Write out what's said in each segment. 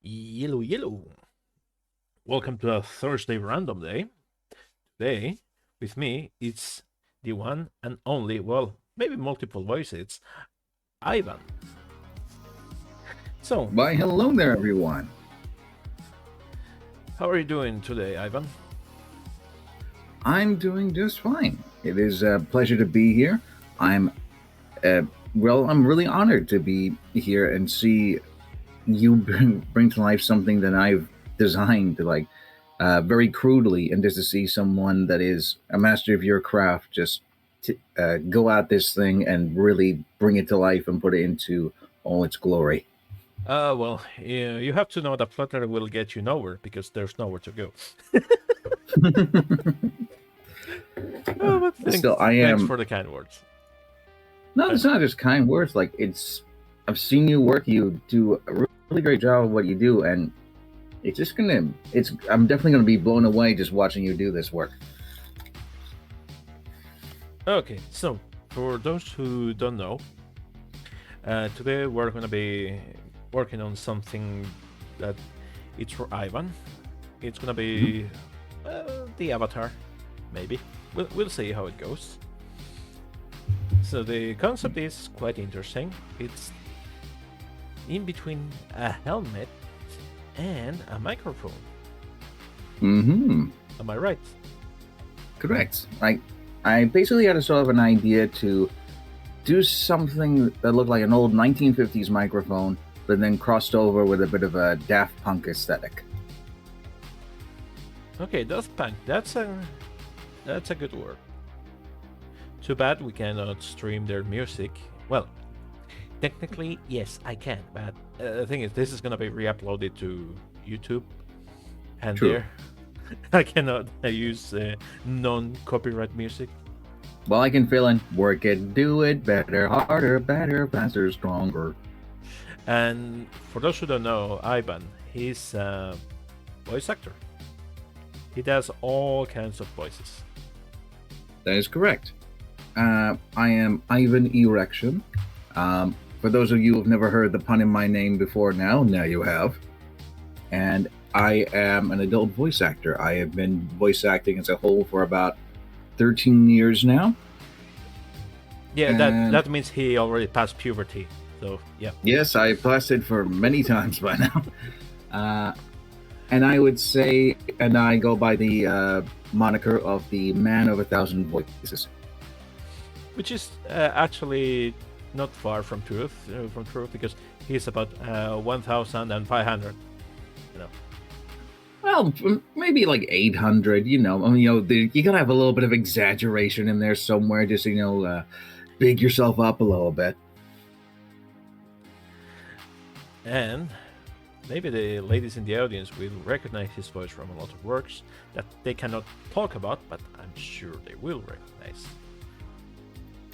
Yellow, yellow. Welcome to a Thursday random day. Today, with me, it's the one and only, well, maybe multiple voices, Ivan. So, Why, hello there, everyone. how are you doing today, Ivan? I'm doing just fine. It is a pleasure to be here. I'm, uh, I'm really honored to be here and see you bring to life something that I've designed, very crudely, and just to see someone that is a master of your craft go at this thing and really bring it to life and put it into all its glory. You have to know that Flutter will get you nowhere because there's nowhere to go. Oh, but Still, I thanks am. for the kind words. No, Uh, it's not just kind words. I've seen you work. You do a really great job of what you do, and I'm definitely gonna be blown away just watching you do this work. okay, so for those who don't know, today we're going to be working on something that it's for Ivan. It's going to Mhm. be the avatar, maybe. We'll see how it goes. So the concept is quite interesting. It's in between a helmet and a microphone. Mm-hmm. Am I right? Correct. I basically had a sort of an idea to do something that looked like an old 1950s microphone, but then crossed over with a bit of a Daft Punk aesthetic. Okay, that's punk. That's a good word. Too bad we cannot stream their music. Well, technically, yes, I can, but the thing is, this is gonna be re-uploaded to YouTube, and True. there, I cannot use non-copyright music. Well, I can fill in work it, do it better, harder, better, faster, stronger. And for those who don't know, Ivan, he's a voice actor. He does all kinds of voices. That is correct. I am Ivan Erection. For those of you who've never heard the pun in my name before, now you have. And I am an adult voice actor. I have been voice acting as a whole for about 13 years now. Yeah, that And that means he already passed puberty. So yeah. yes, I blasted for many times by now. Uh, and I would say, and I go by the moniker of the man of a thousand voices. Which is actually not far from truth because he's about 1,500. You know. Well, maybe like 800, you gotta have a little bit of exaggeration in there somewhere, just, big yourself up a little bit. And maybe the ladies in the audience will recognize his voice from a lot of works that they cannot talk about, but I'm sure they will recognize.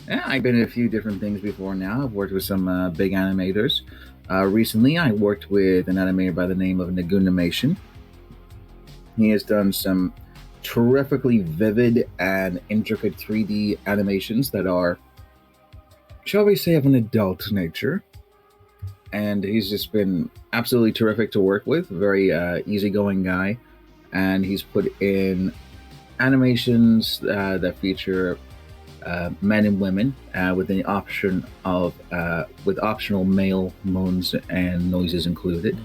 Yeah, I've been in a few different things before now. I've worked with some big animators. Recently, I worked with an animator by the name of Nagunimation. He has done some terrifically vivid and intricate 3D animations that are, shall we say, of an adult nature. And he's just been absolutely terrific to work with. Very easygoing guy, and he's put in animations that feature men and women with the option of with optional male moans and noises included.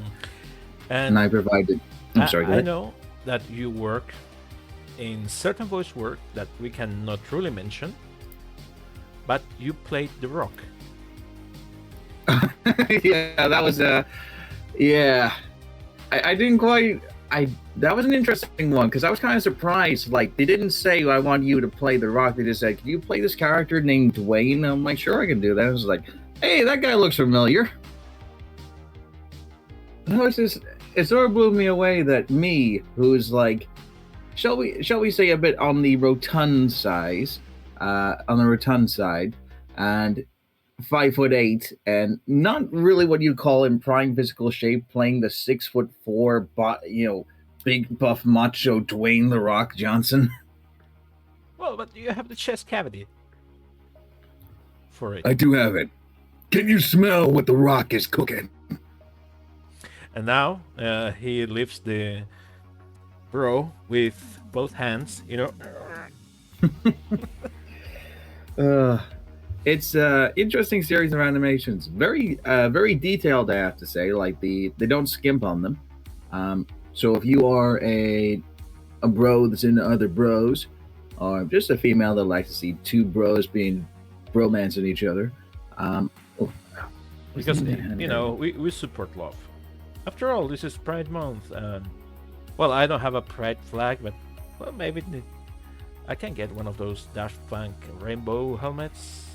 And And I provided. I'm sorry. Go I ahead. know that you work in certain voice work that we cannot truly mention, but you played The Rock. Yeah, that was yeah. I didn't quite. I That was an interesting one because I was kind of surprised. Like they didn't say I want you to play The Rock. They just said, "Can you play this character named Dwayne?" I'm like, "Sure, I can do that." I was like, "Hey, that guy looks familiar." And I was just it sort of blew me away that me, who's like, shall we say a bit on the rotund side, and 5'8" and not really what you'd call in prime physical shape, playing the 6'4", big buff macho Dwayne the Rock Johnson. Well, but you have the chest cavity for it. I do have it. Can you smell what the Rock is cooking? And now he lifts the bro with both hands. Uh, it's interesting series of animations. Very detailed, I have to say. Like they don't skimp on them. So if you are a bro that's into other bros, or just a female that likes to see two bros being bromancing each other, oh, what's the Because name of that anime? we support love. After all, this is Pride Month, and well, I don't have a Pride flag, but well, maybe I can get one of those Daft Punk rainbow helmets.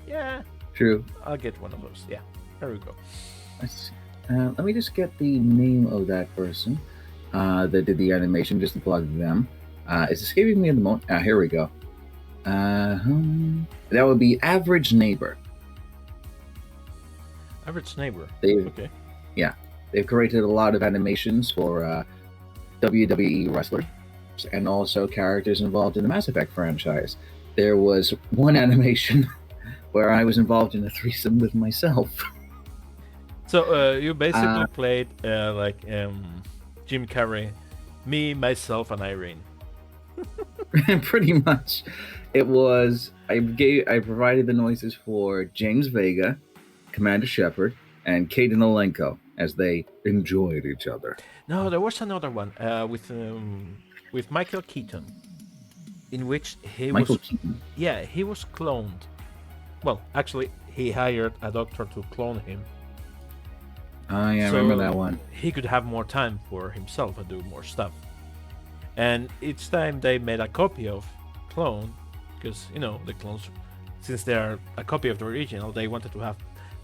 Yeah, True. I'll get one of those. Yeah, there we go. Let's, let me just get the name of that person that did the animation, just to plug them. It's escaping me at the moment. Here we go. That would be Average Neighbor. Average neighbor. They've Okay. yeah, they've created a lot of animations for WWE wrestlers and also characters involved in the Mass Effect franchise. There was one animation where I was involved in a threesome with myself. So you basically Uh, played like Jim Carrey, me, myself, and Irene. pretty much, it was I provided the noises for James Vega, Commander Shepard, and Kaden Olenko as they enjoyed each other. No, there was another one with Michael Keaton, in which he Michael was, Keaton. yeah, he was cloned. Well, actually, he hired a doctor to clone him, Oh yeah, I remember so that one. he could have more time for himself and do more stuff. And each time they made a copy of clone, because the clones, since they are a copy of the original, they wanted to have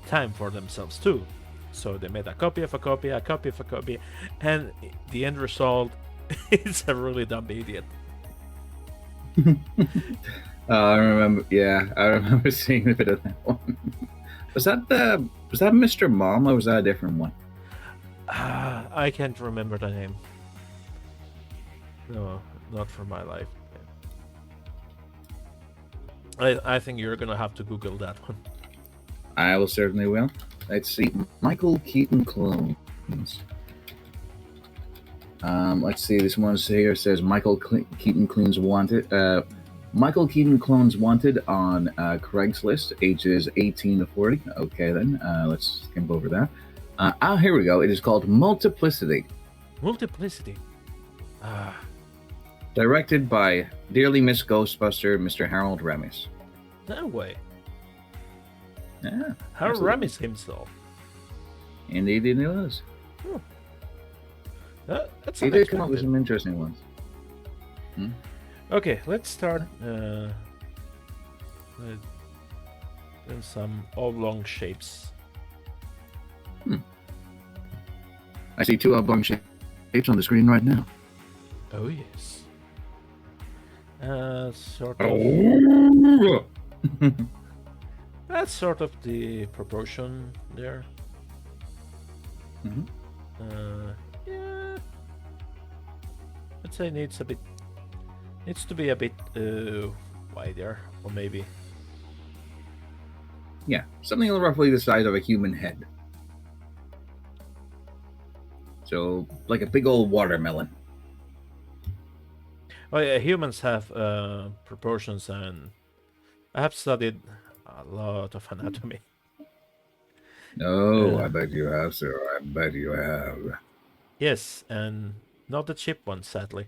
time for themselves too. So they made a copy of a copy, a copy of a copy, and the end result is a really dumb idiot. I remember. Yeah, I remember seeing a bit of that one. Was that Mr. Mom or was that a different one? I can't remember the name. No, not for my life. I think you're gonna have to Google that one. I will certainly will. Let's see, Michael Keaton clones. Let's see. This one here says Keaton clones wanted. Michael Keaton clones wanted on Craigslist, ages 18 to 40. Okay, then let's skip over that. Here we go. It is called Multiplicity, Multiplicity. directed by dearly missed Ghostbuster, Mr. Harold Ramis. No way. Yeah, Harold absolutely. Ramis himself. Indeed, it was. Hmm. That's He did come up with unexpected. some interesting ones. Okay, let's start in some oblong shapes. I see two oblong shapes on the screen right now. Oh yes. Sort of. Oh. That's sort of the proportion there. Mhm. Yeah. I'd say needs to be a bit wider, or maybe. Yeah, something roughly the size of a human head. So, like a big old watermelon. Oh yeah, humans have proportions, and I have studied a lot of anatomy. Oh, Uh, I bet you have, sir. I bet you have. yes, and not the cheap one, sadly.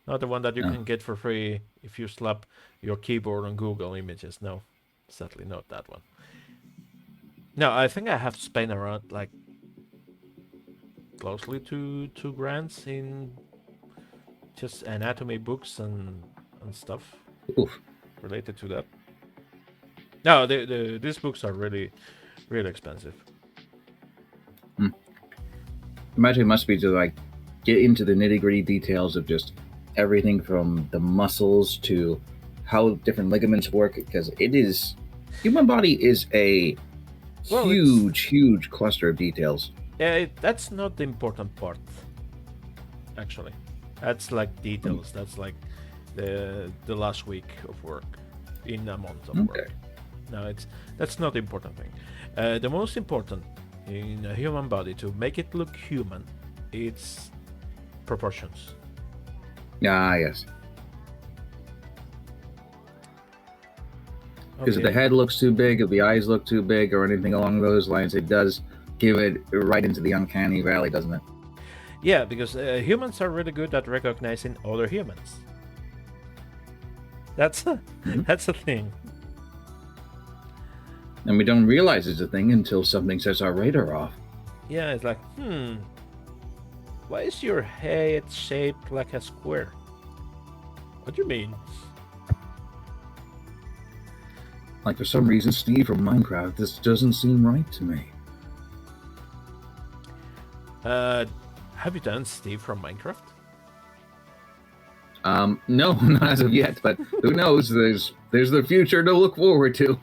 Not the one that you Oh. can get for free if you slap your keyboard on Google Images. No, sadly not that one. No, I think I have spent around like closely to 2 grand in just anatomy books and stuff Oof. related to that. No, these books are really expensive. Imagine it must be to like get into the nitty gritty details of just everything from the muscles to how different ligaments work, because it is human body is a Well, it's huge cluster of details. that's not the important part, actually. That's like details. That's like the last week of work in a month of Okay. work. No, that's not the important thing. The most important in a human body to make it look human, it's proportions. Ah, yes. Because if the Okay. head looks too big, if the eyes look too big, or anything along those lines, it does give it right into the uncanny valley, doesn't it? Yeah, because humans are really good at recognizing other humans. That's a, Mhm. that's a thing. And we don't realize it's a thing until something sets our radar off. Yeah, it's like, why is your head shaped like a square? What do you mean? Like, for some reason, Steve from Minecraft, this doesn't seem right to me. Have you done Steve from Minecraft? No, not as of yet, but who knows? There's the future to look forward to.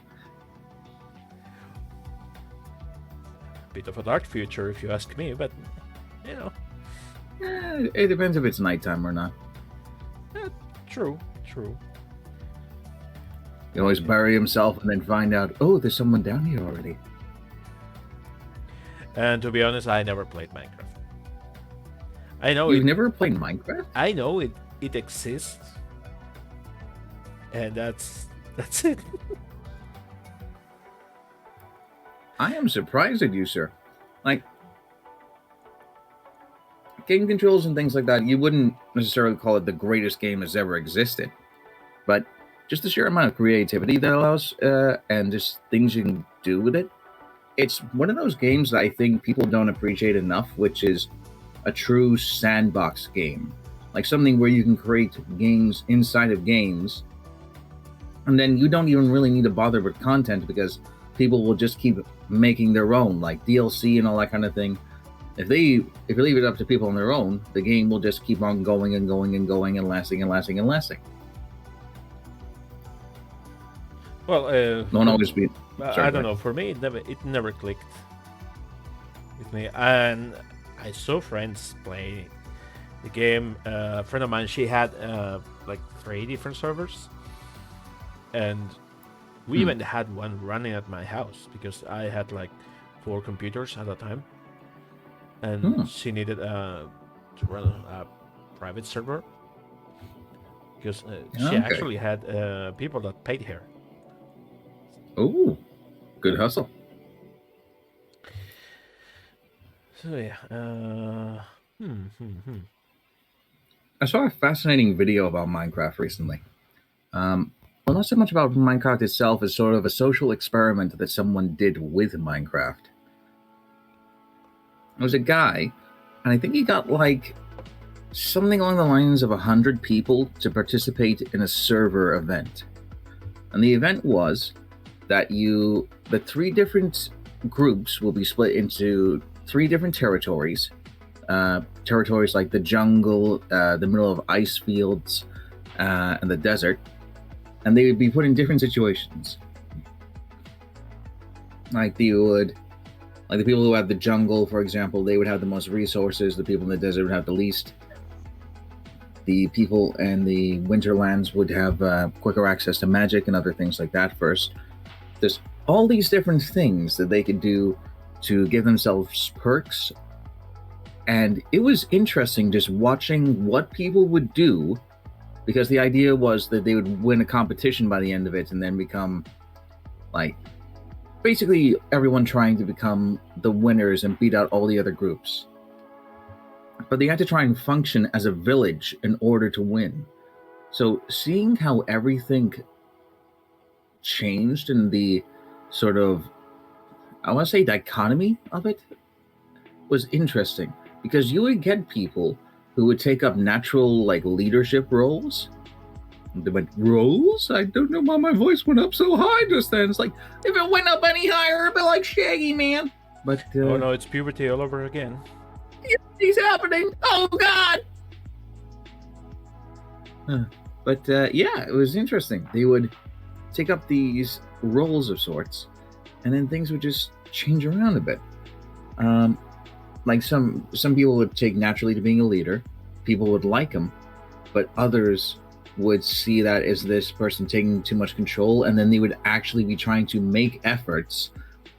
Bit of a dark future, if you ask me, but you know. It depends if it's nighttime or not. True. He always bury himself and then find out, oh, there's someone down here already. And to be honest, I never played Minecraft. I know You've never played Minecraft? I know it exists, and that's it. I am surprised at you, sir. Like, game controls and things like that, you wouldn't necessarily call it the greatest game that's ever existed. But just the sheer amount of creativity that allows, and just things you can do with it, it's one of those games that I think people don't appreciate enough, which is a true sandbox game. Like something where you can create games inside of games, and then you don't even really need to bother with content because people will just keep making their own, like DLC and all that kind of thing. If you leave it up to people on their own, the game will just keep on going and going and going and lasting and lasting and lasting. Well, Won't always be. I don't know. For me, it never clicked with me, and I saw friends play the game. A friend of mine, she had like 3 different servers, and we even had one running at my house because I had like 4 computers at a time, and she needed to run a private server because she actually had people that paid her. Oh, good hustle. So yeah, I saw a fascinating video about Minecraft recently. Well, not so much about Minecraft itself as sort of a social experiment that someone did with Minecraft. There was a guy, and I think he got like something along the lines of 100 people to participate in a server event. And the event was that the 3 different groups will be split into 3 different territories. Territories like the jungle, the middle of ice fields, and the desert. And they would be put in different situations. Like the people who have the jungle, for example, they would have the most resources. The people in the desert would have the least. The people in the winterlands would have quicker access to magic and other things like that first. There's all these different things that they could do to give themselves perks. And it was interesting just watching what people would do, because the idea was that they would win a competition by the end of it and then become like basically everyone trying to become the winners and beat out all the other groups. But they had to try and function as a village in order to win. So seeing how everything changed in the sort of, I want to say, dichotomy of it was interesting, because you would get people who would take up natural like leadership roles. They went, roles? I don't know why my voice went up so high just then. It's like, if it went up any higher, it'd be like Shaggy, man. But oh no, it's puberty all over again. It's happening. Oh God. But yeah, it was interesting. They would take up these roles of sorts, and then things would just change around a bit. Like some people would take naturally to being a leader. People would like them, but others would see that as this person taking too much control, and then they would actually be trying to make efforts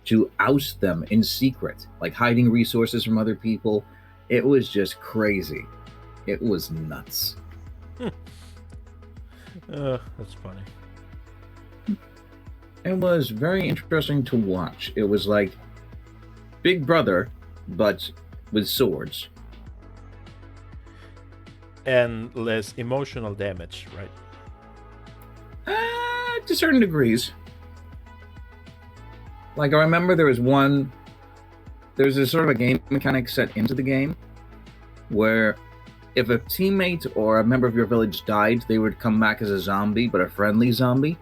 to oust them in secret, like hiding resources from other people. It was just crazy. It was nuts. That's funny. It was very interesting to watch. It was like Big Brother, but with swords. And less emotional damage, right? To certain degrees. Like, I remember there's a sort of a game mechanic set into the game where if a teammate or a member of your village died, they would come back as a zombie, but a friendly zombie.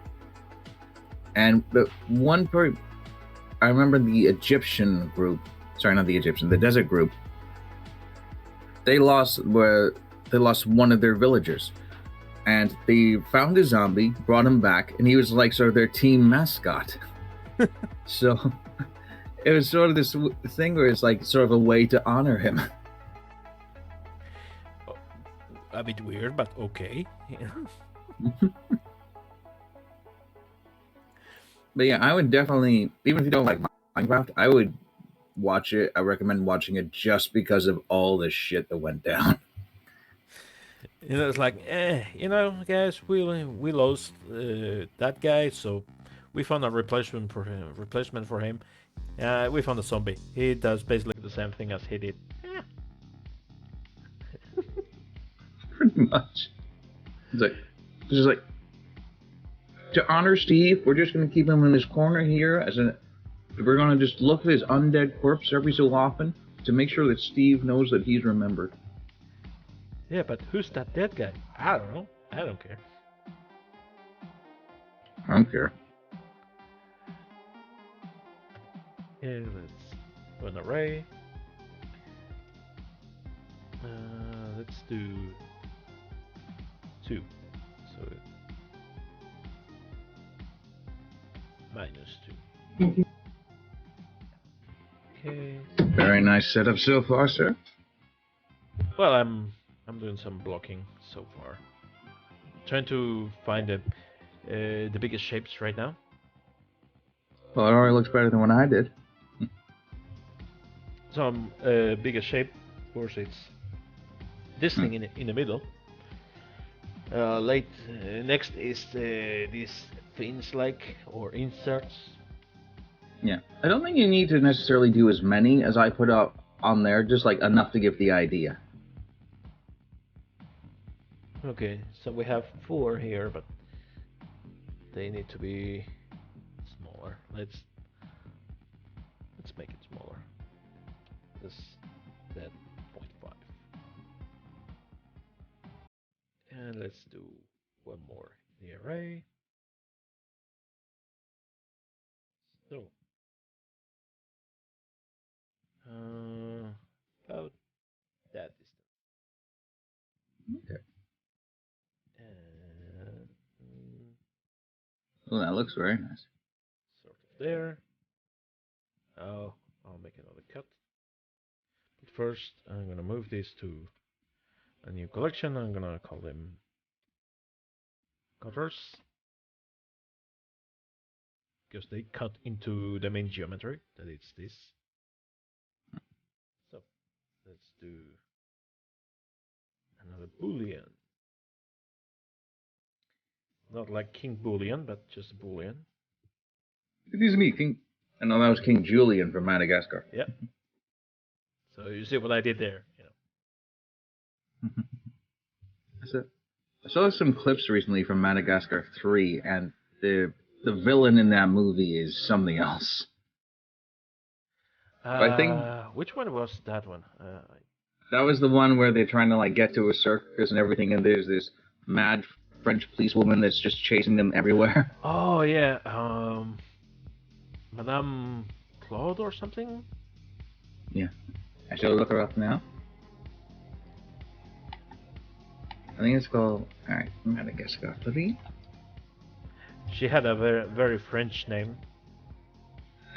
And I remember the Egyptian group, sorry, not the Egyptian, the desert group, they lost one of their villagers. And they found a zombie, brought him back, and he was like sort of their team mascot. So it was sort of this thing where it's like sort of a way to honor him. A bit weird, but okay. But yeah, I would definitely, even if you don't like Minecraft, I would watch it. I recommend watching it just because of all the shit that went down. It's like, guys, we lost that guy, so we found a replacement for him. We found a zombie. He does basically the same thing as he did. Pretty much. It's just like to honor Steve, we're just gonna keep him in his corner here we're gonna just look at his undead corpse every so often to make sure that Steve knows that he's remembered. Yeah, but who's that dead guy? I don't know. I don't care. I don't care. Yeah, let's do an array. Let's do 2. So -2. Okay. Very nice setup so far, sir. Well, I'm doing some blocking so far. Trying to find the biggest shapes right now. Well, it already looks better than what I did. Some biggest shape, of course, it's this thing in the middle. Next is these things or inserts. Yeah, I don't think you need to necessarily do as many as I put up on there, just like enough to give the idea. Okay, so we have 4 here, but they need to be smaller. Let's make it smaller. That 0.5. And let's do one more in the array. So about that distance. Okay. And Well, that looks very nice. sort of there. Oh, I'll make another cut. But first, I'm gonna move these to a new collection. I'm gonna call them cutters because they cut into the main geometry. That it's this. So let's do another boolean. Not like King Boolean, but just Boolean. Excuse me, King. I know that was King Julian from Madagascar. Yep. So you see what I did there, I saw some clips recently from Madagascar 3, and the villain in that movie is something else. I think which one was that one? that was the one where they're trying to get to a circus and everything, and there's this mad French policewoman that's just chasing them everywhere. Oh yeah, Madame Claude or something. Yeah, I shall look her up now. I think it's called Madagascar 3. She had a very very French name.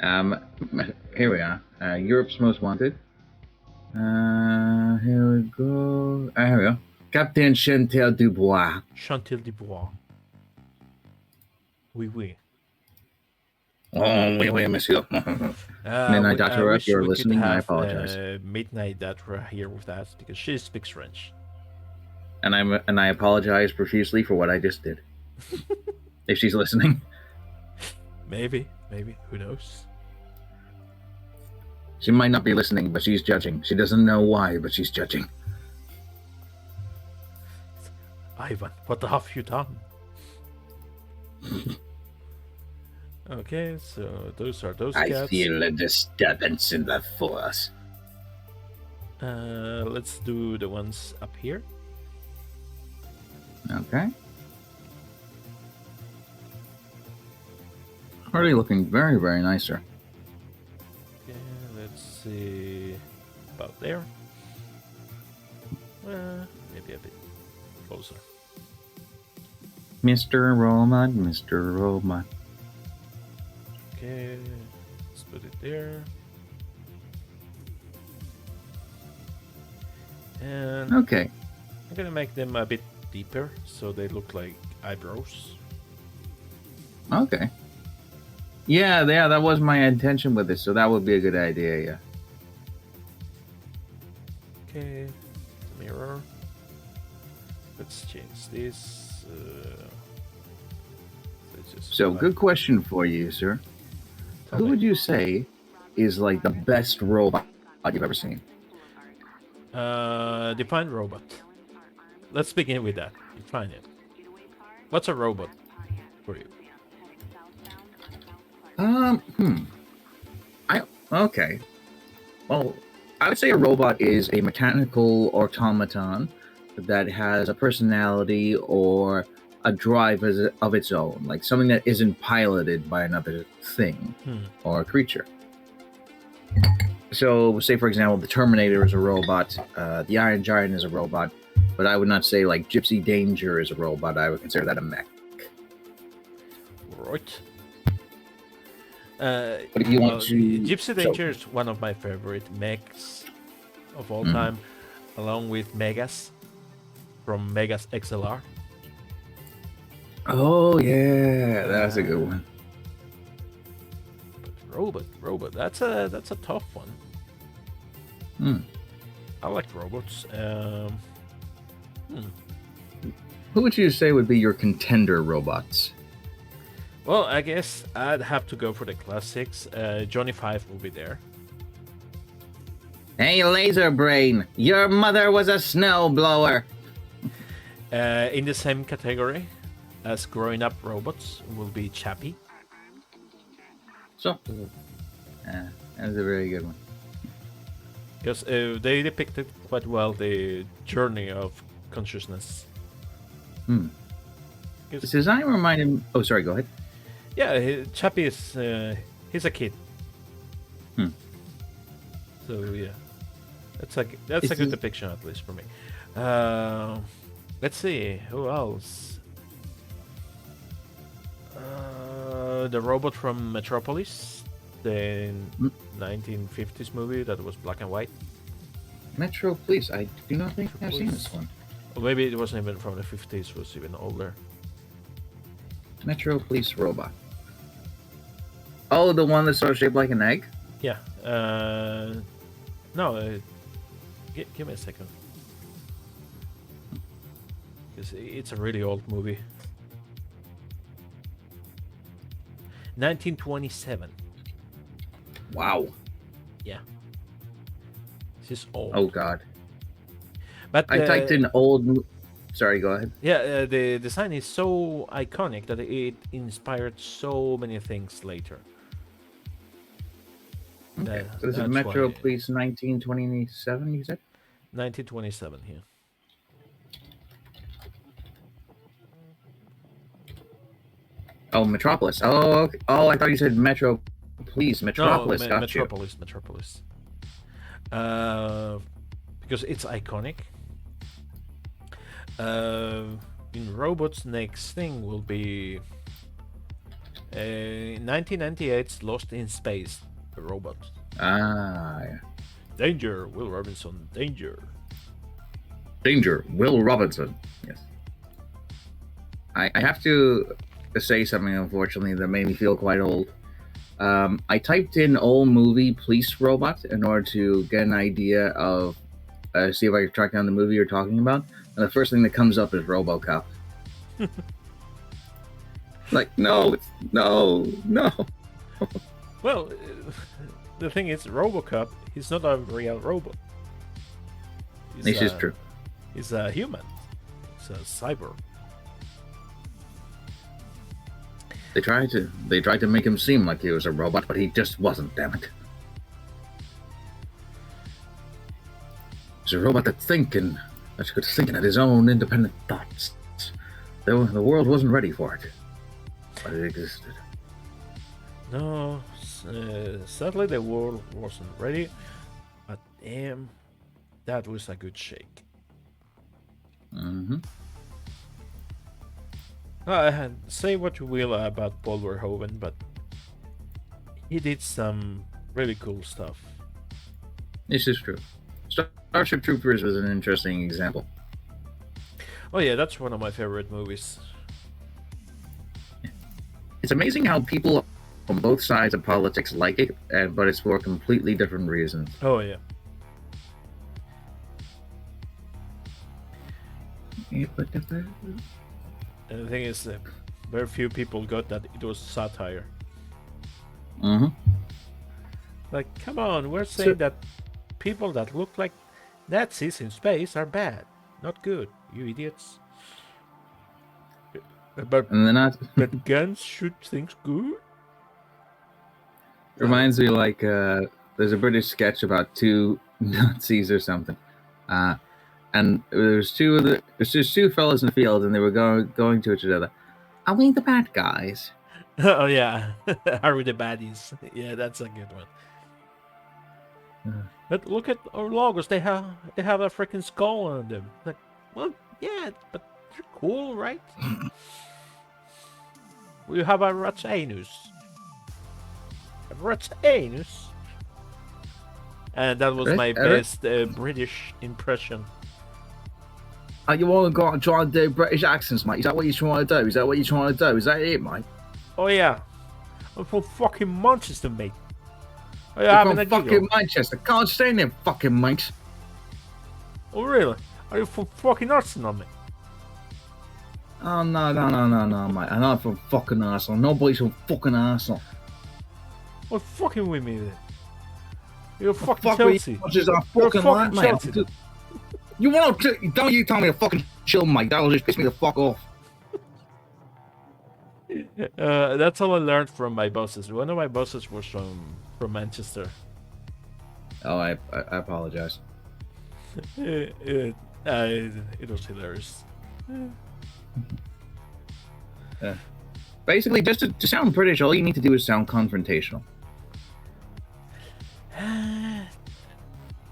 Here we are. Europe's Most Wanted. Here we go. Here we go. Captain Chantal Dubois. Chantal Dubois. Oui, oui. Oh, oui, monsieur. Midnight I Doctor, if wish you're we could listening, I have apologize. Midnight Datra here with us because she speaks French. And I apologize profusely for what I just did. If she's listening. Maybe, who knows? She might not be listening, but she's judging. She doesn't know why, but she's judging. Ivan, what have you done? Okay, so those are those cats. I feel a disturbance in the force. Let's do the ones up here. Okay. Already looking very, very nice, sir. Okay, let's see about there. Maybe a bit closer. Mr. Robot, Mr. Robot. Okay, let's put it there. And okay, I'm gonna make them a bit deeper so they look like eyebrows. Okay. Yeah, that was my intention with this, so that would be a good idea, yeah. Okay, mirror. Let's change this. So, good question for you, sir. Who would you say is like the best robot you've ever seen? Define robot. Let's begin with that. Define it. What's a robot for you? Okay. Well, I would say a robot is a mechanical automaton that has a personality or a drive of its own, like something that isn't piloted by another thing or creature. So, say for example, the Terminator is a robot, the Iron Giant is a robot, but I would not say like Gypsy Danger is a robot. I would consider that a mech. Right. But if you want to, Gypsy Danger is one of my favorite mechs of all time, along with Megas from Megas XLR. Oh yeah, that's a good one. But robot. That's a tough one. I like robots. Who would you say would be your contender robots? Well, I guess I'd have to go for the classics. Johnny Five will be there. Hey, Laser Brain, your mother was a snowblower. In the same category as growing up robots will be Chappie. So, that's a very good one. Because they depicted quite well the journey of consciousness. His design reminded me... Oh, sorry, go ahead. Yeah, Chappie is... he's a kid. So, yeah. That's a good depiction, at least, for me. Let's see, who else? The robot from Metropolis, the 1950s movie that was black and white. Metro Police. I do not think I've seen this one. Or maybe it wasn't even from the 50s, it was even older. Metro Police robot. Oh, the one that's sort of shaped like an egg? Yeah. No, give me a second. Because it's a really old movie. 1927. Wow. Yeah. This is old. Oh, God. But I typed in old... Sorry, go ahead. Yeah, the design is so iconic that it inspired so many things later. Okay, so this is Metro Police 1927, you said? 1927, yeah. Oh, Metropolis. Oh, okay. Oh, I thought you said Metro Police. Metropolis. No, Metropolis. Because it's iconic. In robots, next thing will be 1998's Lost in Space, the robot. Ah, yeah. Danger, Will Robinson. Danger. Danger, Will Robinson. Yes. I have to say something, unfortunately, that made me feel quite old. I typed in old movie police robot in order to get an idea of see if I could track down the movie you're talking about, and the first thing that comes up is RoboCop. Like, no, no. Well, the thing is, RoboCop, he's not a real robot. This is true. He's a human. He's a cyber. They tried to make him seem like he was a robot, but he just wasn't. Damn it! He's a robot that's thinking, at his own independent thoughts. The world wasn't ready for it, but it existed. No, sadly the world wasn't ready. But damn, that was a good shake. Mm-hmm. Say what you will about Paul Verhoeven, but he did some really cool stuff. This is true. Starship Troopers was an interesting example. Oh yeah, that's one of my favorite movies. It's amazing how people on both sides of politics like it, but it's for completely different reasons. Oh yeah. And the thing is, very few people got that it was satire. Mm-hmm. Like, come on, we're saying that people that look like Nazis in space are bad, not good, you idiots. But guns shoot things good? Reminds me like there's a British sketch about two Nazis or something. And there's just two fellas in the field, and they were going to each other. Are we the bad guys? Oh yeah, are we the baddies? Yeah, that's a good one. But look at our logos; they have a freaking skull on them. Like, well, yeah, but they're cool, right? We have a rat's anus. A rat's anus. And that was my best British impression. You want to try and do British accents, mate? Is that what you're trying to do? Is that it, mate? Oh yeah, I'm from fucking Manchester, mate. I'm from fucking Manchester. Can't stand them fucking mates. Oh really? Are you from fucking Arsenal, mate? Oh no, mate. I'm not from fucking Arsenal. Nobody's from fucking Arsenal. Well, fucking with me then. You're fucking Chelsea. You're fucking Chelsea. Mate. You want to? Don't you tell me to fucking chill, mate. That'll just piss me the fuck off. That's all I learned from my bosses. One of my bosses was from Manchester. Oh, I apologize. It was hilarious. Basically, just to sound British, all you need to do is sound confrontational.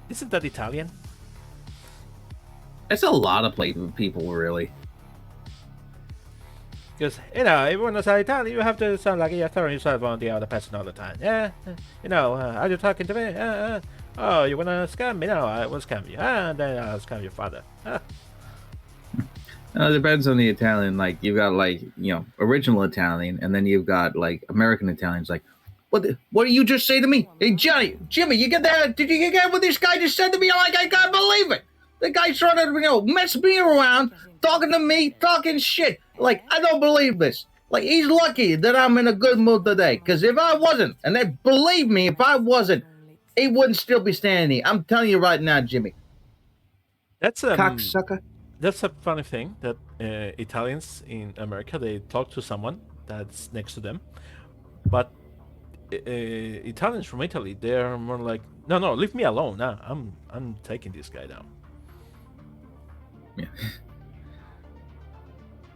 Isn't that Italian? It's a lot of people, really. Because, everyone is Italian, you have to sound like you're throwing yourself on the other person all the time. Yeah, are you talking to me? Oh, you want to scam me? No, I will scam you. Then I'll scam your father. It depends on the Italian. Like, you've got, like, original Italian, and then you've got, like, American Italians. Like, what did you just say to me? Hey, Jimmy, you get that? Did you get what this guy just said to me? Like, I can't believe it. The guy's trying to, mess me around, talking to me, talking shit. Like, I don't believe this. Like, he's lucky that I'm in a good mood today. Because if I wasn't, and then believe me, if I wasn't, he wouldn't still be standing here. I'm telling you right now, Jimmy. That's cocksucker. That's a funny thing that Italians in America, they talk to someone that's next to them, but Italians from Italy, they're more like, no, leave me alone. Nah, I'm taking this guy down. Yeah.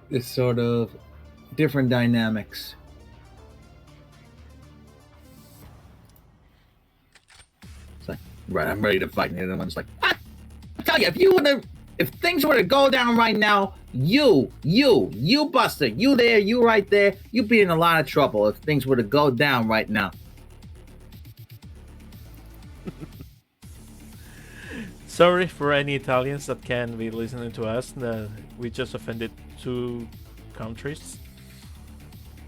It's sort of different dynamics. It's like, right, I'm ready to fight. And the other one's like, what? I tell you, if things were to go down right now, you, Buster, you there, you right there, you'd be in a lot of trouble if things were to go down right now. Sorry for any Italians that can be listening to us. We just offended 2 countries.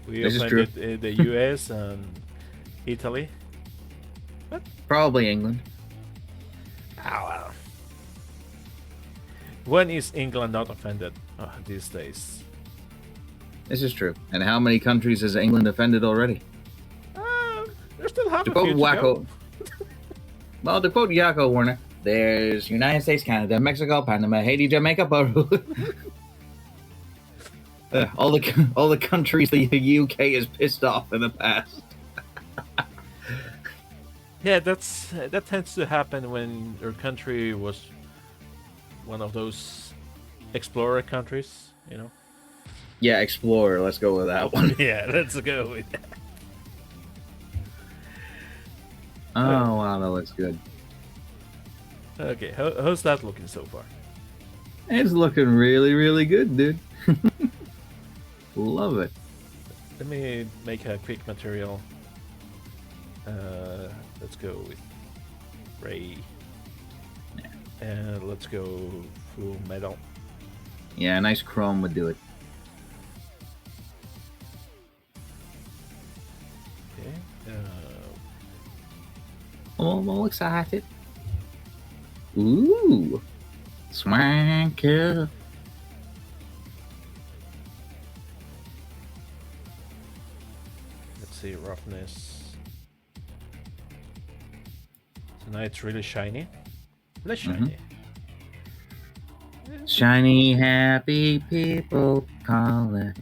We offended the US and Italy. What? Probably England. Oh, well. When is England not offended these days? This is true. And how many countries has England offended already? There's still half To a quote few to go. Wacko, well, to quote Yakko Warner, there's United States, Canada, Mexico, Panama, Haiti, Jamaica, Peru. all the countries the UK has pissed off in the past. Yeah, that tends to happen when your country was one of those explorer countries, you know. Yeah, Explorer. Let's go with that one. Yeah, let's go with that. Oh, wow, that looks good. Okay, how's that looking so far? It's looking really, really good, dude. Love it. Let me make a quick material. Let's go with gray. And let's go full metal. Yeah, nice chrome would do it. Okay. I'm all excited. Ooh. Swanky. Let's see, roughness. So now it's really shiny. Less shiny. Shiny, happy people call it.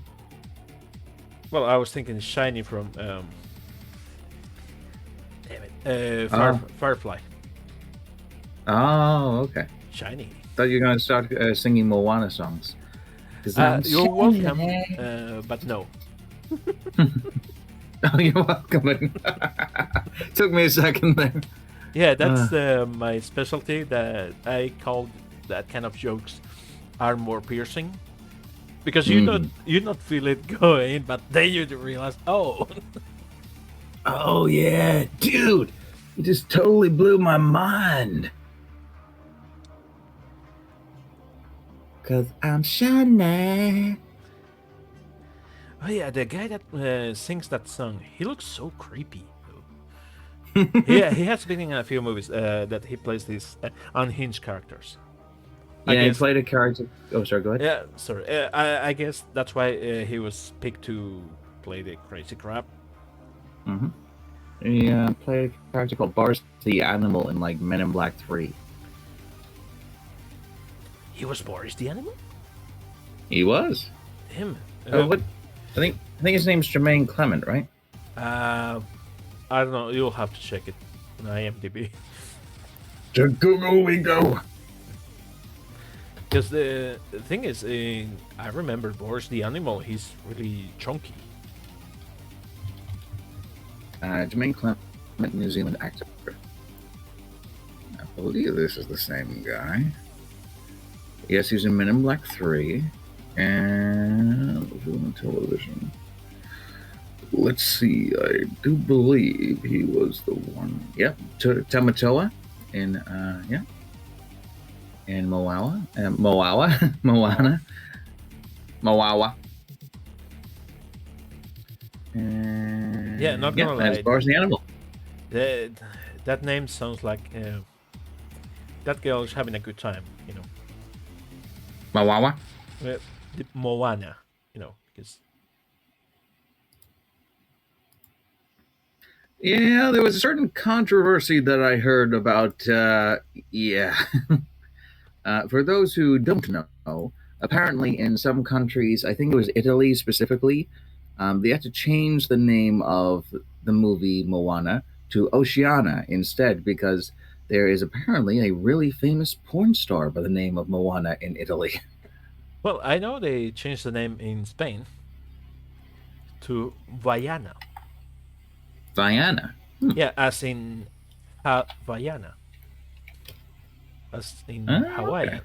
Well, I was thinking shiny from damn it, Firefly. Oh, okay. Shiny. Thought you were gonna start singing Moana songs. You're welcome, but no. Oh, you're welcome. Took me a second there. Yeah, that's my specialty. That I call that kind of jokes are more piercing, because you not feel it going, but then you realize, oh. Oh yeah, dude, you just totally blew my mind. Cause I'm shiny. Oh yeah, the guy that sings that song, he looks so creepy. Yeah, he has been in a few movies that he plays these unhinged characters. Yeah, he played a character. Oh, sorry, go ahead. Yeah, sorry. I guess that's why he was picked to play the crazy crab. He played a character called Boris the Animal in like Men in Black 3. He was Boris the Animal? He was. Him. What? I think his name's Jermaine Clement, right? I don't know. You'll have to check it on IMDb. To Google we go. Because the thing is, I remember Boris the Animal. He's really chunky. Jermaine Clement, New Zealand actor. I believe this is the same guy. Yes, he's in Men in Black 3 and film and television. Let's see. I do believe he was the one. Yep, Tamatoa in in Moana. Yeah, not gonna lie. As Boris the Animal. That name sounds like that girl is having a good time, you know. Mawawa. The Moana, you know, because. Yeah, there was a certain controversy that I heard about. For those who don't know, apparently in some countries, I think it was Italy specifically, they had to change the name of the movie Moana to Oceana instead, because there is apparently a really famous porn star by the name of Moana in Italy. Well, I know they changed the name in Spain to Vaiana. Diana. Yeah, as in Vaiana. As in Hawaii. Okay.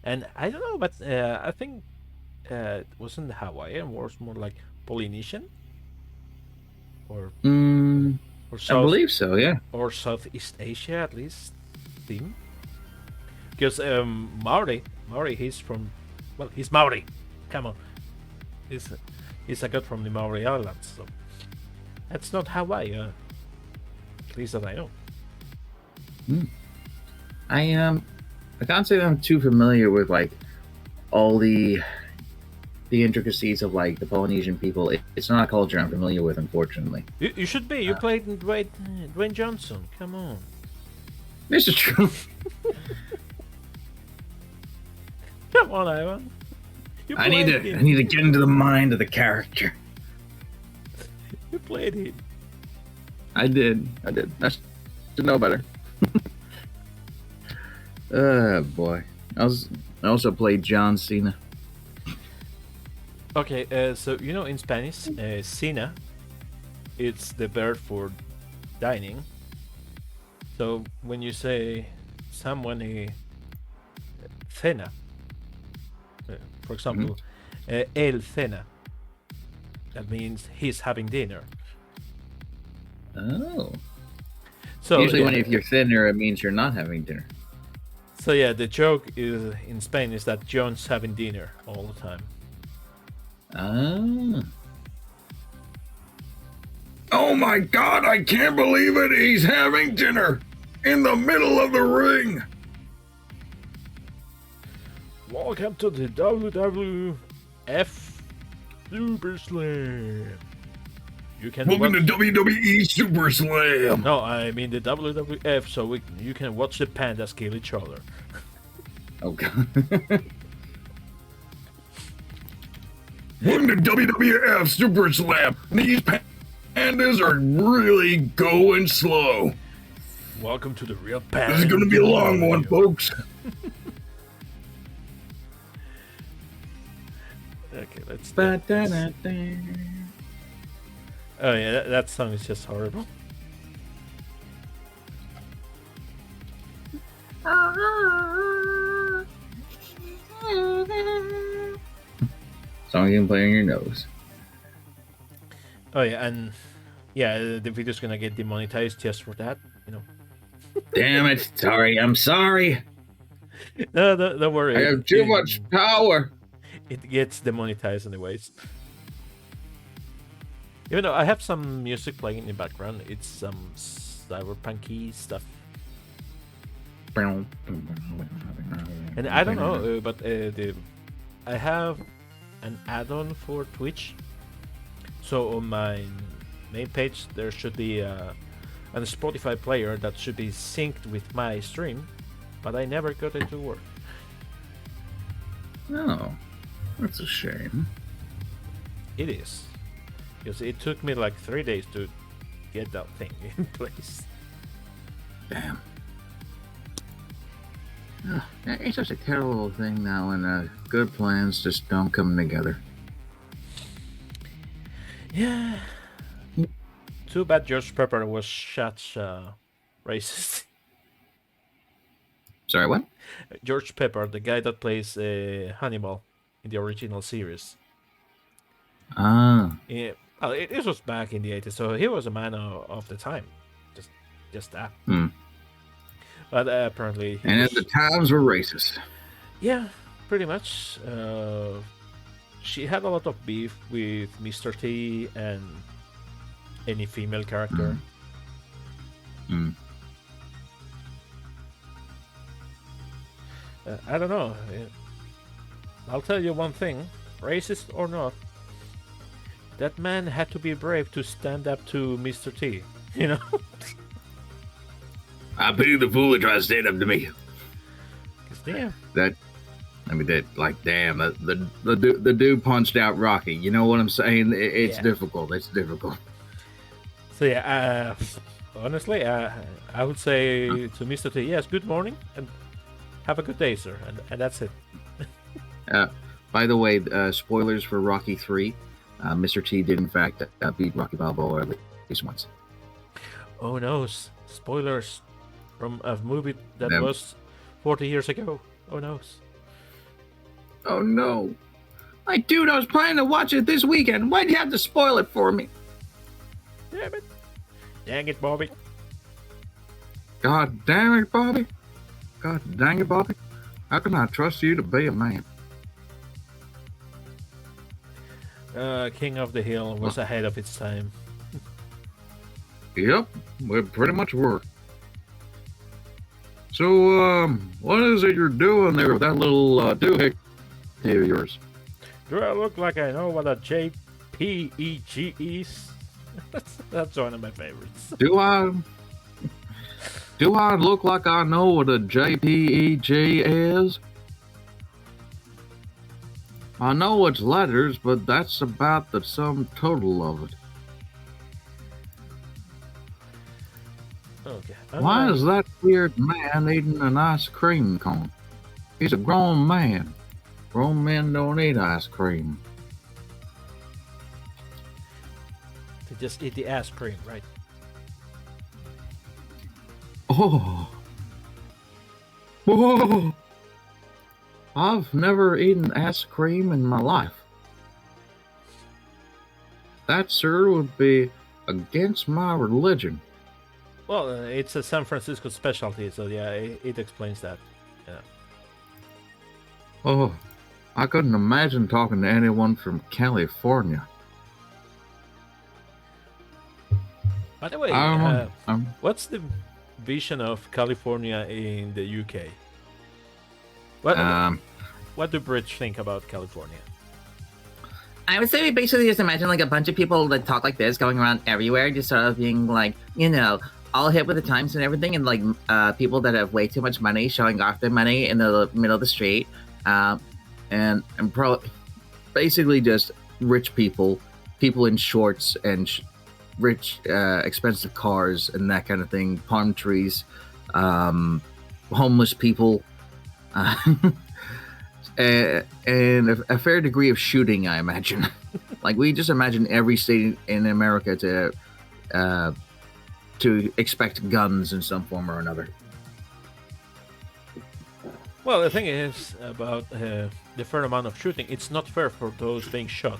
And I don't know, but I think it wasn't Hawaiian, was more like Polynesian or I South believe so, yeah. or Southeast Asia at least theme. Because Maori, he's from, well, he's Maori. Come on, he's a god from the Maori Islands, so that's not Hawaii. At least that I know. Hmm. I can't say that I'm too familiar with like all the intricacies of like the Polynesian people. It's not a culture I'm familiar with, unfortunately. You should be. You played in Dwayne Johnson. Come on. This is true. Come on, Ivan. You I need played him. to get into the mind of the character. You played him. I did. I should know better. Oh boy. I also played John Cena. Okay, so you know in Spanish, cena, it's the verb for dining. So when you say someone cena, for example, el cena, that means he's having dinner. Oh. So Usually, yeah, when if you're thinner, it means you're not having dinner. so yeah, the joke is in Spain is that John's having dinner all the time. Ah. Oh my God! I can't believe it. He's having dinner in the middle of the ring. Welcome to the WWF Super Slam. You can Welcome watch... to WWE Super Slam. No, I mean the WWF, so you can watch the pandas kill each other. Oh God. Welcome to WWF Super Slam. These pandas are really going slow. Welcome to the real panda. This is going to be a long one, folks. Okay, let's. Ba-da-da-da. Oh yeah, that song is just horrible. Song you can play on your nose. Oh yeah, and yeah, the video's gonna get demonetized just for that, you know. Damn it. Sorry, I'm sorry. No, don't worry. I have too much power. It gets demonetized anyways. Even though I have some music playing in the background, it's some cyberpunky stuff. And I don't know, but I have an add-on for Twitch. So on my main page, there should be a Spotify player that should be synced with my stream, but I never got it to work. Oh, that's a shame. It is. Because it took me like 3 days to get that thing in place. Damn. It's such a terrible thing now when good plans just don't come together. Yeah. Too bad George Pepper was such racist. Sorry, what? George Pepper, the guy that plays Hannibal in the original series. Ah. Yeah, well, it was back in the 80s, so he was a man of the time. Just that. Hmm. But apparently... And at the times were racist. Yeah, pretty much. She had a lot of beef with Mr. T and any female character. Mm. I don't know. I'll tell you one thing. Racist or not, that man had to be brave to stand up to Mr. T. You know? I pity the fool that tries to stand up to me. Damn. Damn, the dude punched out Rocky. You know what I'm saying? It's difficult. It's difficult. So yeah, honestly, I would say to Mr. T, yes, good morning and have a good day, sir, and that's it. By the way, spoilers for Rocky 3. Mr. T did in fact beat Rocky Balboa at least once. Oh no, spoilers from a movie that Yep. was 40 years ago. Oh no. Oh no. Dude, I was planning to watch it this weekend. Why'd you have to spoil it for me? Damn it. Dang it, Bobby. God damn it, Bobby. God dang it, Bobby. How can I trust you to be a man? King of the Hill was ahead of its time. Yep, we pretty much were. So, what is it you're doing there with that little doohickey of yours? Do I look like I know what a JPEG is? That's one of my favorites. Do I look like I know what a JPEG is? I know it's letters, but that's about the sum total of it. Okay. Why is that weird man eating an ice cream cone? He's a grown man. Grown men don't eat ice cream. They just eat the ice cream, right? Oh. Whoa. I've never eaten ice cream in my life. That, sir, would be against my religion. Well, it's a San Francisco specialty, so yeah, it explains that. Yeah. Oh, I couldn't imagine talking to anyone from California. By the way, what's the vision of California in the UK? What do Brits think about California? I would say we basically just imagine like a bunch of people that talk like this going around everywhere, just sort of being like, all hip with the times and everything, and like people that have way too much money showing off their money in the middle of the street, and basically just rich people in shorts and rich, expensive cars and that kind of thing, palm trees, homeless people. And a fair degree of shooting, I imagine. Like, we just imagine every state in America to expect guns in some form or another. Well, the thing is about the fair amount of shooting, it's not fair for those being shot.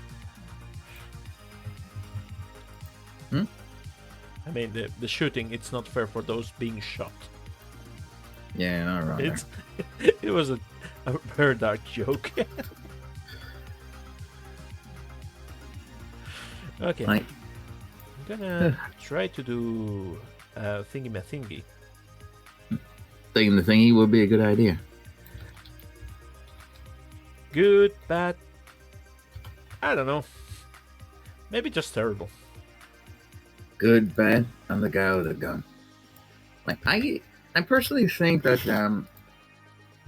I mean, the shooting, it's not fair for those being shot. Yeah, not wrong. It was a very dark joke. Okay. Like, I'm gonna try to do thingy my thingy. Thinking the thingy would be a good idea. Good, bad. I don't know. Maybe just terrible. Good, bad. I'm the guy with a gun. Like, I personally think that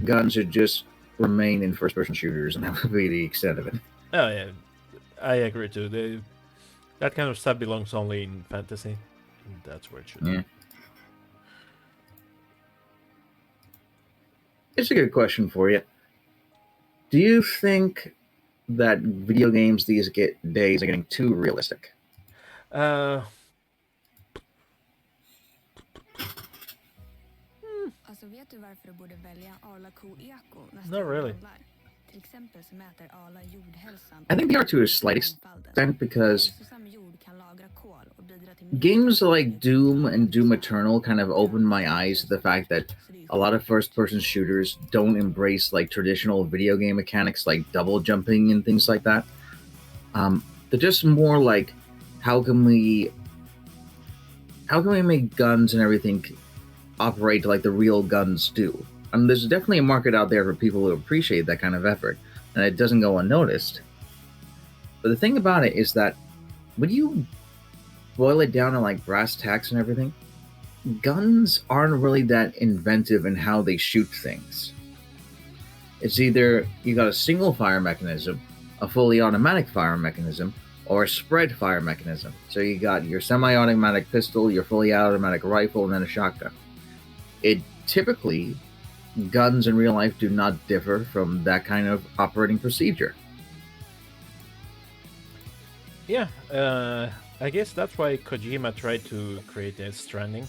guns should just remain in first-person shooters, and that would be the extent of it. Oh yeah, I agree too. That kind of stuff belongs only in fantasy. And that's where it should. Yeah. It's a good question for you. Do you think that video games these days are getting too realistic? Not really. I think they are to a slight extent, because games like Doom and Doom Eternal kind of opened my eyes to the fact that a lot of first-person shooters don't embrace like traditional video game mechanics like double jumping and things like that. They're just more like, how can we make guns and everything operate like the real guns do? And there's definitely a market out there for people who appreciate that kind of effort, and it doesn't go unnoticed. But the thing about it is that when you boil it down to like brass tacks and everything, guns aren't really that inventive in how they shoot things. It's either you got a single fire mechanism, a fully automatic fire mechanism, or a spread fire mechanism. So you got your semi-automatic pistol, your fully automatic rifle, and then a shotgun. Typically, guns in real life do not differ from that kind of operating procedure. Yeah, I guess that's why Kojima tried to create Death Stranding.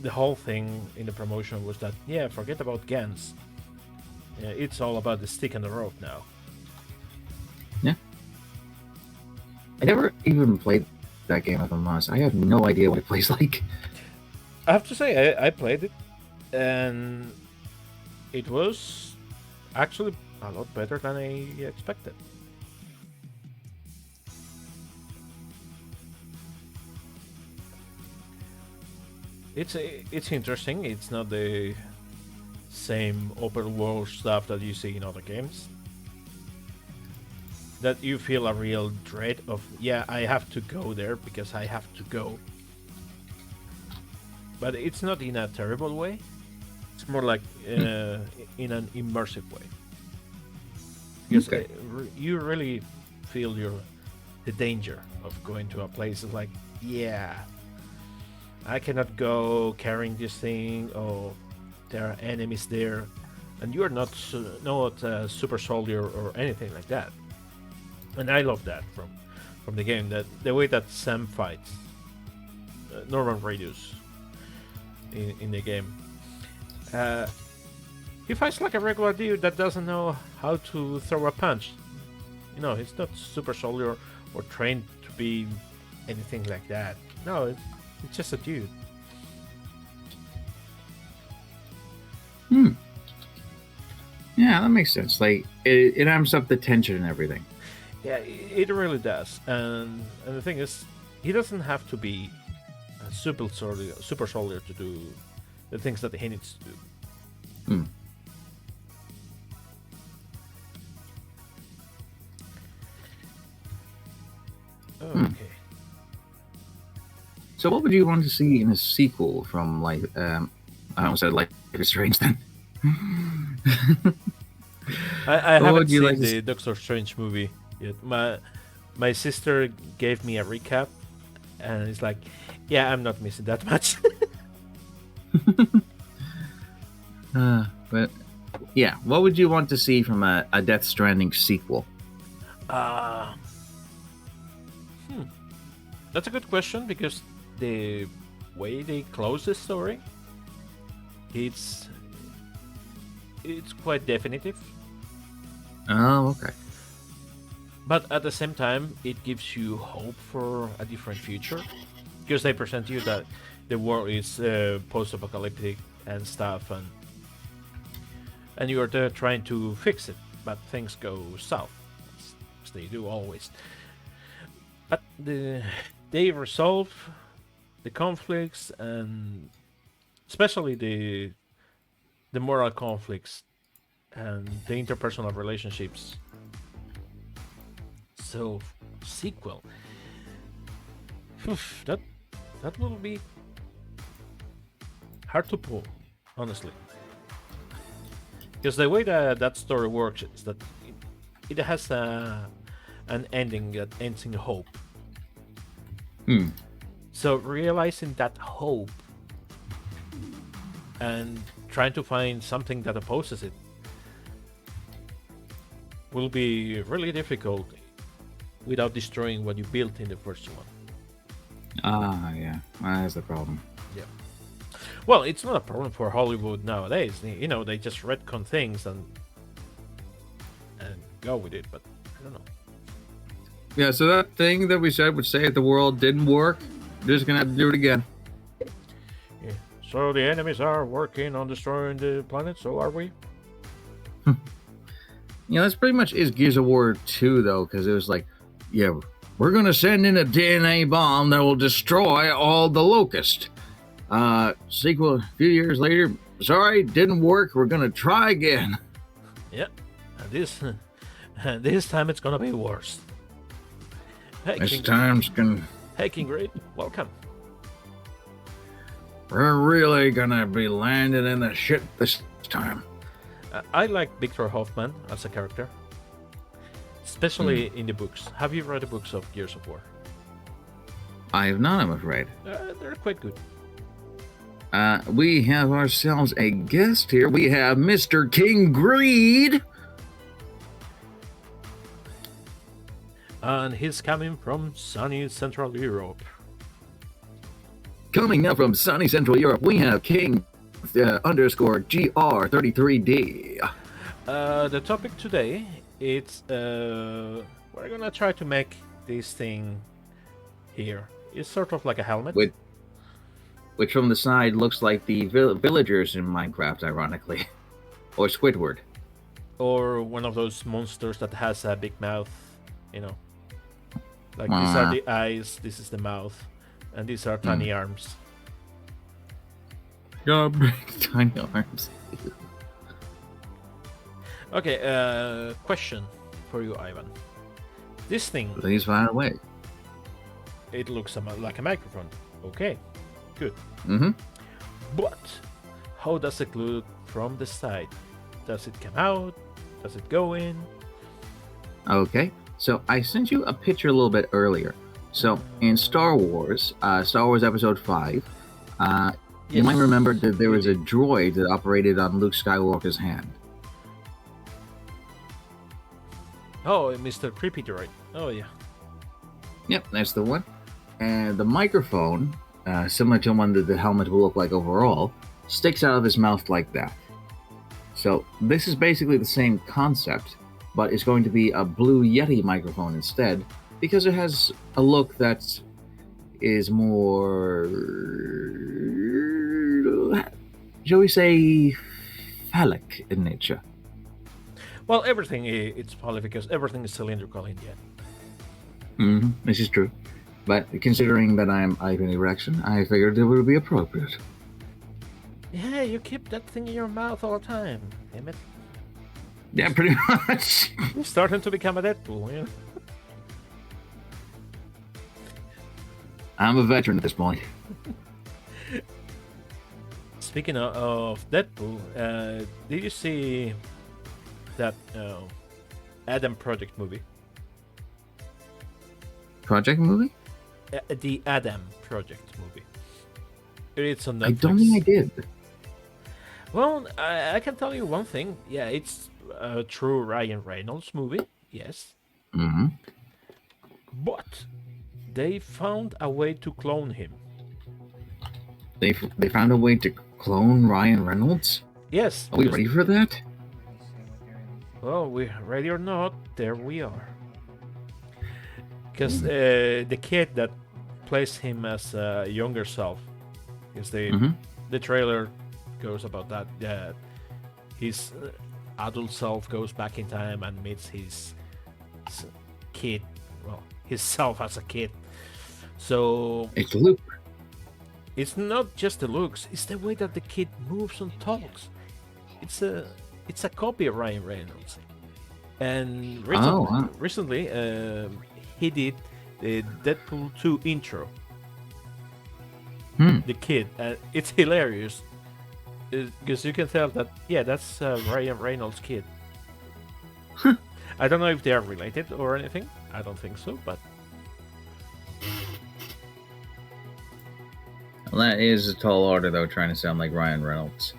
The whole thing in the promotion was that, forget about guns. It's all about the stick and the rope now. Yeah. I never even played that game, if I'm honest. I have no idea what it plays like. I have to say, I played it, and it was actually a lot better than I expected. it's interesting. It's not the same open world stuff that you see in other games. That you feel a real dread of, yeah, I have to go there because I have to go. But it's not in a terrible way. It's more like in an immersive way. Because Okay. you really feel the danger of going to a place like, yeah, I cannot go carrying this thing, or there are enemies there, and you are not a super soldier or anything like that. And I love that from the game, that the way that Sam fights Norman Reedus in the game. Uh, he fights like a regular dude that doesn't know how to throw a punch. You know, he's not super soldier or trained to be anything like that. No, it's just a dude. Yeah, that makes sense. Like it amps up the tension and everything. Yeah, it really does. And the thing is, he doesn't have to be a super soldier to do the things that he needs to do. Hmm. Okay. So, what would you want to see in a sequel from like? I almost said Life is Strange then. I What haven't would you seen like to the Doctor Strange movie yet. My sister gave me a recap, and it's like, yeah, I'm not missing that much. But yeah, what would you want to see from a Death Stranding sequel? uh, that's a good question, because the way they close the story, it's quite definitive, Oh, okay. but at the same time, it gives you hope for a different future, because they present you that the world is post-apocalyptic and stuff, and you are there trying to fix it, but things go south, as they do always. But they resolve the conflicts, and especially the moral conflicts and the interpersonal relationships. So, sequel. Oof, that will be hard to pull, honestly. Because the way that story works is that it has an ending that ends in hope. Hmm. So realizing that hope and trying to find something that opposes it will be really difficult without destroying what you built in the first one. Ah, yeah. That's the problem. Yeah. Well, it's not a problem for Hollywood nowadays. You know, they just retcon things and go with it. But I don't know. Yeah. So that thing that we said would say if the world didn't work, they're just gonna have to do it again. Yeah. So the enemies are working on destroying the planet. So are we? That's pretty much is Gears of War 2 though, because it was like, yeah, we're gonna send in a DNA bomb that will destroy all the locust. Sequel a few years later, sorry, didn't work. We're gonna try again. Yeah. And this time it's gonna be worse. Hey, This time's gonna. Hey, King Reed, welcome. We're really gonna be landing in the shit this time. I like Victor Hoffman as a character, especially in the books. Have you read the books of Gears of War? I have not, I'm afraid. They're quite good. We have ourselves a guest here. We have Mr. King Greed. And he's coming from sunny Central Europe. Coming up from sunny Central Europe, we have King underscore GR33D. The topic today, it's we're gonna try to make this thing here. It's sort of like a helmet. Which from the side looks like the villagers in Minecraft, ironically. Or Squidward. Or one of those monsters that has a big mouth, you know. Like these are the eyes, this is the mouth, and these are tiny arms. Your big tiny arms. Okay, question for you, Ivan. This thing, Please fire away. it looks like a microphone. Okay, good. Mm-hmm. But how does it look from the side? Does it come out? Does it go in? Okay. So I sent you a picture a little bit earlier. So in Star Wars Episode 5, you might remember that there was a droid that operated on Luke Skywalker's hand. Oh, Mr. Creepy Droid. Oh, yeah. Yep, that's the one. And the microphone, similar to one that the helmet will look like overall, sticks out of his mouth like that. So this is basically the same concept, but it's going to be a Blue Yeti microphone instead, because it has a look that is more, shall we say, phallic in nature. Well, everything it's probably because everything is cylindrical in the end. This is true. But considering that I'm Ivan Erection, I figured it would be appropriate. Yeah, you keep that thing in your mouth all the time. Damn it. Yeah, pretty much. You're starting to become a Deadpool, yeah. I'm a veteran at this point. Speaking of Deadpool, did you see that Adam Project movie? Project movie? The Adam Project movie. It's on Netflix. I don't think I did. Well, I can tell you one thing. Yeah, it's a true Ryan Reynolds movie. Yes. Mm-hmm. But they found a way to clone him. They found a way to clone Ryan Reynolds? Yes. Are we ready for that? Well, we're ready or not, there we are. Because the kid that plays him as a younger self, because the trailer goes about that his adult self goes back in time and meets his kid, well, his self as a kid. So it's Luke. It's not just the looks; it's the way that the kid moves and talks. It's a copy of Ryan Reynolds. And recently he did the Deadpool 2 intro. The kid, it's hilarious because you can tell that that's Ryan Reynolds' kid. I don't know if they are related or anything. I don't think so, but Well, that is a tall order, though, trying to sound like Ryan Reynolds.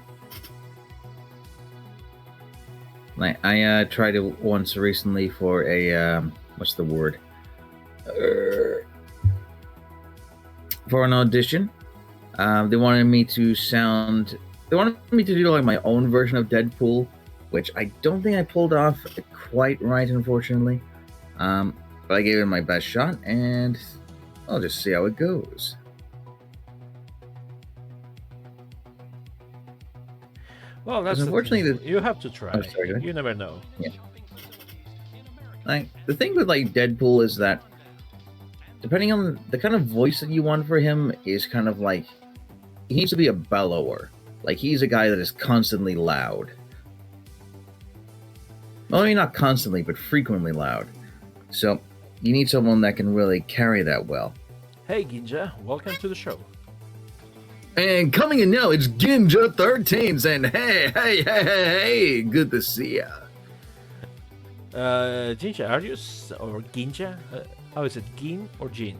Like I tried it once recently for a what's the word? For an audition. They wanted me to do like my own version of Deadpool, which I don't think I pulled off quite right, unfortunately. But I gave it my best shot, and I'll just see how it goes. well, that's unfortunately you have to try. Oh, sorry, you never know. Yeah. Like the thing with like Deadpool is that depending on the kind of voice that you want for him is kind of like he needs to be a bellower. Like he's a guy that is constantly loud. Well, maybe not constantly, but frequently loud. So you need someone that can really carry that well. Hey Ginja, welcome to the show. And coming in now, it's Ginja13 saying, hey, good to see ya. Ginja, are you or Ginja? How is it, Gin or Jin?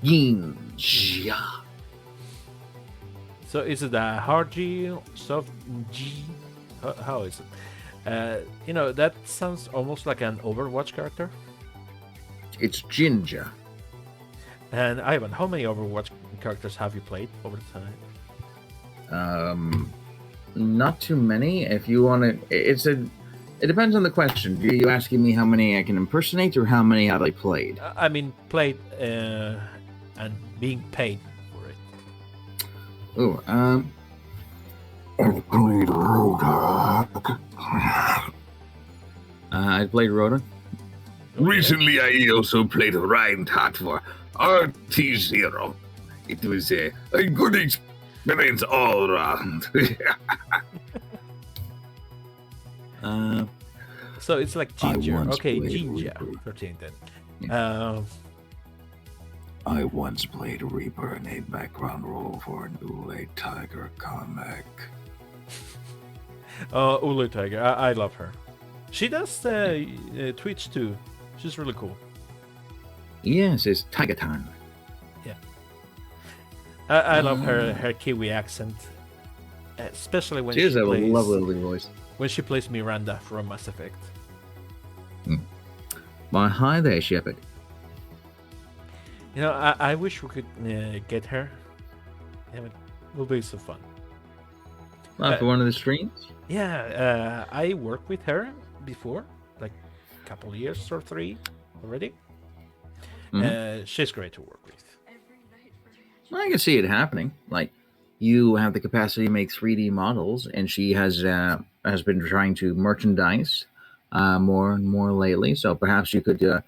Ginja. So is it a hard G, soft G? How is it? That sounds almost like an Overwatch character. It's Ginja. And Ivan, how many Overwatch characters have you played over the time? Not too many. If you want to, it depends on the question. Are you asking me how many I can impersonate, or how many have I played? I mean, played and being paid for it. I played Rhoda. I played Rhoda. Okay. Recently, I also played Reinhardt for RT0. It was a good experience. That means all round. So it's like I ginger. once Okay, played ginger. Reaper. 13 then. Yeah. I once played Reaper in a background role for an Ule Tiger comic. Ulu Tiger. I love her. She does Twitch too. She's really cool. Yes, it's Tiger Time. I love her Kiwi accent, especially when She has a plays lovely voice. when she plays Miranda from Mass Effect. Well, hi there, Shepard. You know, I wish we could get her. Yeah, it will be so fun. For one of the streams? Yeah, I worked with her before, like a couple years or 3 already. She's great to work with. I can see it happening. Like, you have the capacity to make 3D models, and she has been trying to merchandise more and more lately. So perhaps you could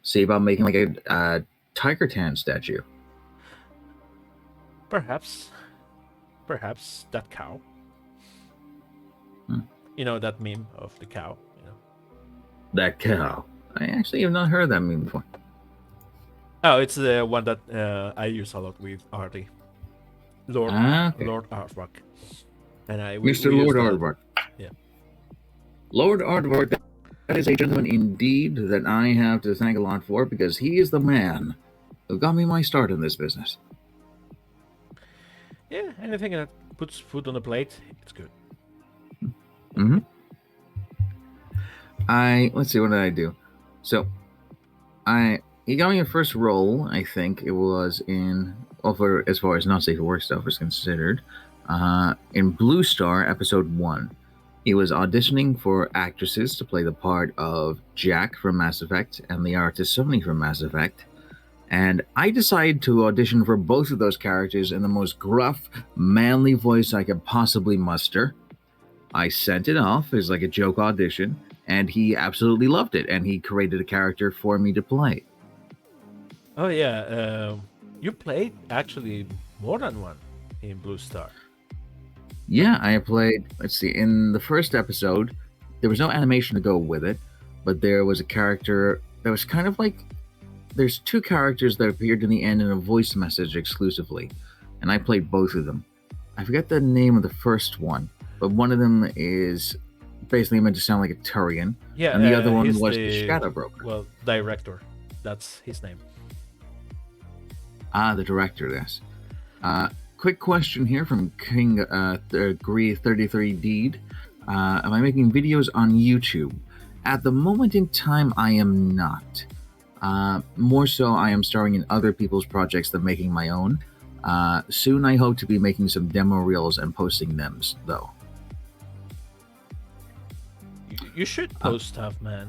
see about making like a Tiger Tan statue. Perhaps that cow. You know that meme of the cow. You know. That cow. I actually have not heard that meme before. Oh, it's the one that I use a lot with Artie. Lord Aardvark. And Mr. Lord Aardvark. Yeah. Lord Aardvark, that is a gentleman indeed that I have to thank a lot for, because he is the man who got me my start in this business. Yeah, anything that puts food on the plate, it's good. Let's see, what did I do? So, he got me a first role, I think it was in, for as far as not safe for work stuff is considered, in Blue Star episode 1. He was auditioning for actresses to play the part of Jack from Mass Effect and the artist Sony from Mass Effect. And I decided to audition for both of those characters in the most gruff, manly voice I could possibly muster. I sent it off as like a joke audition, and he absolutely loved it, and he created a character for me to play. Oh yeah, you played actually more than one in Blue Star. Yeah, I played, let's see, in the first episode, there was no animation to go with it, but there was a character that was kind of like, there's 2 characters that appeared in the end in a voice message exclusively, and I played both of them. I forget the name of the first one, but one of them is basically meant to sound like a Turian, Yeah, and the other one he's was the Shadow Broker. Well, director. That's his name. The director, yes. Quick question here from King Agree 33 Deed. Am I making videos on YouTube? At the moment in time, I am not. More so, I am starring in other people's projects than making my own. Soon, I hope to be making some demo reels and posting them, though. You should post stuff, man.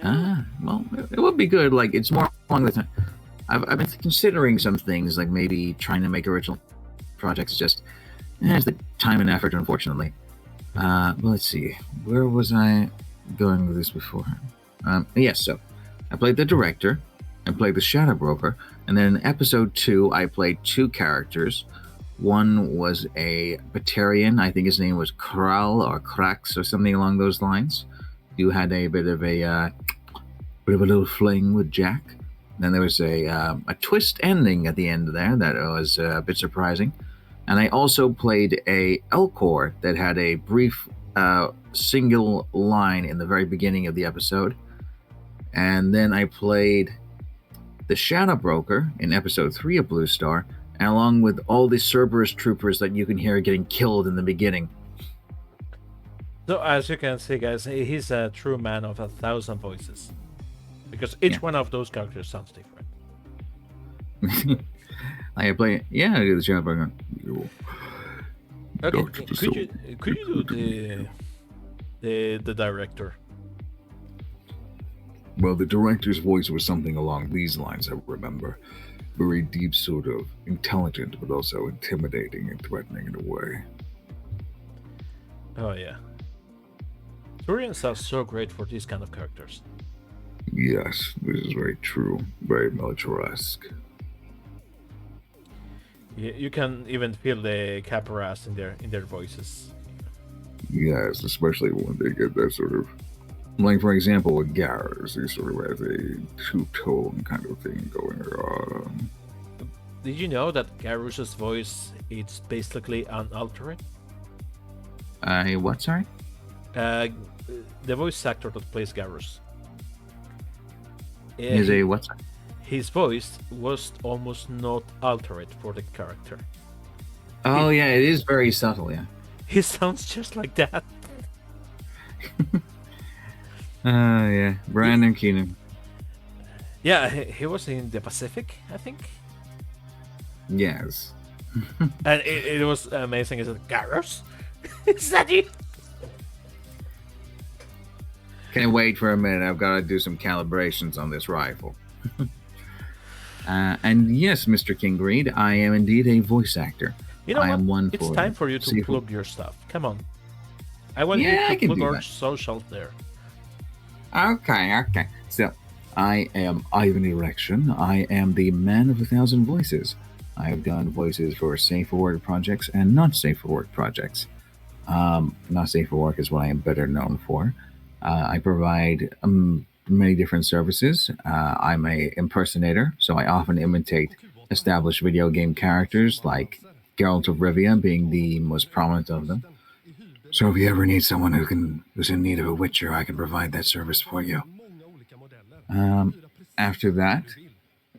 Well, it would be good. Like, it's more along the time. I've been considering some things, like maybe trying to make original projects. Just it's the time and effort, unfortunately. But let's see, where was I going with this before? Yes, so I played the director, I played the Shadow Broker, and then in episode 2, I played 2 characters. One was a Batarian, I think his name was Kral or Krax or something along those lines, who had a bit of a little fling with Jack. Then there was a twist ending at the end there that was a bit surprising. And I also played a Elcor that had a brief single line in the very beginning of the episode. And then I played the Shadow Broker in episode 3 of Blue Star, and along with all the Cerberus troopers that you can hear getting killed in the beginning. So as you can see, guys, he's a true man of 1,000 voices. Because each one of those characters sounds different. I play, I do the Shadow Broker. Okay, could you do the director? Well, the director's voice was something along these lines, I remember. Very deep, sort of intelligent, but also intimidating and threatening in a way. Oh yeah. Turians are so great for these kind of characters. Yes, this is very true. Very militaresque. You can even feel the caparas in their voices. Yes, especially when they get that sort of, like for example with Garrus, he sort of has a two-tone kind of thing going on. Did you know that Garus's voice it's basically unaltered? What? Sorry. Uh, the voice actor that plays Garus, Is a what? Sorry? his voice was almost not altered for the character. Oh yeah, it is very subtle. Yeah. He sounds just like that. Yeah. Brandon Keenan. Yeah, he was in the Pacific, I think, Yes. and it was amazing. Is it Garus? Is that you? Can't wait for a minute. I've got to do some calibrations on this rifle. And yes, Mr. Kingreed, I am indeed a voice actor. You know I what? am one It's for time for you to seafood. plug your stuff. Come on. I want Yeah, I you to can plug do our that. socials there. Okay. So, I am Ivan Erection. I am the man of 1,000 voices. I have done voices for safe for work projects and not safe for work projects. Not safe for work is what I am better known for. I provide many different services. I'm a impersonator, so I often imitate established video game characters like Geralt of Rivia being the most prominent of them. So if you ever need someone who's in need of a Witcher, I can provide that service for you. After that,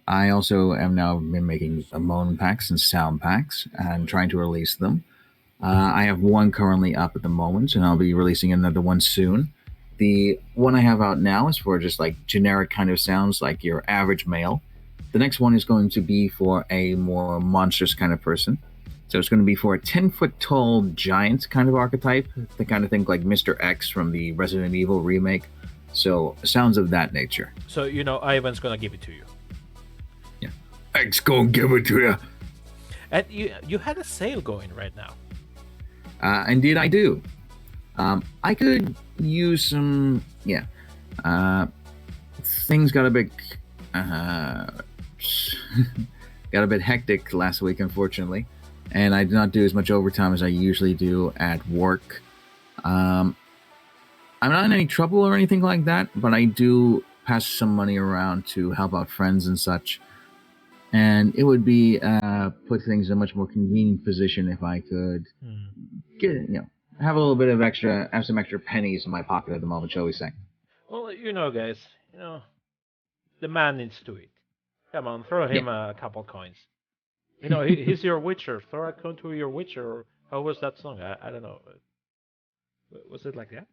I also am now been making moan packs and sound packs and trying to release them. I have one currently up at the moment, and I'll be releasing another one soon. The one I have out now is for just like generic kind of sounds, like your average male. The next one is going to be for a more monstrous kind of person. So it's going to be for a 10-foot tall giant kind of archetype, the kind of thing like Mr. X from the Resident Evil remake. So sounds of that nature. So you know Ivan's gonna give it to you. X gonna give it to you. And you had a sale going right now. Indeed, I do. I could use some. Yeah. Things got a bit. Got a bit hectic last week, unfortunately, and I did not do as much overtime as I usually do at work. I'm not in any trouble or anything like that, but I do pass some money around to help out friends and such. And it would be put things in a much more convenient position if I could get have a little bit of have some extra pennies in my pocket at the moment, shall we say? Well, you know, guys, you know the man needs to eat. Come on, throw him a couple coins. You know, he's your Witcher. Throw a coin to your Witcher. Or how was that song? I don't know. Was it like that?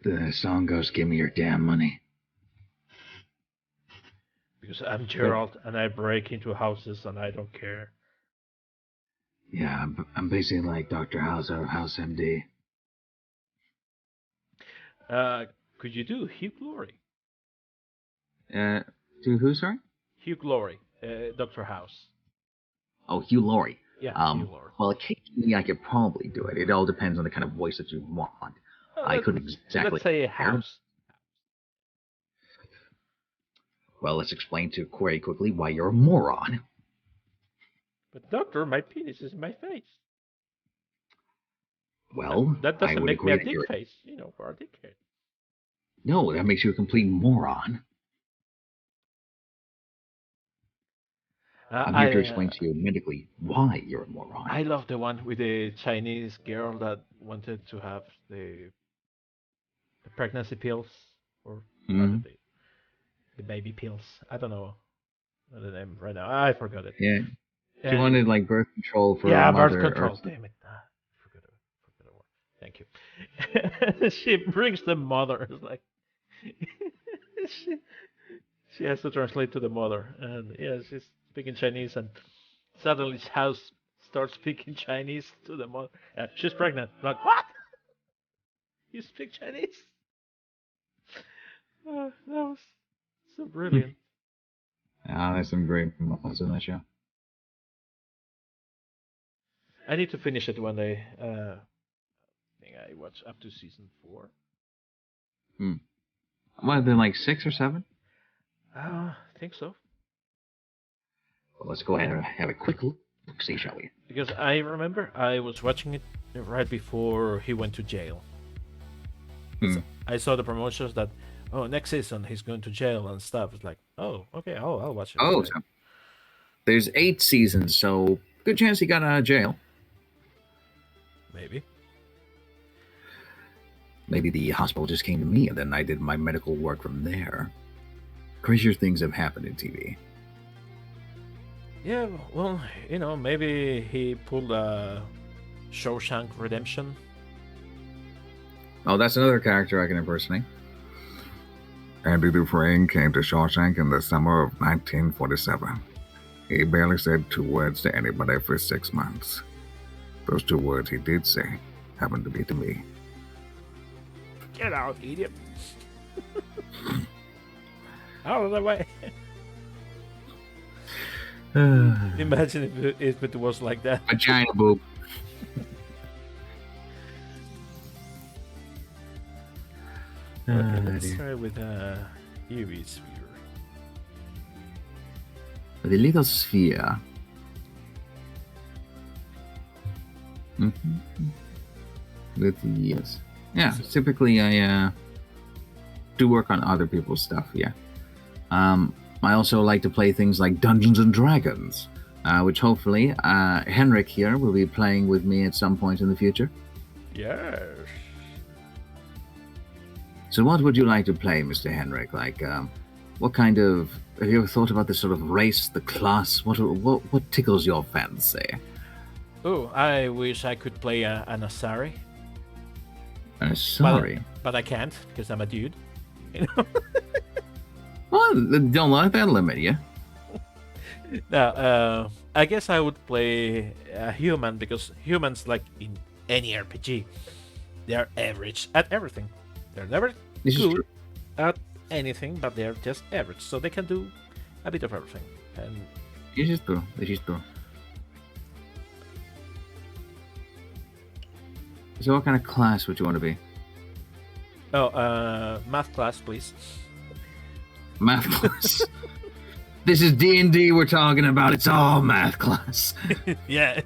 The song goes, "Give me your damn money." Because I'm Gerald and I break into houses and I don't care. Yeah, I'm basically like Dr. House out of House MD. Could you do Hugh Glory? To who, sorry? Hugh Glory, Doctor House. Oh, Hugh Laurie. Yeah, Hugh Laurie. Well, occasionally I could probably do it. It all depends on the kind of voice that you want. I couldn't exactly. Let's say House. Well, let's explain to Corey quickly why you're a moron. But Doctor, my penis is in my face. Well, that doesn't make me a dick face, for a dickhead. No, that makes you a complete moron. I'm here to explain to you medically why you're a moron. I love the one with the Chinese girl that wanted to have the pregnancy pills or the baby pills. I don't know the name right now. I forgot it. Yeah. She wanted like birth control for her mother. Birth control. Damn it. Forgot a word. Thank you. She brings the mother. It's like she has to translate to the mother, and she's speaking Chinese, and suddenly House starts speaking Chinese to the mother. She's pregnant. I'm like, what? You speak Chinese? That was so brilliant. There's some great moments in that show. I need to finish it one day. I think I watched up to season 4. What, then like 6 or 7? I think so. Well, let's go ahead and have a quick look. See, shall we? Because I remember I was watching it right before he went to jail. Hmm. I saw the promotions that, oh, next season he's going to jail and stuff. It's like, oh, okay, I'll watch it. Oh, Okay. so there's 8 seasons, so good chance he got out of jail. Maybe. Maybe the hospital just came to me, and then I did my medical work from there. Crazier things have happened in TV. Yeah, well, maybe he pulled a Shawshank Redemption. Oh, that's another character I can impersonate. Andy Dufresne came to Shawshank in the summer of 1947. He barely said 2 words to anybody for 6 months. Those 2 words he did say happened to be to me. Get out, idiot. Out of the way. Imagine if it was like that. Vagina boob. Okay, let's try with UV sphere. The little sphere. Yes. Yeah, typically I do work on other people's stuff, yeah. I also like to play things like Dungeons and Dragons, which hopefully Henrik here will be playing with me at some point in the future. Yes. So what would you like to play, Mr. Henrik? Like, what kind of... Have you ever thought about this sort of race, the class? What tickles your fancy? Oh, I wish I could play an Asari. Sorry. But I can't, because I'm a dude. Well, don't let that limit you. Now, I guess I would play a human, because humans, like in any RPG, they are average at everything. They're never This is good true. at anything, but they're just average, so they can do a bit of everything. And This is true. This is true. So what kind of class would you want to be? math class, please. Math class. This is D&D we're talking about. It's all math class. Yeah,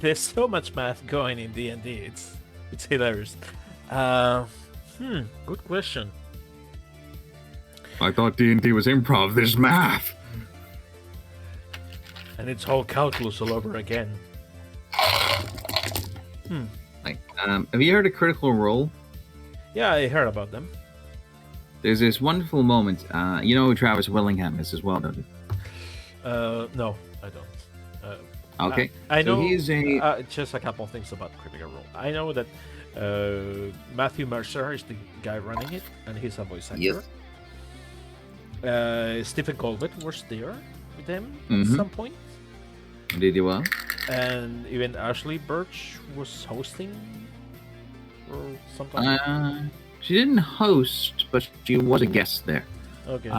there's so much math going in D&D. It's hilarious. Good question. I thought D&D was improv. There's math. And it's all calculus all over again. Like, have you heard of Critical Role? Yeah, I heard about them. There's this wonderful moment. You know who Travis Willingham is as well, don't you? No, I don't. Okay. I know. So he's a... just a couple of things about Critical Role. I know that Matthew Mercer is the guy running it, and he's a voice actor. Yes. Stephen Colbert was there with them Mhm. at some point, Did you well? and even Ashley Birch was hosting or something. She didn't host, but she was a guest there. Okay.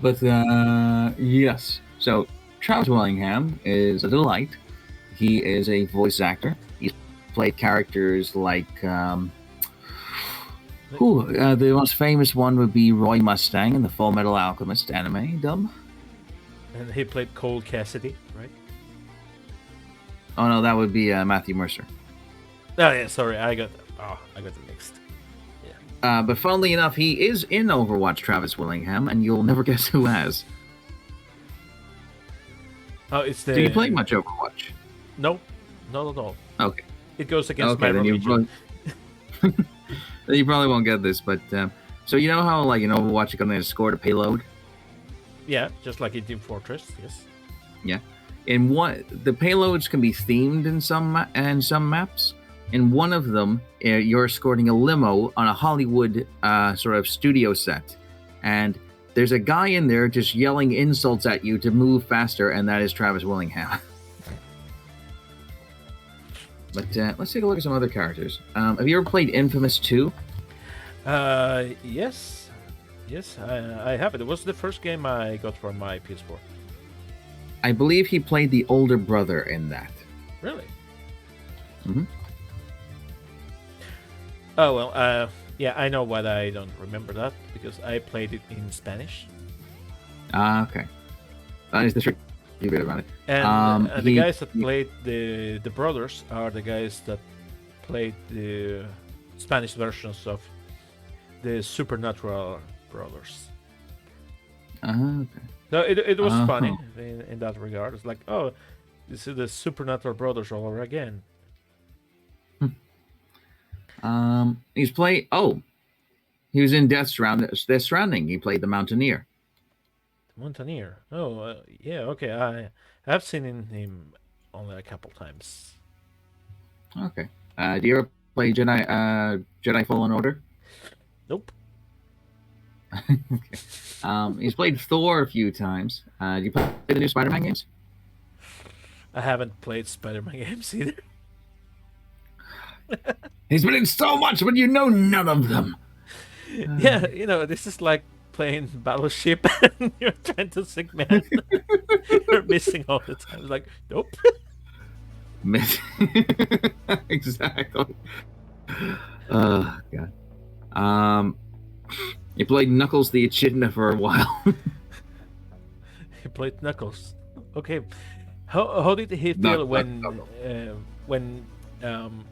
But yes. So Travis Willingham is a delight. He is a voice actor. He's played characters like the most famous one would be Roy Mustang in the Full Metal Alchemist anime dub. And he played Cole Cassidy, right? Oh no, that would be Matthew Mercer. Oh yeah, sorry, I got it mixed. But funnily enough, he is in Overwatch, Travis Willingham, and you'll never guess who has. Oh, it's the. Do you play much Overwatch? No, not at all. Okay. It goes against my Okay, then religion. then you probably won't get this, but so you know how like in Overwatch you're gonna score the payload? Yeah, just like in Team Fortress, yes. Yeah. In one, the payloads can be themed in some maps. In one of them, you're escorting a limo on a Hollywood sort of studio set, and there's a guy in there just yelling insults at you to move faster, and that is Travis Willingham. But let's take a look at some other characters. Have you ever played Infamous 2? Yes, I have it. It was the first game I got from my PS4. I believe he played the older brother in that. Really? Mhm. Oh well, yeah, I know why I don't remember that because I played it in Spanish. Okay. That is the trick. You read about it. And the he- guys that played the brothers are the guys that played the Spanish versions of the Supernatural brothers. Okay. So it was Uh-huh. funny in that regard. It's like, oh, this is the Supernatural brothers all over again. He's played. Oh, he was in Death Stranding. He played the Mountaineer. Mountaineer. Oh, yeah, okay. I've seen him only a couple times. Okay. Do you ever play Jedi Fallen Order? Nope. He's played Thor a few times. Do you play the new Spider-Man games? I haven't played Spider-Man games either. He's been in so much, but you know none of them. Yeah, this is like playing Battleship and you're trying to sing man. You're missing all the time. It's like, nope. Exactly. Oh God. You played Knuckles the Echidna for a while. He played Knuckles. Okay. How did he feel when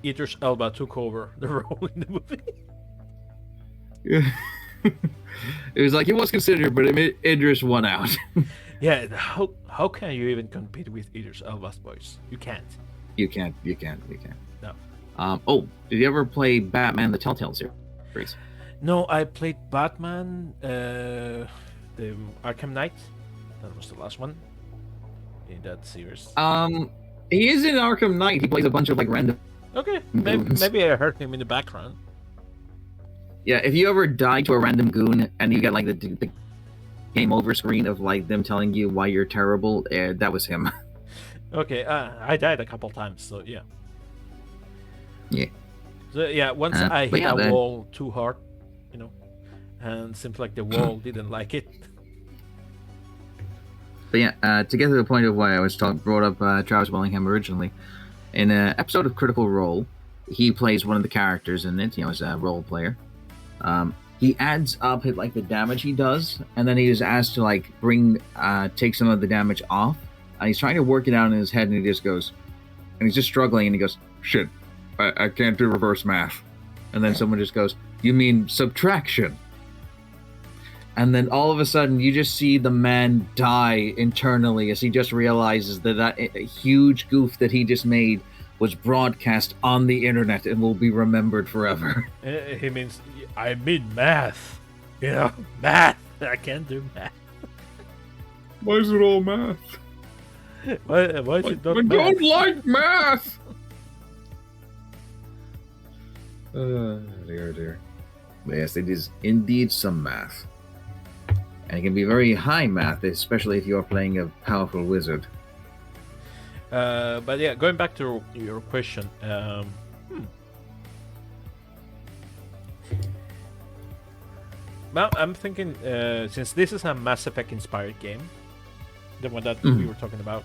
Idris Elba took over the role in the movie? It was like he was considered, but Idris won out. Yeah, how can you even compete with Idris Elba's voice? You can't. You can't. No. Did you ever play Batman: The Telltale series? No, I played Batman, the Arkham Knight. That was the last one in that series. He is in Arkham Knight. He plays a bunch of like random. Okay, Goons. maybe I heard him in the background. Yeah, if you ever die to a random goon and you get like the game over screen of like them telling you why you're terrible, that was him. Okay, I died a couple times, so yeah. Yeah. So yeah, once I hit a then- wall too hard, and seems like the wall didn't like it. But yeah, to get to the point of why I was brought up Travis Willingham originally, in an episode of Critical Role, he plays one of the characters in it. As a role player. He adds up like the damage he does, and then he is asked to like take some of the damage off. And he's trying to work it out in his head, and he just goes, and he's just struggling, and he goes, Shit, I can't do reverse math. and then someone just goes, "You mean subtraction?" And then all of a sudden, you just see the man die internally as he just realizes that a huge goof that he just made was broadcast on the internet and will be remembered forever. He means, I mean math. Math. I can't do math. Why is it all math? Why is it not I math? don't like math! Dear. But yes, it is indeed some math. And it can be very high math, especially if you're playing a powerful wizard. But yeah, going back to your question. Well, I'm thinking, since this is a Mass Effect inspired game, the one that we were talking about,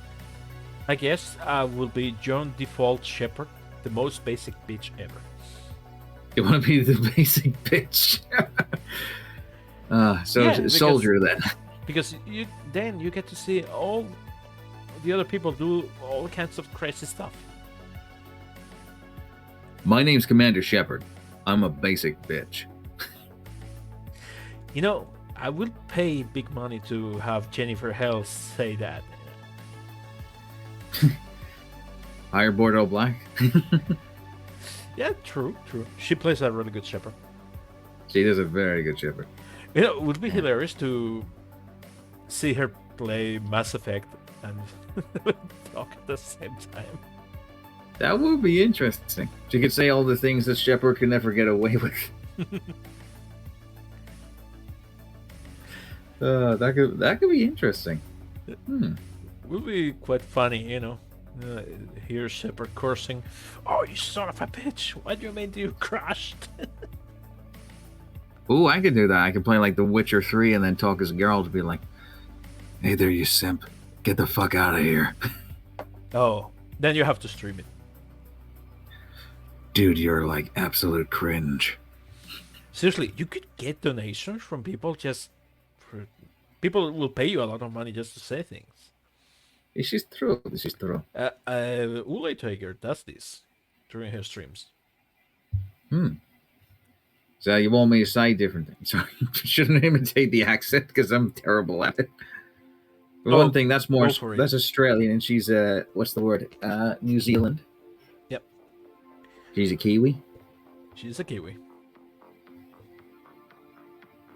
I guess I will be John Default Shepard, the most basic bitch ever. You want to be the basic bitch. Yeah, because- soldier then. Because you get to see all the other people do all kinds of crazy stuff. My name's Commander Shepard. I'm a basic bitch. I will pay big money to have Jennifer Hale say that. Hire Bordeaux Black. Yeah, true. She plays a really good Shepard. She does a very good Shepard. It would be hilarious to see her play Mass Effect and talk at the same time. That would be interesting. She could say all the things that Shepard could never get away with. That could be interesting. Would be quite funny, hear Shepard cursing. Oh, you son of a bitch! What do you mean you crashed? Ooh, I could do that. I could play like The Witcher 3 and then talk as Geralt to be like, "Hey there, you simp. Get the fuck out of here." Oh, then you have to stream it. Dude, you're like absolute cringe. Seriously, you could get donations from people people will pay you a lot of money just to say things. This is true. This is true. Ule Tiger does this during her streams. So you want me to say different things? So shouldn't imitate the accent because I'm terrible at it. For Oh, one thing, that's more go for it. that's Australian, and she's what's the word? New Zealand. Yep. She's a Kiwi. She's a Kiwi.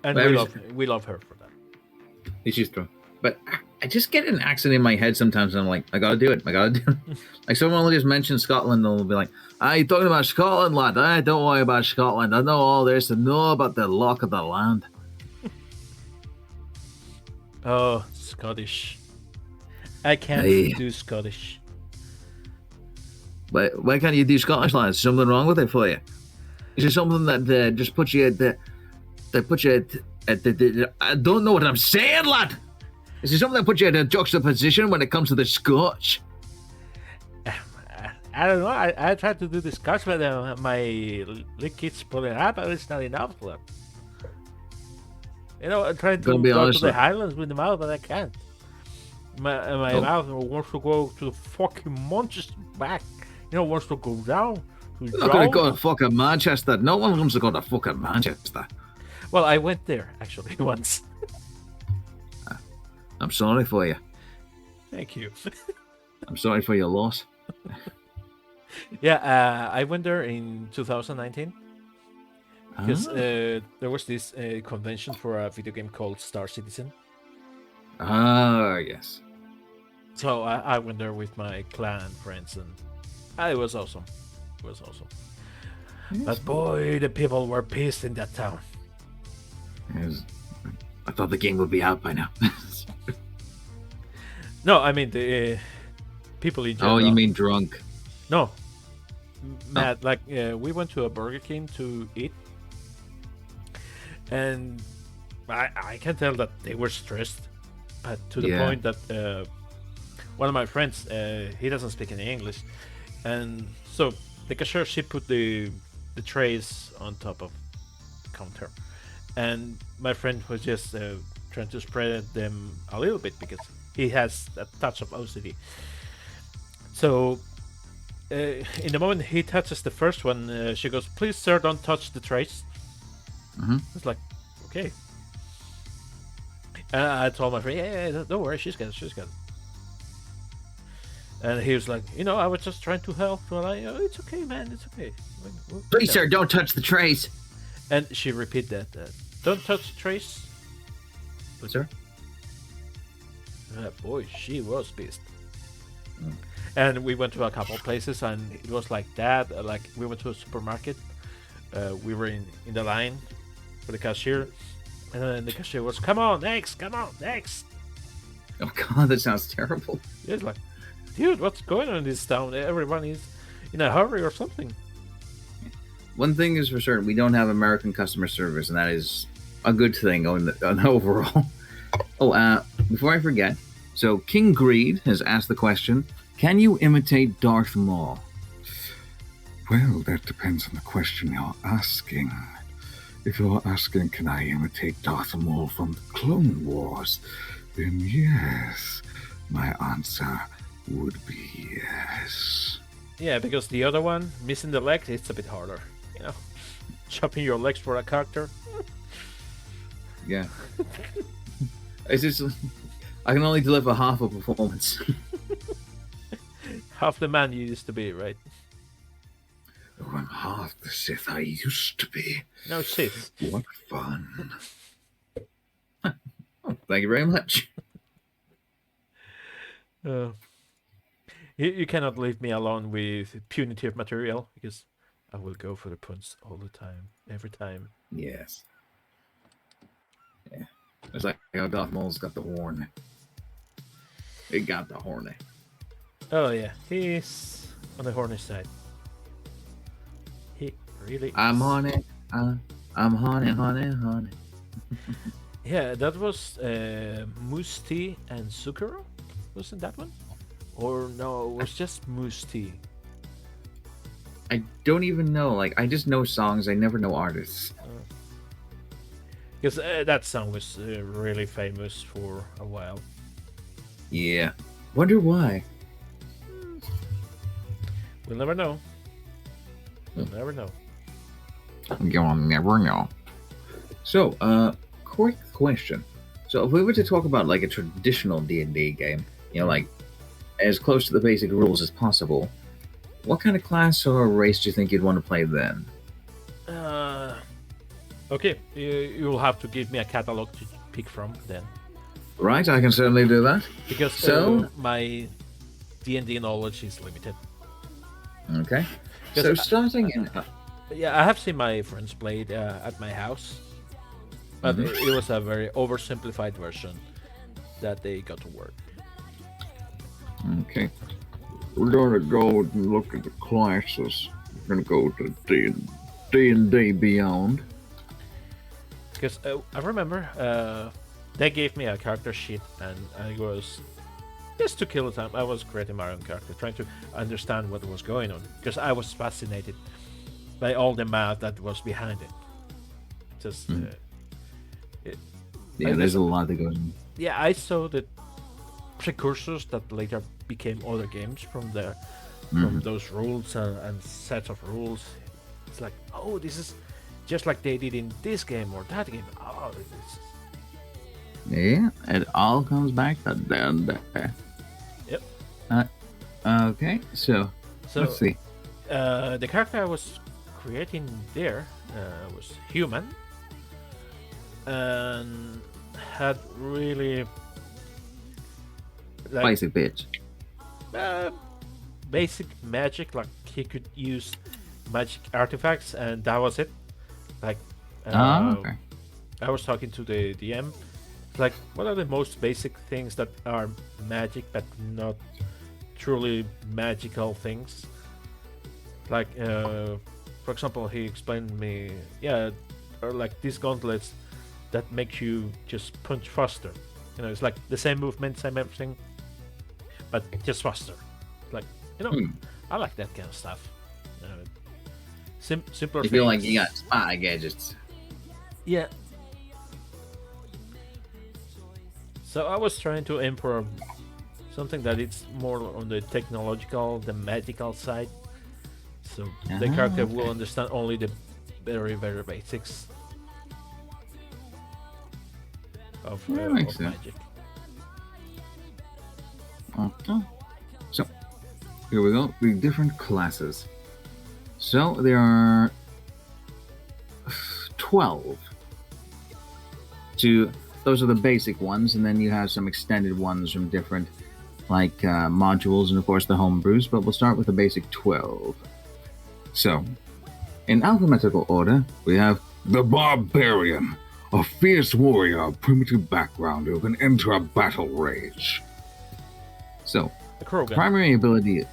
And Well, we love her for that. This is true. But I just get an accent in my head sometimes, and I'm like, I gotta do it. I gotta do it. Like someone will just mention Scotland, and they'll be like, "Ah, you talking about Scotland, lad? Don't worry about Scotland. I know all there is to know about the lock of the land." Oh, Scottish. I can't Aye. do Scottish. Why can't you do Scottish, lad? Is something wrong with it for you? Is there something that just puts you at that puts you at the I don't know what I'm saying, lad. Is there something that puts you at a juxtaposition when it comes to the Scotch? I don't know. I tried to do the Scotch, but my little kids pulling it up, but it's not enough. Look. You know, I'm trying to Gonna be go honest, to the like- Highlands with the mouth, but I can't. My Oh. mouth wants to go to the fucking Manchester back. You know, wants to go down. You're not gonna go to fucking Manchester. No one wants to go to fucking Manchester. Well, I went there actually once. I'm sorry for you. Thank you. I'm sorry for your loss. Yeah, I went there in 2019 because Ah. there was this convention for a video game called Star Citizen. Yes. So I went there with my clan friends, and it was awesome. It was awesome. But boy, the people were pissed in that town. I thought the game would be out by now. No, I mean the people in general. Oh, you mean drunk? No, mad. Like we went to a Burger King to eat, and I can tell that they were stressed, but to the Yeah. point that one of my friends he doesn't speak any English, and so the cashier, she put the trays on top of the counter, and my friend was just trying to spread them a little bit because he has a touch of OCD. So in the moment he touches the first one, she goes, "Please, sir, don't touch the trays." Mhm. It's like, okay. I told my friend, yeah, don't worry, she's got it. And he was like, I was just trying to help. Well, it's okay, man, it's okay. Please, sir, don't touch the trays. And she repeated that, don't touch the trays. What, sir? Boy, she was pissed. Mm. And we went to a couple places, and it was like that. Like we went to a supermarket. We were in the line for the cashier, and then the cashier was, "Come on, next! Come on, next!" Oh God, that sounds terrible. It's like, dude, what's going on in this town? Everyone is in a hurry or something. One thing is for certain, we don't have American customer service, and that is a good thing on overall. Oh, before I forget, so King Greed has asked the question, can you imitate Darth Maul? Well, that depends on the question you're asking. If you're asking, can I imitate Darth Maul from the Clone Wars, then yes, my answer would be yes. Yeah, because the other one, missing the legs, it's a bit harder. Chopping your legs for a character. Yeah. It's just, I can only deliver half a performance. Half the man you used to be, right? Oh, I'm half the Sith I used to be. No shit. What fun. Thank you very much. You cannot leave me alone with punitive material, because I will go for the puns all the time, every time. Yes. Yeah. It's like how Darth Maul's got the horn. He got the horn. Oh yeah, he's on the horny side. He really I'm is. on it. I'm honey. Yeah, that was Moose Tea and Zucchero? Wasn't that one? Or no, it was just Moose Tea. I don't even know. Like, I just know songs. I never know artists. Because that song was really famous for a while. Yeah. Wonder why. We'll never know. We'll never know. You'll never know. So, quick question. So, if we were to talk about like a traditional D&D game, like as close to the basic rules as possible, what kind of class or race do you think you'd want to play then? Okay, you'll have to give me a catalog to pick from then, Right, I can certainly do that. because my D&D knowledge is limited. Okay. So, Because starting in. yeah, I have seen my friends play it at my house, but it was a very oversimplified version that they got to work. Okay. We're gonna go and look at the classes. We're gonna go to D&D Beyond. Because I remember they gave me a character sheet, and I was just to kill the time. I was creating my own character, trying to understand what was going on, because I was fascinated by all the math that was behind it. Just Yeah, there's a lot that goes in. yeah, I saw the precursors that later became other games from there, from those rules and sets of rules. It's like, oh, this is just like they did in this game or that game. Oh, this is... Yeah, it all comes back to D&D. Yep. Okay, so let's see. The character I was creating there was human and had really like, Basic bitch. basic magic. Like he could use magic artifacts, and that was it. Like Okay. I was talking to the DM. Like, what are the most basic things that are magic but not truly magical things? Like, for example, he explained me, or like these gauntlets that make you just punch faster. It's like the same movement, same everything, but just faster. Like, I like that kind of stuff. Simpler. You feel like things. you got spy gadgets. Yeah. So I was trying to aim for something that it's more on the technological, the magical side. So the character will understand only the very, very basics of makes sense. magic. Okay. So, here we go. The different classes. So, there are 12. Those are the basic ones, and then you have some extended ones from different, like modules and, of course, the homebrews, but we'll start with the basic 12. So, in alphabetical order, we have The Barbarian, a fierce warrior of primitive background who can enter a battle rage. So, The Krogan. primary ability.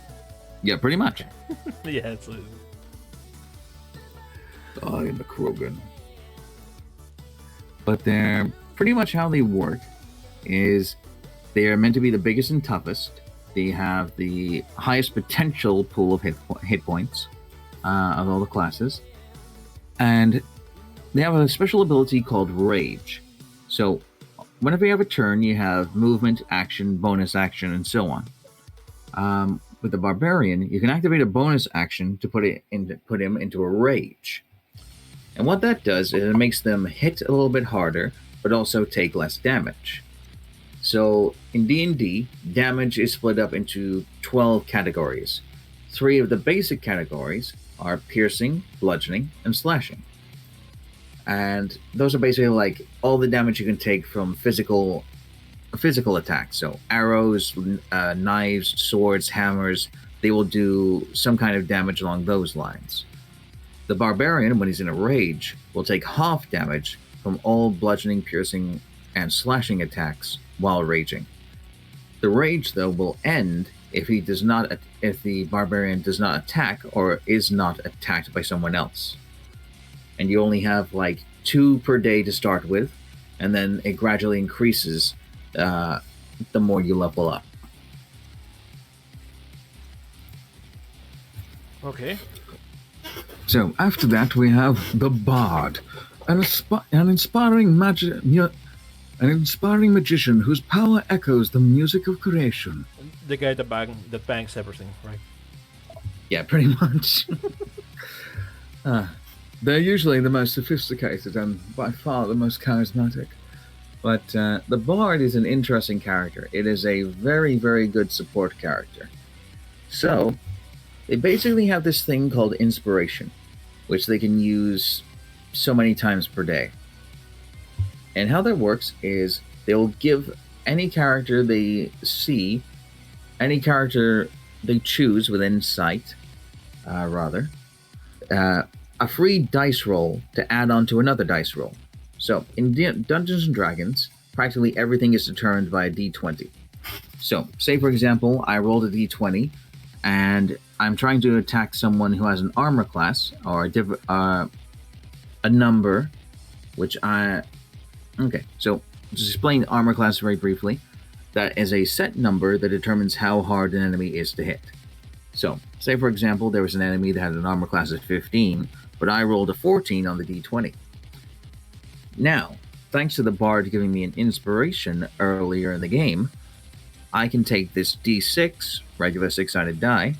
Yeah, pretty much. Yeah, it's I am the Krogan. But they're pretty much how they work is they are meant to be the biggest and toughest. They have the highest potential pool of hit points of all the classes. And they have a special ability called Rage. So whenever you have a turn, you have movement, action, bonus action, and so on. With the Barbarian, you can activate a bonus action to put him into a Rage. And what that does is it makes them hit a little bit harder, but also take less damage. So in D&D, damage is split up into 12 categories. 3 of the basic categories are piercing, bludgeoning, and slashing. And those are basically like all the damage you can take from physical attacks. So arrows, knives, swords, hammers, they will do some kind of damage along those lines. The Barbarian, when he's in a rage, will take half damage from all bludgeoning, piercing, and slashing attacks while raging. The rage, though, will end if the Barbarian does not attack or is not attacked by someone else. And you only have like 2 per day to start with, and then it gradually increases the more you level up. okay. So after that we have the Bard, an inspiring magician whose power echoes the music of creation. the guy that banks everything, right? Yeah, pretty much. uh, they're usually the most sophisticated and by far the most charismatic. But the Bard is an interesting character. It is a very, very good support character. So, they basically have this thing called inspiration, which they can use so many times per day. And how that works is they'll give any character they see, any character they choose within sight, a free dice roll to add on to another dice roll. So in Dungeons and Dragons, practically everything is determined by a d20. So, say for example, I rolled a d20, and I'm trying to attack someone who has an armor class or a number, which I. Okay, so to explain armor class very briefly, that is a set number that determines how hard an enemy is to hit. So, say for example, there was an enemy that had an armor class of 15, but I rolled a 14 on the d20. Now, thanks to the Bard giving me an inspiration earlier in the game, I can take this d6, regular six-sided die,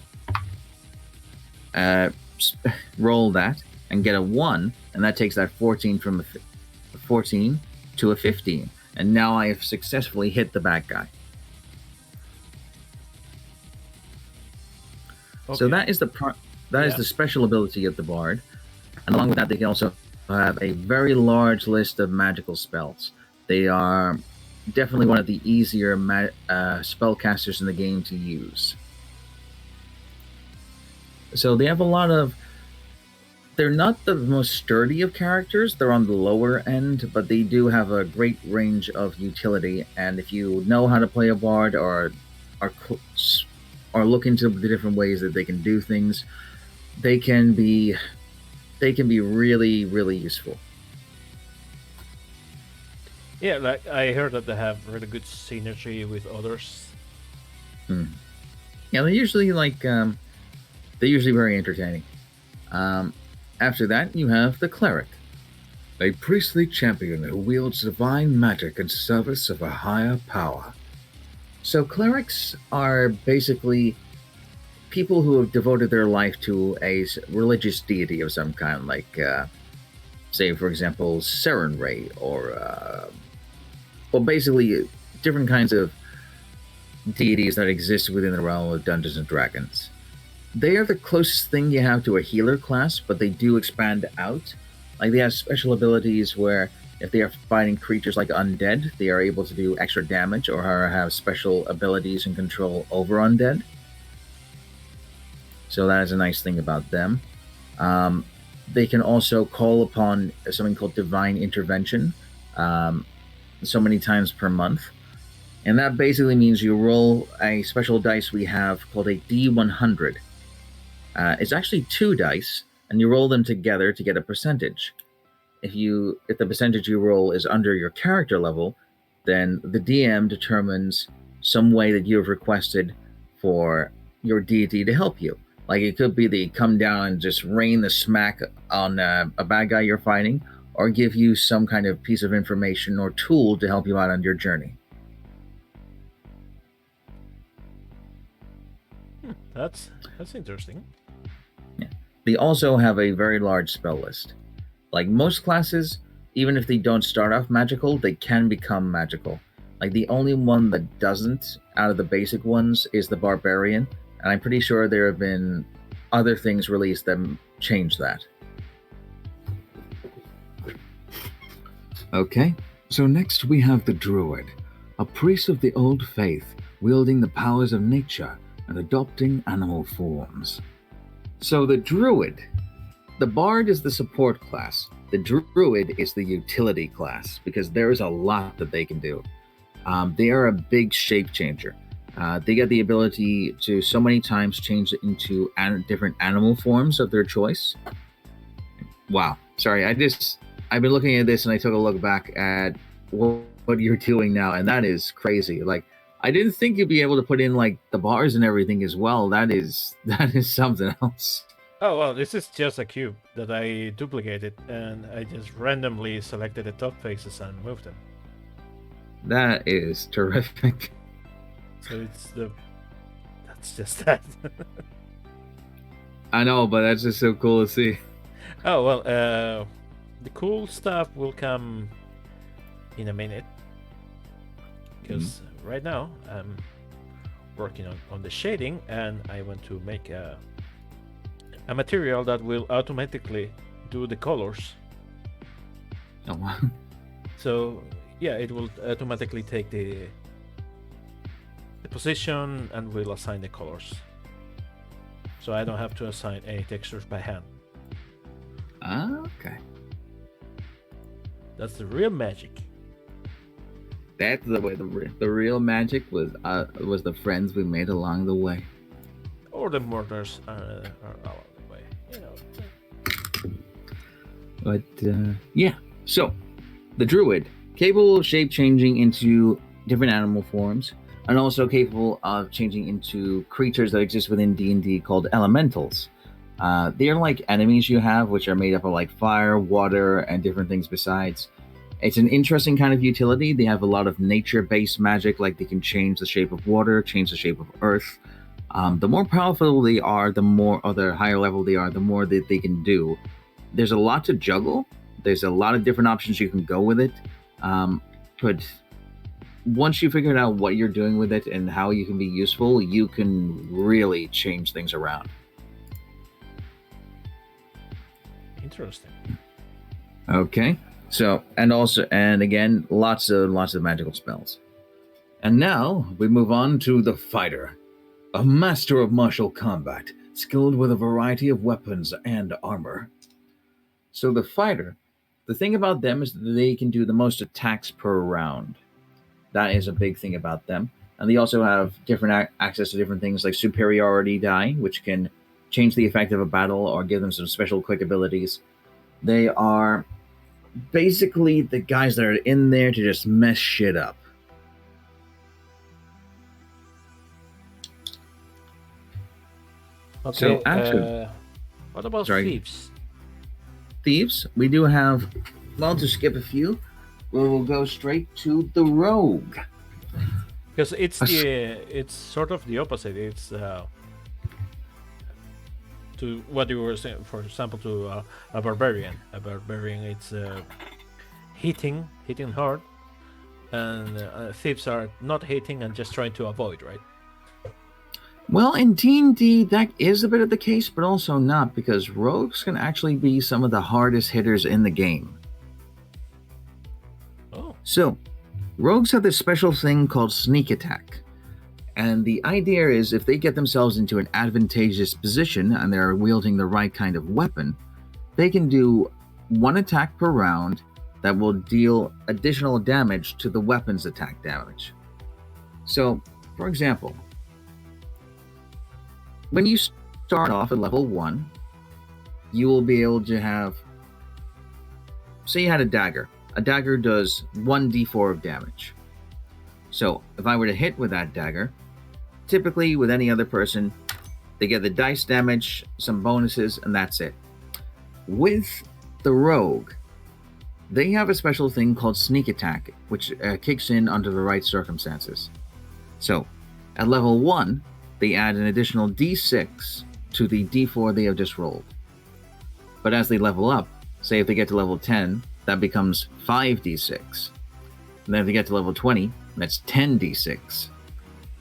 roll that, and get a 1, and that takes that 14 from a 14 to a 15, and now I have successfully hit the bad guy. Okay. So that is the special ability of the Bard, and along with that, they can also have a very large list of magical spells. They are definitely one of the easier spellcasters in the game to use. So they have a lot of. They're not the most sturdy of characters. They're on the lower end, but they do have a great range of utility. And if you know how to play a Bard or look into the different ways that they can do things, they can be really, really useful. Yeah, like I heard that they have really good synergy with others. Yeah, they're usually very entertaining. After that, you have the Cleric, a priestly champion who wields divine magic in service of a higher power. So clerics are basically people who have devoted their life to a religious deity of some kind, like, say, for example, Serenray, or basically different kinds of deities that exist within the realm of Dungeons and Dragons. They are the closest thing you have to a healer class, but they do expand out. Like, they have special abilities where if they are fighting creatures like undead, they are able to do extra damage or have special abilities and control over undead. So that is a nice thing about them. They can also call upon something called Divine Intervention so many times per month. And that basically means you roll a special dice we have called a D100. It's actually 2 dice, and you roll them together to get a percentage. If the percentage you roll is under your character level, then the DM determines some way that you have requested for your deity to help you. Like, it could be they come down and just rain the smack on a bad guy you're fighting, or give you some kind of piece of information or tool to help you out on your journey. That's interesting. Yeah. They also have a very large spell list. Like most classes, even if they don't start off magical, they can become magical. Like, the only one that doesn't out of the basic ones is the Barbarian, and I'm pretty sure there have been other things released that change that. Okay, so next we have the Druid, a priest of the old faith, wielding the powers of nature and adopting animal forms. So the Druid, the Bard is the support class. The Druid is the utility class, because there is a lot that they can do. They are a big shape changer. They get the ability to so many times change into different animal forms of their choice. Wow. Sorry, I've been looking at this and I took a look back at what you're doing now, and that is crazy. Like, I didn't think you'd be able to put in like the bars and everything as well. That is something else. Oh, well, this is just a cube that I duplicated, and I just randomly selected the top faces and moved them. That is terrific. So it's the It's just that. I know, but that's just so cool to see. Oh well, the cool stuff will come in a minute, because right now I'm working on the shading, and I want to make a material that will automatically do the colors. Oh, wow. So yeah, it will automatically take the position and will assign the colors. So I don't have to assign any textures by hand. Okay. That's the real magic. That's the way. The real magic was the friends we made along the way. Or the murders are along the way. You know. But yeah, so the druid, capable of shape changing into different animal forms, and also capable of changing into creatures that exist within D&D called elementals. They're like enemies you have, which are made up of like fire, water, and different things besides. It's an interesting kind of utility. They have a lot of nature-based magic, like they can change the shape of water, change the shape of earth. The more powerful they are, or the higher level they are, the more that they can do. There's a lot to juggle. There's a lot of different options you can go with it. But once you figure out what you're doing with it and how you can be useful, you can really change things around. Interesting. Okay. So, and again, lots of magical spells. And now we move on to the fighter, a master of martial combat, skilled with a variety of weapons and armor. So the fighter, the thing about them is that they can do the most attacks per round. That is a big thing about them. And they also have different access to different things like superiority die, which can change the effect of a battle or give them some special quick abilities. They are basically the guys that are in there to just mess shit up. Okay. So after, what about sorry. thieves? Thieves, we do have, well, to skip a few, we'll go straight to the rogue. Because it's sort of the opposite. It's to what you were saying, for example, to a barbarian. A barbarian, it's hitting hard, and thieves are not hitting and just trying to avoid, right? Well, in D&D, that is a bit of the case, but also not, because rogues can actually be some of the hardest hitters in the game. Oh. So, rogues have this special thing called sneak attack. And the idea is if they get themselves into an advantageous position and they're wielding the right kind of weapon, they can do one attack per round that will deal additional damage to the weapon's attack damage. So, for example, when you start off at level 1, you will be able to have, say you had a dagger. A dagger does 1d4 of damage. So if I were to hit with that dagger, typically with any other person, they get the dice damage, some bonuses, and that's it. With the rogue, they have a special thing called sneak attack, which kicks in under the right circumstances. So at level 1, they add an additional d6 to the d4 they have just rolled. But as they level up, say if they get to level 10, that becomes 5d6. And then if they get to level 20, that's 10d6.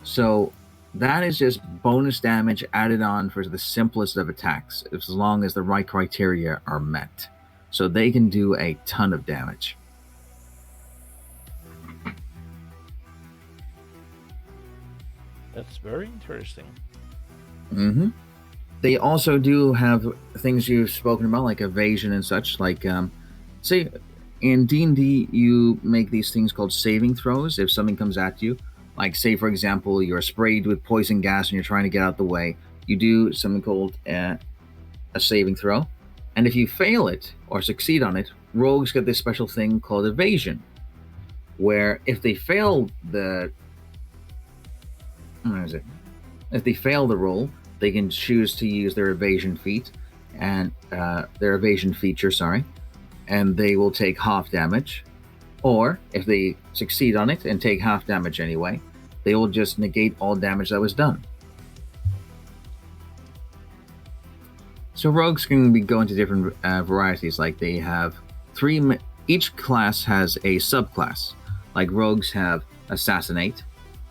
So that is just bonus damage added on for the simplest of attacks, as long as the right criteria are met. So they can do a ton of damage. That's very interesting. Mm-hmm. They also do have things you've spoken about, like evasion and such. Like, say, in D&D, you make these things called saving throws if something comes at you. Like, say, for example, you're sprayed with poison gas and you're trying to get out the way. You do something called a saving throw. And if you fail it or succeed on it, rogues get this special thing called evasion, where if they fail if they fail the roll, they can choose to use their evasion feat and their evasion feature, and they will take half damage. Or if they succeed on it and take half damage anyway, they will just negate all damage that was done. So rogues can go into different varieties. Like they have each class has a subclass. Like rogues have assassinate,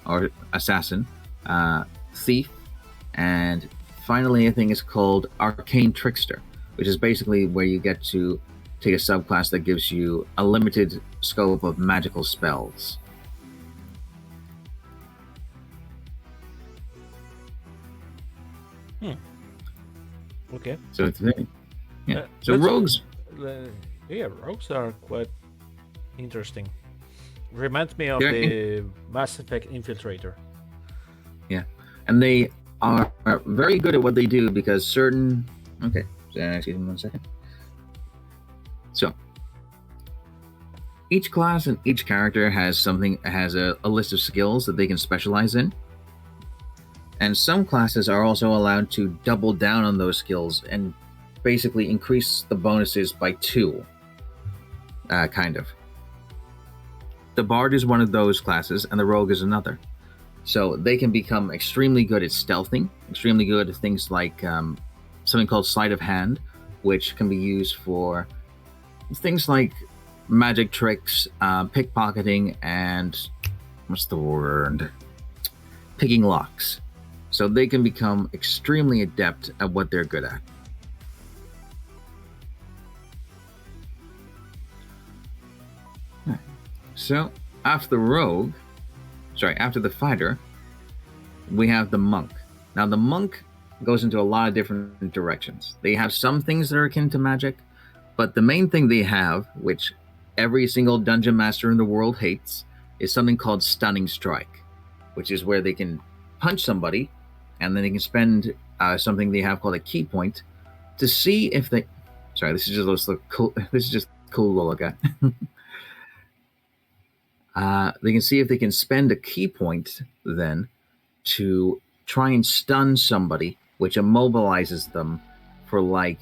or assassin, thief, and finally a thing is called arcane trickster, which is basically where you get to take a subclass that gives you a limited scope of magical spells. Okay. So it's very, Uh, So that's- rogues, Yeah, rogues are quite interesting. Reminds me of They're the Mass Effect Infiltrator. and they are very good at what they do because certain. Okay, excuse me 1 second. So each class and each character has a list of skills that they can specialize in. And some classes are also allowed to double down on those skills and basically increase the bonuses by 2. Kind of. The Bard is one of those classes, and the Rogue is another. So they can become extremely good at stealthing, extremely good at things like something called Sleight of Hand, which can be used for things like magic tricks, pickpocketing, and what's the word? Picking locks. So they can become extremely adept at what they're good at. So after the fighter, we have the monk. Now the monk goes into a lot of different directions. They have some things that are akin to magic, but the main thing they have, which every single dungeon master in the world hates, is something called stunning strike, which is where they can punch somebody, and then they can spend something they have called a key point to see if they. Sorry, this is just cool. This is just cool to look at. They can see if they can spend a key point then to try and stun somebody, which immobilizes them for like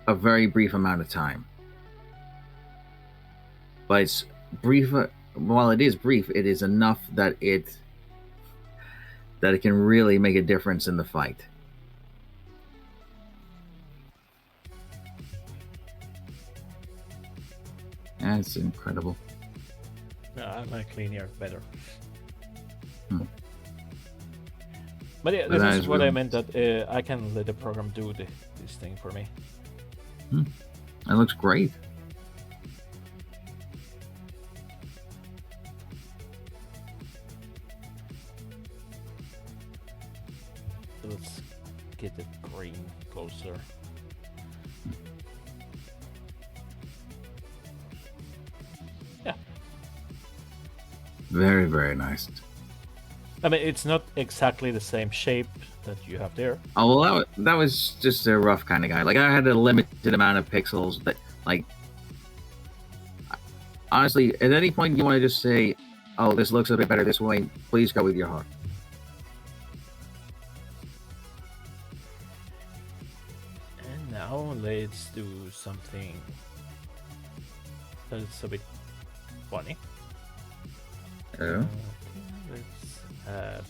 a very brief amount of time. But it's brief. While it is brief, it is enough that it can really make a difference in the fight. That's incredible. No, I like linear better. Hmm. But yeah, But this that is is what I really- meant, that I can let the program do this thing for me. That looks great. So let's get the green closer. Yeah, Very, very nice. I mean, it's not exactly the same shape that you have there. Oh well, that was just a rough kind of guy. Like I had a limited amount of pixels. That like, honestly, at any point you want to just say, "Oh, this looks a bit better this way," please go with your heart. And now let's do something that's a bit funny. Oh. Okay, let's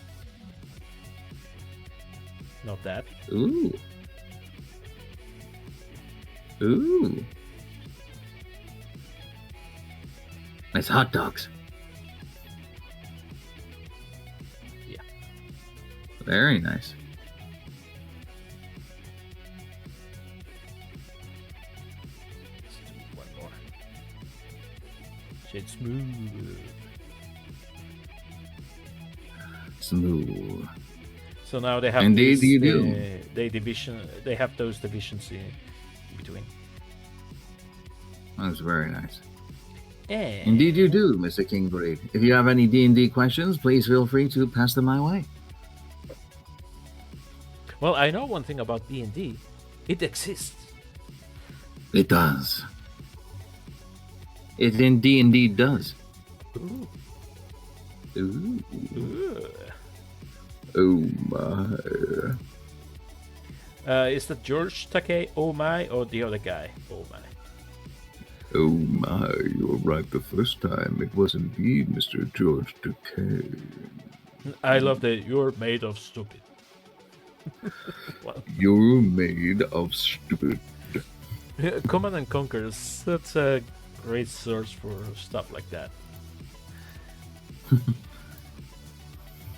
not that. Ooh. Ooh. Nice hot dogs. Yeah. Very nice. Let's do one more. Shit smooth. Smooth. So now they have Indeed, these, you do. they have those divisions in between. That's very nice. And Indeed, you do, Mr. Kingbreed. If you have any D&D questions, please feel free to pass them my way. well, I know one thing about D&D. It exists. It does. It indeed does. Ooh. Ooh. Ooh. Oh my. Is that George Takei, oh my, or the other guy, oh my? Oh my, you were right the first time. It was indeed Mr. George Takei. I love that you're made of stupid. Well, You're made of stupid. Command and Conquer is such a great source for stuff like that.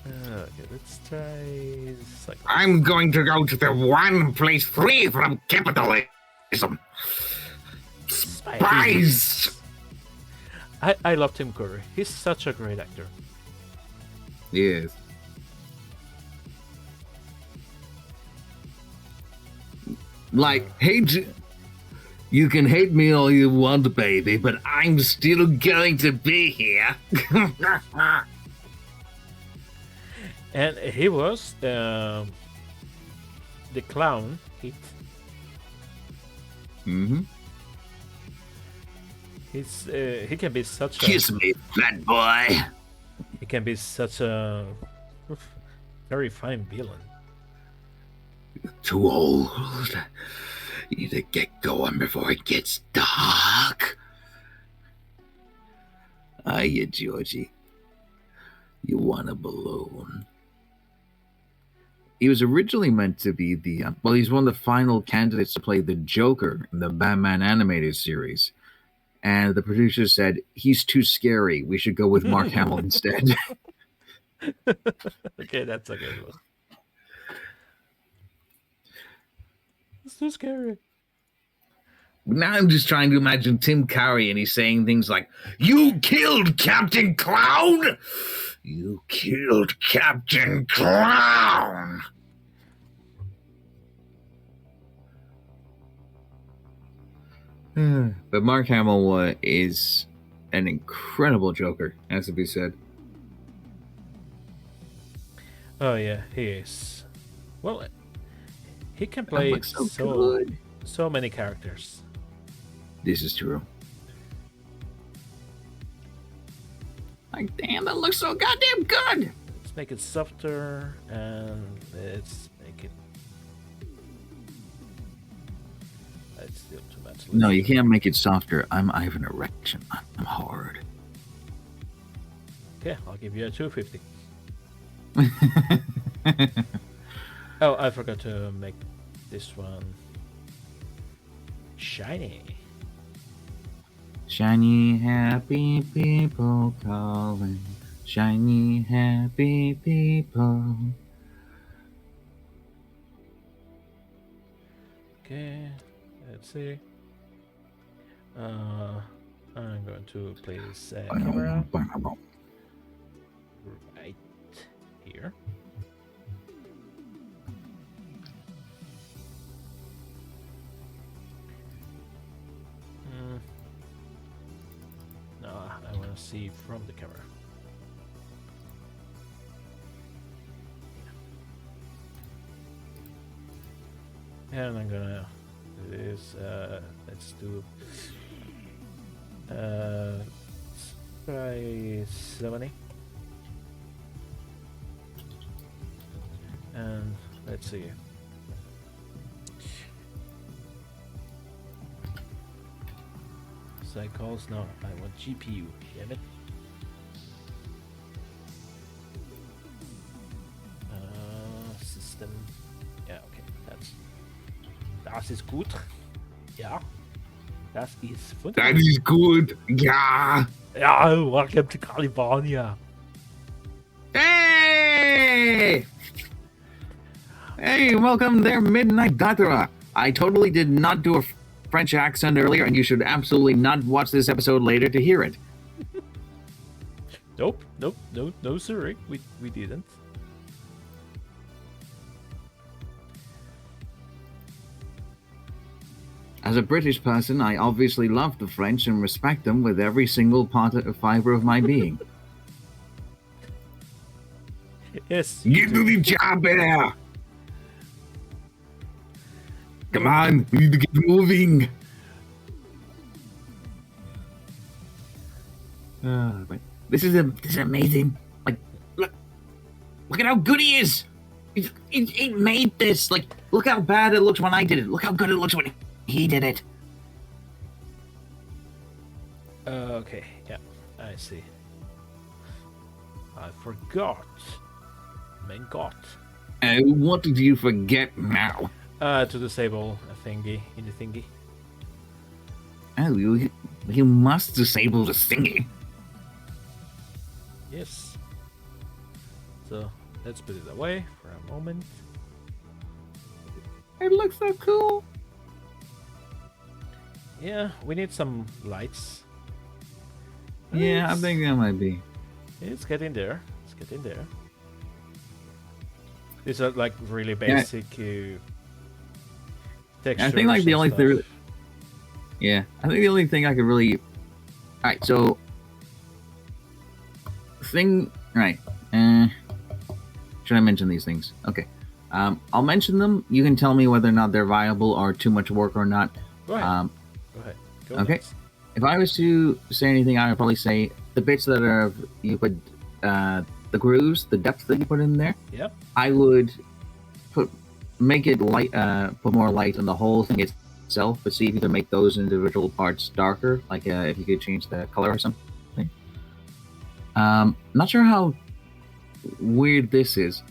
Okay, let's try cycle. I'm going to go to the one place free from capitalism. Spies! I love Tim Curry. He's such a great actor. Yes. Like, hate. You can hate me all you want, baby, but I'm still going to be here. And he was the clown hit. Mm-hmm. He can be such a Kiss me, fat boy. he can be such a very fine villain. Too old. You need to get going before it gets dark. Hiya, Georgie. You want a balloon? He was originally meant to be he's one of the final candidates to play the Joker in the Batman animated series. And the producer said, he's too scary. We should go with Mark Hamill instead. Okay, that's a good one. It's too scary. Now I'm just trying to imagine Tim Curry and he's saying things like, "You killed Captain Clown! You killed Captain Clown!" But Mark Hamill is an incredible Joker, has to be said. Oh yeah, he is. Well, he can play looks so good. so many characters. This is true. Like, damn, that looks so goddamn good. Let's make it softer and let's make it. It's still too much. No, you can't make it softer. I have an erection. I'm hard. Okay, I'll give you a 250. Oh, I forgot to make this one shiny. Shiny, happy people calling. Shiny, happy people. Okay, let's see. I'm going to place a camera right here. No, I want to see from the camera. And I'm gonna do this. Let's do. Try 70. And let's see. Cycles? No, I want GPU. Damn it. System. Yeah, okay. Das ist gut. Ja. Das ist wunderbar. That is good. Yeah. Yeah, welcome to California. Hey! Hey, welcome there, Midnight Doctor. I totally did not do a French accent earlier, and you should absolutely not watch this episode later to hear it. Nope, no, sorry. We didn't. As a British person, I obviously love the French and respect them with every single fiber of my being. Yes. Get to the job there. Come on, we need to get moving. But this is amazing. Like, look at how good he is. He made this. Like, look how bad it looks when I did it. Look how good it looks when he did it. Okay, yeah, I see. I forgot. My God. What did you forget now? To disable a thingy in the thingy. Oh, you must disable the thingy. Yes. So let's put it away for a moment. It looks so cool. Yeah, we need some lights. Yeah, I It's- think that might be. It's getting there. It's getting there. These are like really basic textures. I think like the and only stuff. thing. Yeah, I think the only thing I could really. All right, so right. Should I mention these things? Okay. I'll mention them. You can tell me whether or not they're viable or too much work or not. Go ahead. Go ahead. Go okay. nuts. If I was to say anything, I would probably say the bits that are you put the grooves, the depth that you put in there. Yep. I would make it light, put more light on the whole thing itself, but see if you can make those individual parts darker, like if you could change the color or something. Not sure how weird this is.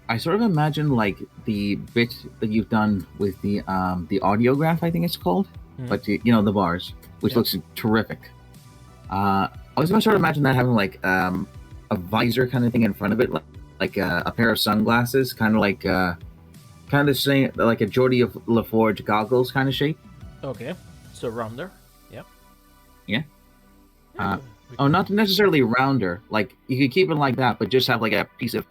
I sort of imagine like the bit that you've done with the audiograph, I think it's called, but the bars, which looks terrific. I was gonna sort of imagine that having like a visor kind of thing in front of it, like a pair of sunglasses, kind of like kind of saying like a Geordie of LaForge goggles kind of shape. Okay. So rounder. Yep. Yeah. Yeah, we Oh, can- not necessarily rounder. Like you could keep it like that, but just have like a piece of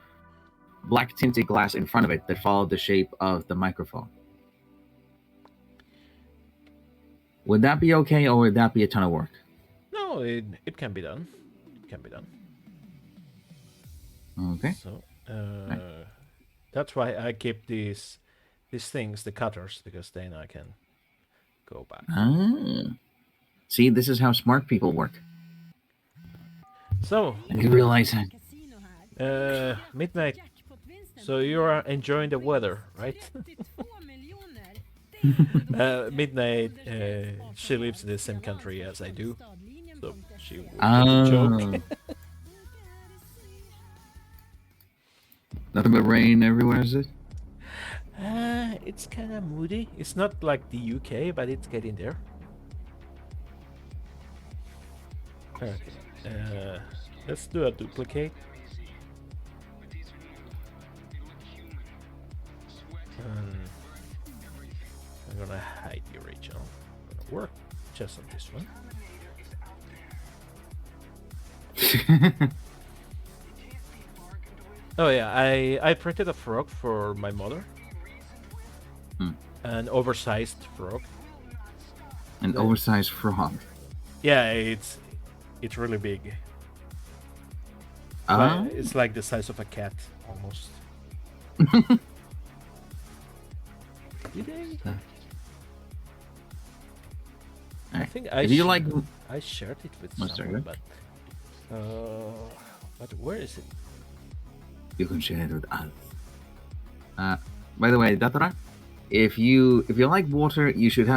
black tinted glass in front of it that followed the shape of the microphone. Would that be okay, or would that be a ton of work? No, it can be done. It can be done. Okay. So that's why I keep these things, the cutters, because then I can go back. See, this is how smart people work. So And you realize that. Midnight. So you are enjoying the weather, right? Midnight. She lives in the same country as I do, so she will get the joke. Nothing but rain everywhere, is it? It's kind of moody. It's not like the UK, but it's getting there. Okay. Let's do a duplicate. I'm gonna hide the original. Gonna work just on this one. Oh yeah, I printed a frog for my mother. An oversized frog. An oversized frog. Yeah, it's really big. Ah. It's like the size of a cat almost. Did I think If you like, I shared it with Oh, sorry, someone, go but where is it? you can share it with us. By the way, Datora, if you like water, you should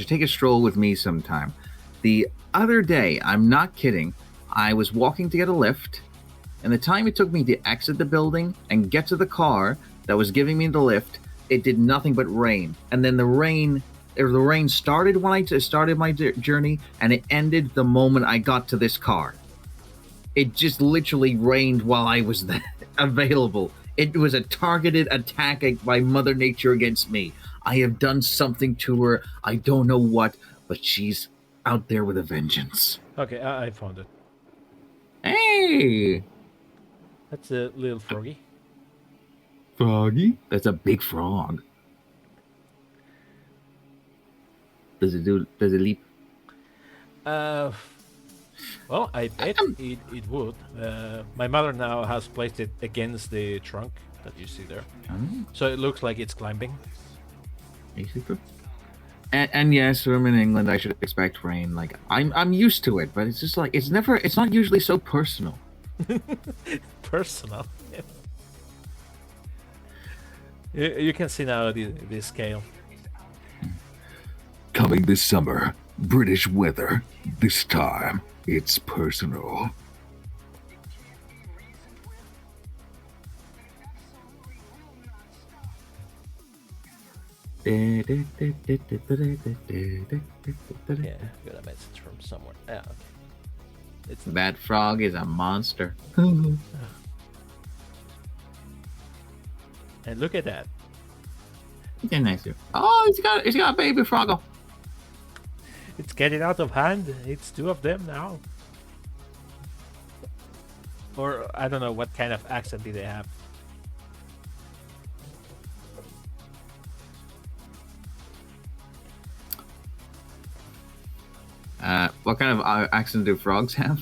take a stroll with me sometime. The other day, I'm not kidding, I was walking to get a lift, and the time it took me to exit the building and get to the car that was giving me the lift, it did nothing but rain. And then the rain started when I started my journey, and it ended the moment I got to this car. It just literally rained while I was there, available. It was a targeted attack by Mother Nature against me. I have done something to her. I don't know what, but she's out there with a vengeance. Okay, I found it. Hey! That's a little froggy. Froggy? That's a big frog. Does it leap? Well, I bet it would. My mother now has placed it against the trunk that you see there, so it looks like it's climbing. And yes, I'm in England. I should expect rain. Like I'm used to it, but it's just like it's not usually so personal. Personal. You can see now the scale. Coming this summer, British weather. This time, it's personal. got a message from somewhere. Yeah, okay. It's That frog is a monster. and look at that. Okay, nice here. Oh, he's got a baby froggle. It's getting out of hand. It's two of them now. Or I don't know what kind of accent do they have. What kind of accent do frogs have?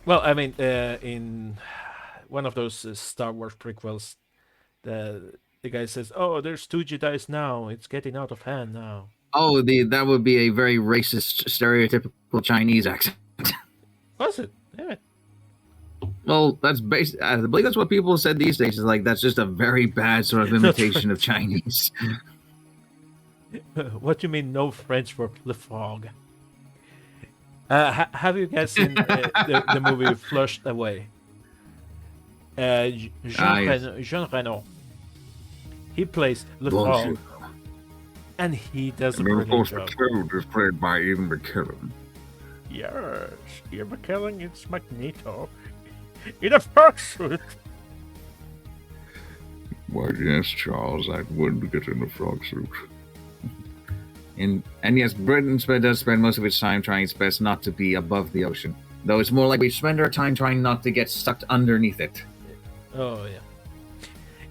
Well, I mean, in one of those Star Wars prequels, the guy says, "Oh, there's two Jedi's now. It's getting out of hand now." Oh, that would be a very racist, stereotypical Chinese accent. Was it? Damn it. Well, that's based. I believe that's what people said these days. Is like that's just a very bad sort of imitation of Chinese. What do you mean, no French for the frog? Have you guys seen the movie Flushed Away? Jean Reno. He plays the frog, and he does a And then, of brilliant course, the job. Toad is played by Ian McKellen. Yes, Ian McKellen, it's Magneto in a frog suit. Why, yes, Charles, I would get in a frog suit. And yes, Britain does spend most of its time trying its best not to be above the ocean. Though it's more like we spend our time trying not to get sucked underneath it. Oh yeah.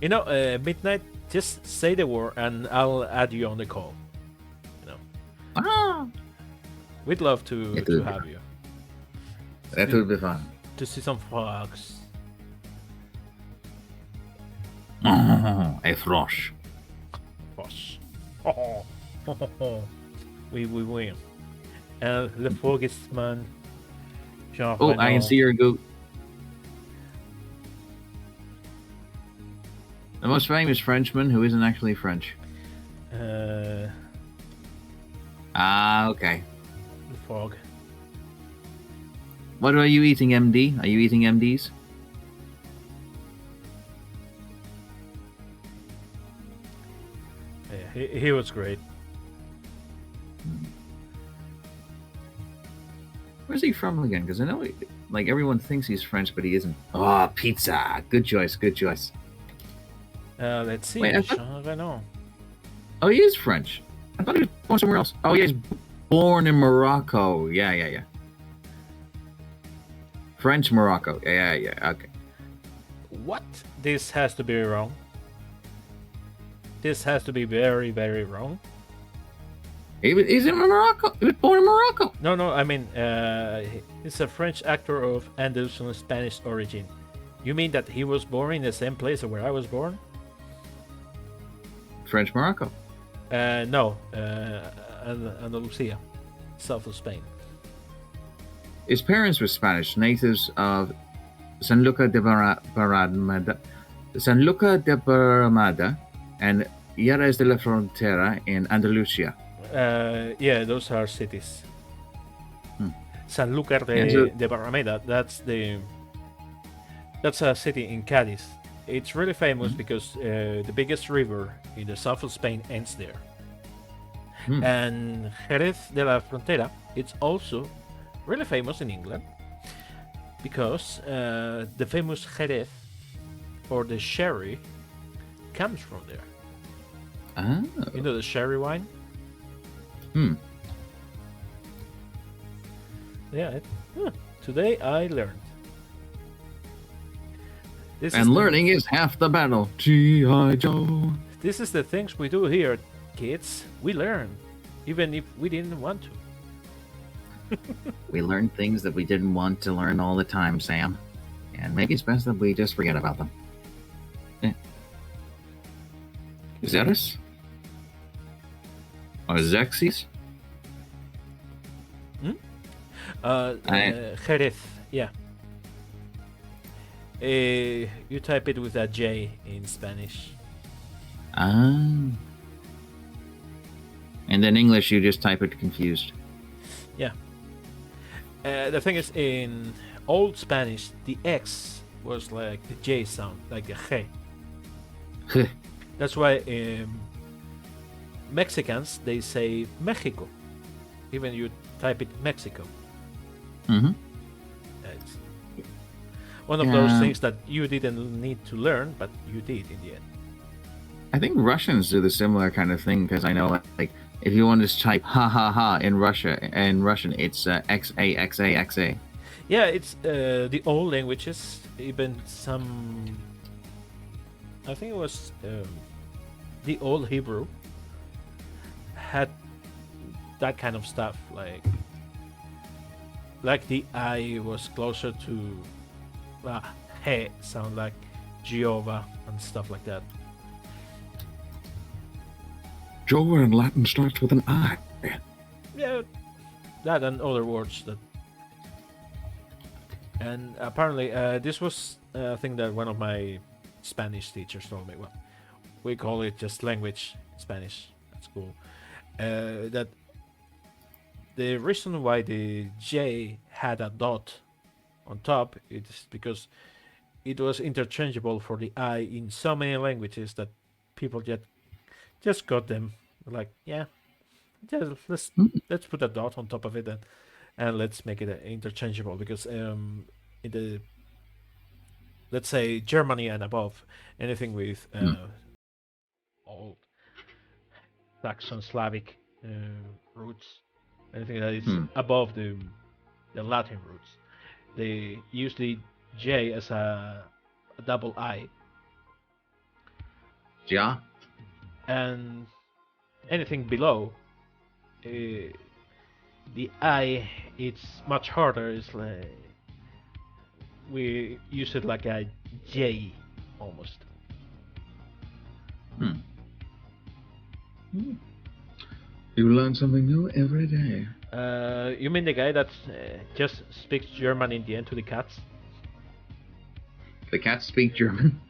You know, Midnight. Just say the word, and I'll add you on the call. You know, Ah, we'd love to have you that would be fun. to see some frogs. A thrush. Frogs. We win. And the froggiest man. Jean Oh, I Reno. can see your goat. The most famous Frenchman who isn't actually French. The Ah, okay. frog. What are you eating, MD? Are you eating MDs? Yeah, he was great. Where's he from again? Because I know, like, everyone thinks he's French, but he isn't. Oh, pizza. Good choice. Good choice. Let's see. Wait, I thought- Jean Reno. Oh, he is French. I thought he was born somewhere else. Oh, yeah, he's born in Morocco. Yeah. French Morocco. Yeah. Okay. What? This has to be wrong. This has to be very, very wrong. He's in Morocco. He was born in Morocco. No, I mean, he's a French actor of Andalusian Spanish origin. You mean that he was born in the same place where I was born? French Morocco. No, Andalusia, south of Spain. His parents were Spanish, natives of San Luca de Barrameda, and Jerez de la Frontera in Andalusia. Yeah, those are cities. Hmm. Sanlúcar And so- de Barrameda. That's a city in Cádiz. It's really famous because the biggest river in the south of Spain ends there. Hmm. And Jerez de la Frontera, it's also really famous in England because the famous Jerez or the sherry comes from there. Ah. You know the sherry wine? Yeah. Today I learned. This And learning is half the battle. G.I. Joe. This is the things we do here, kids. We learn, even if we didn't want to. We learn things that we didn't want to learn all the time, Sam. And maybe it's best that we just forget about them. Yeah. Xeris? Or Xerxes? Jerez, yeah. You type it with a J in Spanish. Ah. And in English, you just type it confused. Yeah. The thing is, in Old Spanish, the X was like the J sound, like a G. That's why Mexicans, they say Mexico. Even you type it Mexico. Mm-hmm. It's one of those things that you didn't need to learn, but you did in the end. I think Russians do the similar kind of thing because I know, like, if you want to type "ha ha ha" in Russian, it's x a x a x a. Yeah, it's the old languages. Even some, I think it was the old Hebrew had that kind of stuff. Like the I was closer to he sound like Jehovah and stuff like that. Jehovah in Latin starts with an I. Yeah, that and other words that. And apparently, this was a thing that one of my Spanish teachers told me. Well, we call it just language Spanish at school. That the reason why the J had a dot on top is because it was interchangeable for the I in so many languages that people just got them like, yeah, let's put a dot on top of it and let's make it interchangeable because in the, let's say, Germany and above, anything with old Saxon Slavic roots, anything that is above the Latin roots, they use the J as a double I. Yeah. And anything below the I, it's much harder. It's like we use it like a J almost. You learn something new every day. You mean the guy that just speaks German in the end to the cats? The cats speak German.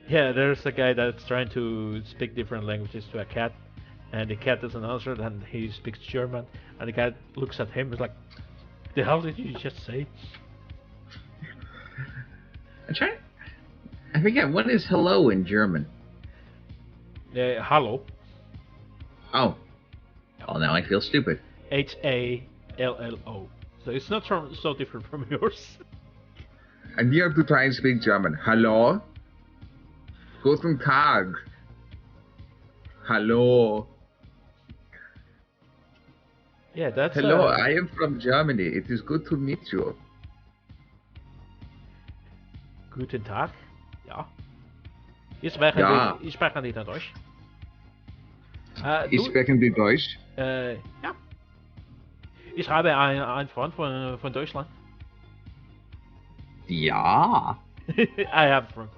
Yeah, there's a guy that's trying to speak different languages to a cat, and the cat doesn't answer, and he speaks German, and the cat looks at him, is like, "The hell did you just say?" I forget, what is hello in German? Hallo. Oh. Oh, now I feel stupid. Hallo. So it's not so different from yours. And you have to try and speak German. Hallo? Guten Tag. Hallo. Yeah, that's Hello, I am from Germany. It is good to meet you. Guten Tag. Ja. Ich spreche nicht Deutsch. Ich spreche die Deutsch. Ja. Ich habe einen Freund von Deutschland. Ja. I have a friend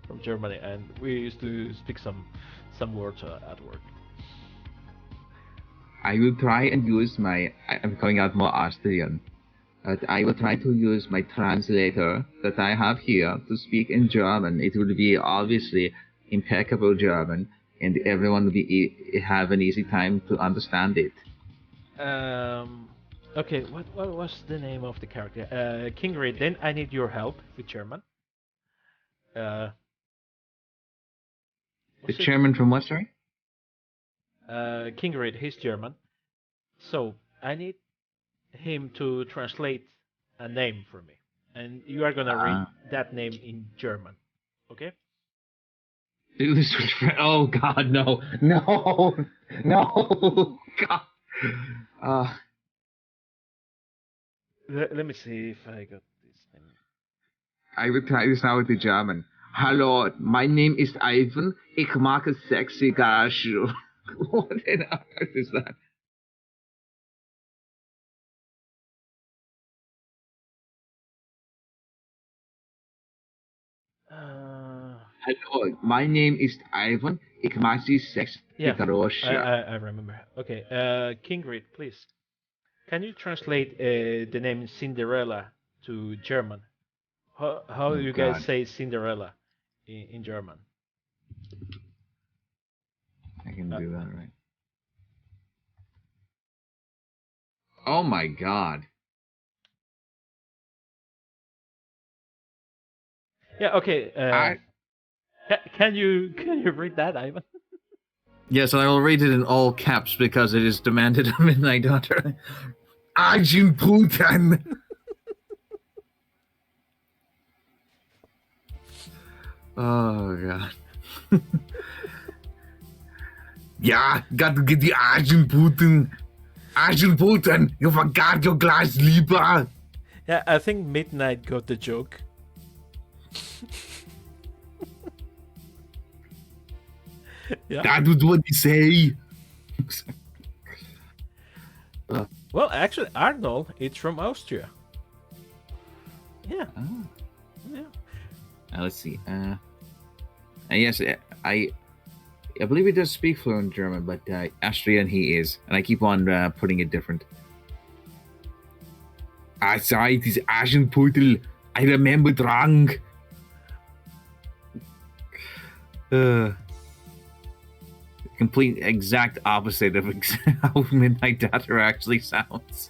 from Germany, and we used to speak some words at work. I will try and use I'm coming out more Austrian. I will try to use my translator that I have here to speak in German. It will be obviously impeccable German, and everyone will have an easy time to understand it. Okay, what was the name of the character? Kingrid, then I need your help with German. The German from what, sorry? Kingrid, he's German. So I need him to translate a name for me. And you are gonna read that name in German. Okay? Do this with oh god, no. No. No. God. Let me see if I got this name. I will try this now with the German. Hallo, my name is Ivan. Ich mag sexy Garage. What on earth is that? Hallo, my name is Ivan. Ich mag sexy Garage. I remember. Okay, Kingrid, please. Can you translate the name Cinderella to German? How do you guys say Cinderella in German? I can do that, right? Oh my god. Yeah, okay. Can you read that, Ivan? Yes, I will read it in all caps because it is demanded of Midnight Daughter. Arjun Putin! Oh, God. Yeah, got to get the Arjun Putin. Arjun Putin, you forgot your glass sleeper. Yeah, I think Midnight got the joke. Yeah. That was what he say. Well, actually, Arnold, it's from Austria. Yeah. Oh. Yeah. Let's see. Yes, I believe he does speak fluent German, but Austrian he is, and I keep on putting it different. I saw it is Asian Poodle. I remembered wrong. Complete exact opposite of how Midnight Daughter actually sounds.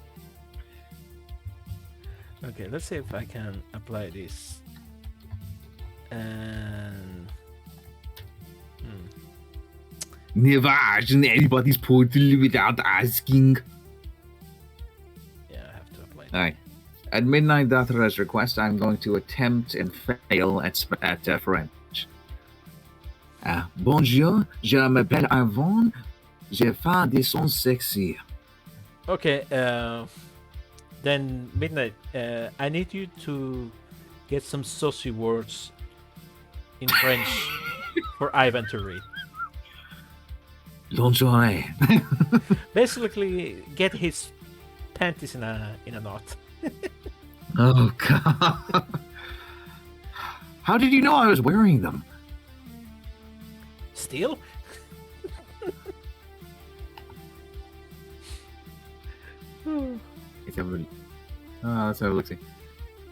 Okay, let's see if I can apply this. And Never Asian anybody's portal without asking. yeah, I have to apply. All right. At Midnight Daughter's request, I'm going to attempt and fail at French. Bonjour, je m'appelle Yvonne. Je fais des sons sexy. Okay, then Midnight, I need you to get some saucy words in French for Ivan to read. Lingerie. Basically, get his panties in a knot. Oh, God. How did you know I was wearing them? Still? Let's have a look.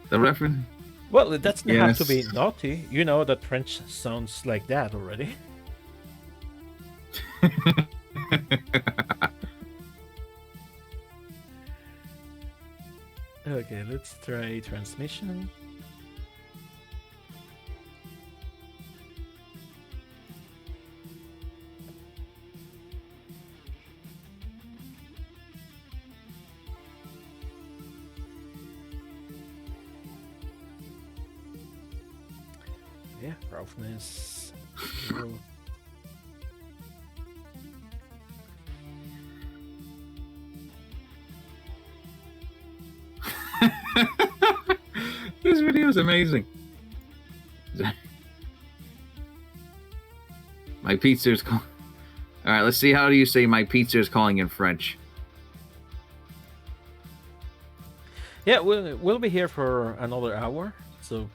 The reference? Well, it doesn't have to be Yes. naughty. You know that French sounds like that already. Okay, let's try transmission. Yeah, roughness. Zero. This video is amazing. My pizza is calling. All right, let's see. How do you say my pizza is calling in French? Yeah, we'll be here for another hour, so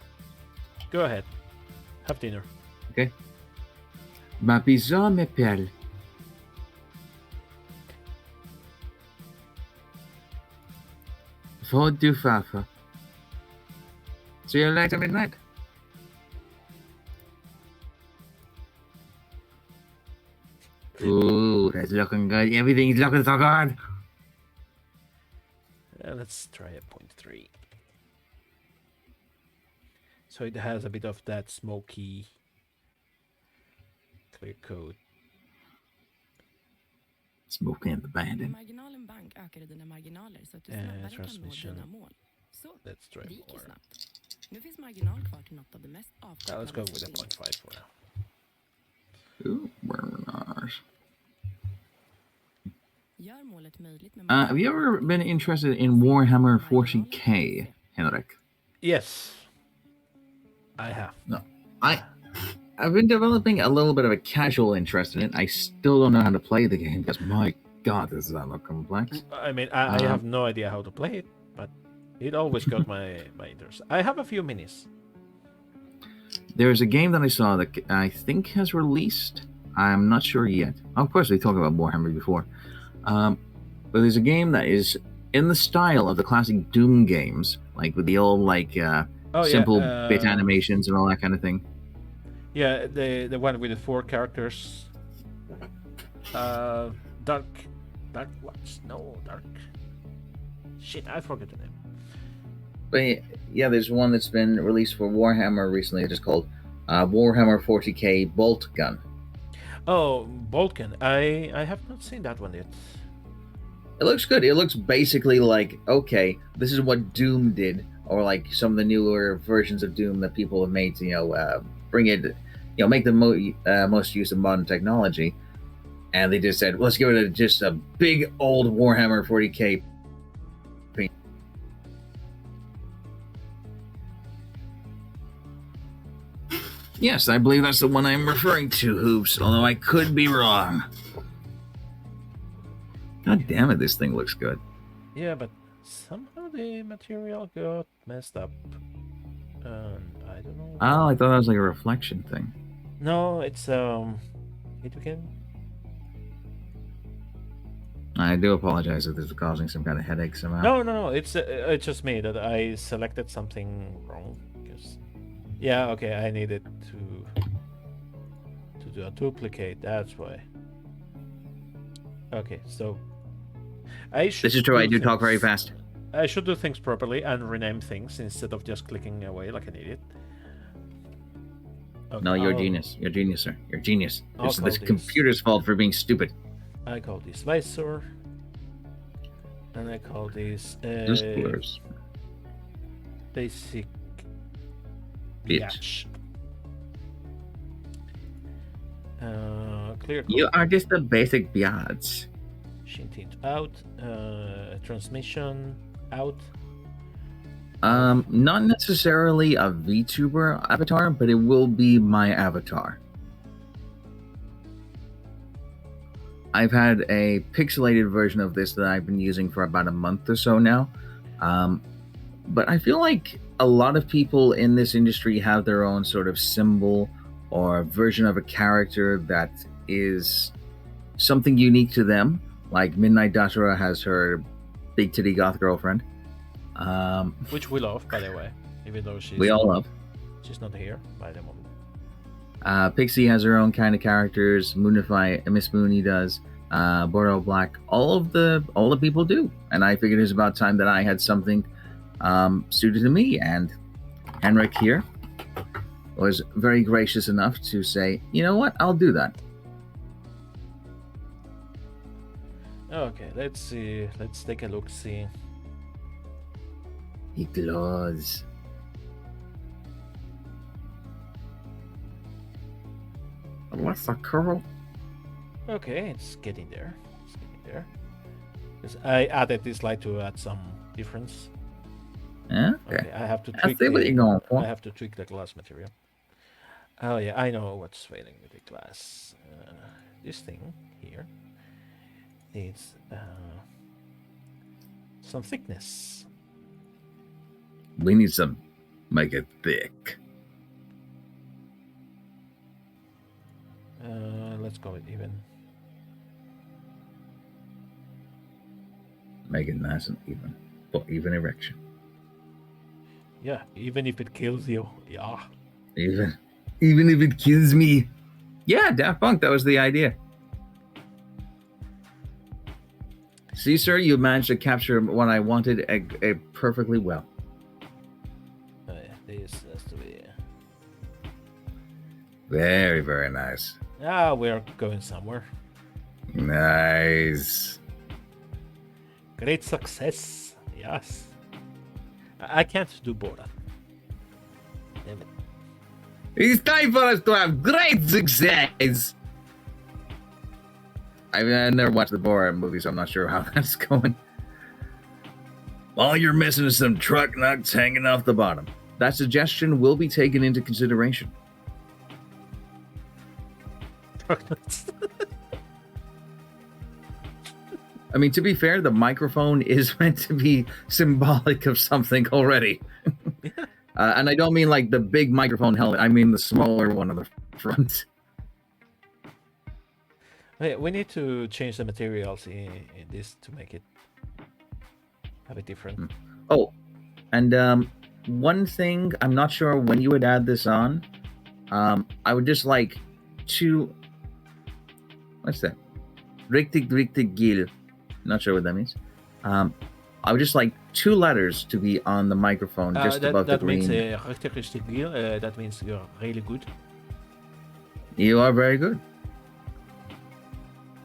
go ahead. Have dinner. Ma pizza m'appelle. Faute du fafa. See you later midnight. Ooh, that's looking good. Everything's looking so good. Let's try a 0.3. So it has a bit of that smoky clear coat. Smoking the bandit. Marginalen bank ökade dina marginaler så att du snabbare kan nå transmission. dina mål. Så, Let's try det gick ju more. snabbt. Nu finns marginal kvar till något av det mest Let's go avkopplande with a som finns. 0.5 for now. Ooh, very nice. Gör målet möjligt med Have you ever been interested in Warhammer 40k, Henrik? Yes, I have. I've been developing a little bit of a casual interest in it. I still don't know how to play the game because my god, does that look complex. I mean, I have no idea how to play it, but it always got my interest. I have a few minis. There's a game that I saw that I think has released. I'm not sure yet. Of course, we talked about Warhammer before. But there's a game that is in the style of the classic Doom games, like with the old simple bit animations and all that kind of thing. Yeah, the one with the 4 characters. Dark Watch. No, Dark. Shit, I forgot the name. But yeah, there's one that's been released for Warhammer recently. It's called Warhammer 40k Bolt Gun. Oh, Vulcan. I have not seen that one yet. It looks good. It looks basically like, okay, this is what Doom did, or like some of the newer versions of Doom that people have made to, bring it, make the most use of modern technology. And they just said, let's give it just a big old Warhammer 40k. Yes, I believe that's the one I'm referring to, Hoops, although I could be wrong. God damn it, this thing looks good. Yeah, but somehow the material got messed up. I don't know. Oh, I thought that was like a reflection thing. No, it's it became. I do apologize if this is causing some kind of headache somehow. No. It's just me that I selected something wrong. Because yeah, okay, I needed to do a duplicate. That's why. Okay, so I should. This is true. I do things, talk very fast. I should do things properly and rename things instead of just clicking away like an idiot. Okay, No, you're a genius. You're a genius, sir. You're a genius. I'll It's call this this- computer's fault for being stupid. I call this visor, and I call this Just blurs. basic Bitch. biatch. Clear code. You are just a basic biatch. Shintin out. Transmission out. Not necessarily a VTuber avatar, but it will be my avatar. I've had a pixelated version of this that I've been using for about a month or so now. But I feel like a lot of people in this industry have their own sort of symbol or version of a character that is something unique to them. Like Midnight Datura has her big titty goth girlfriend. Which we love, by the way, even though We all love. she's not here by the moment. Pixie has her own kind of characters. Moonify, Miss Mooney does. Bordeaux Black. All the people do. And I figured it was about time that I had something suited to me. And Henrik here was very gracious enough to say, you know what, I'll do that. Okay, let's see. Let's take a look. See. He glows. What's a curl? Okay, it's getting there. It's getting there. Because I added this light to add some difference. Okay. I have to I tweak. see what you're going I for. have to tweak the glass material. Oh yeah, I know what's failing with the glass. This thing here needs some thickness. We need some. Make it thick. Let's go with even. Make it nice and even. For even erection. Yeah, even if it kills you. Yeah. Even if it kills me. Yeah, Daft Punk, that was the idea. See, sir, you managed to capture what I wanted perfectly well. Oh yeah, this has to be. Very, very nice. We're going somewhere. Nice. Great success. Yes. I can't do Borat. Damn it. It's time for us to have great success. I mean, I never watched the Borat movie, so I'm not sure how that's going. All you're missing is some truck nuts hanging off the bottom. That suggestion will be taken into consideration. I mean, to be fair, the microphone is meant to be symbolic of something already. And I don't mean like the big microphone helmet. I mean the smaller one on the front. We need to change the materials in this to make it have it different. Oh, and one thing, I'm not sure when you would add this on. I would just like to... What's that? Richtig Gil. Not sure what that means. I would just like 2 letters to be on the microphone, just above the green. That means you're really good. You are very good.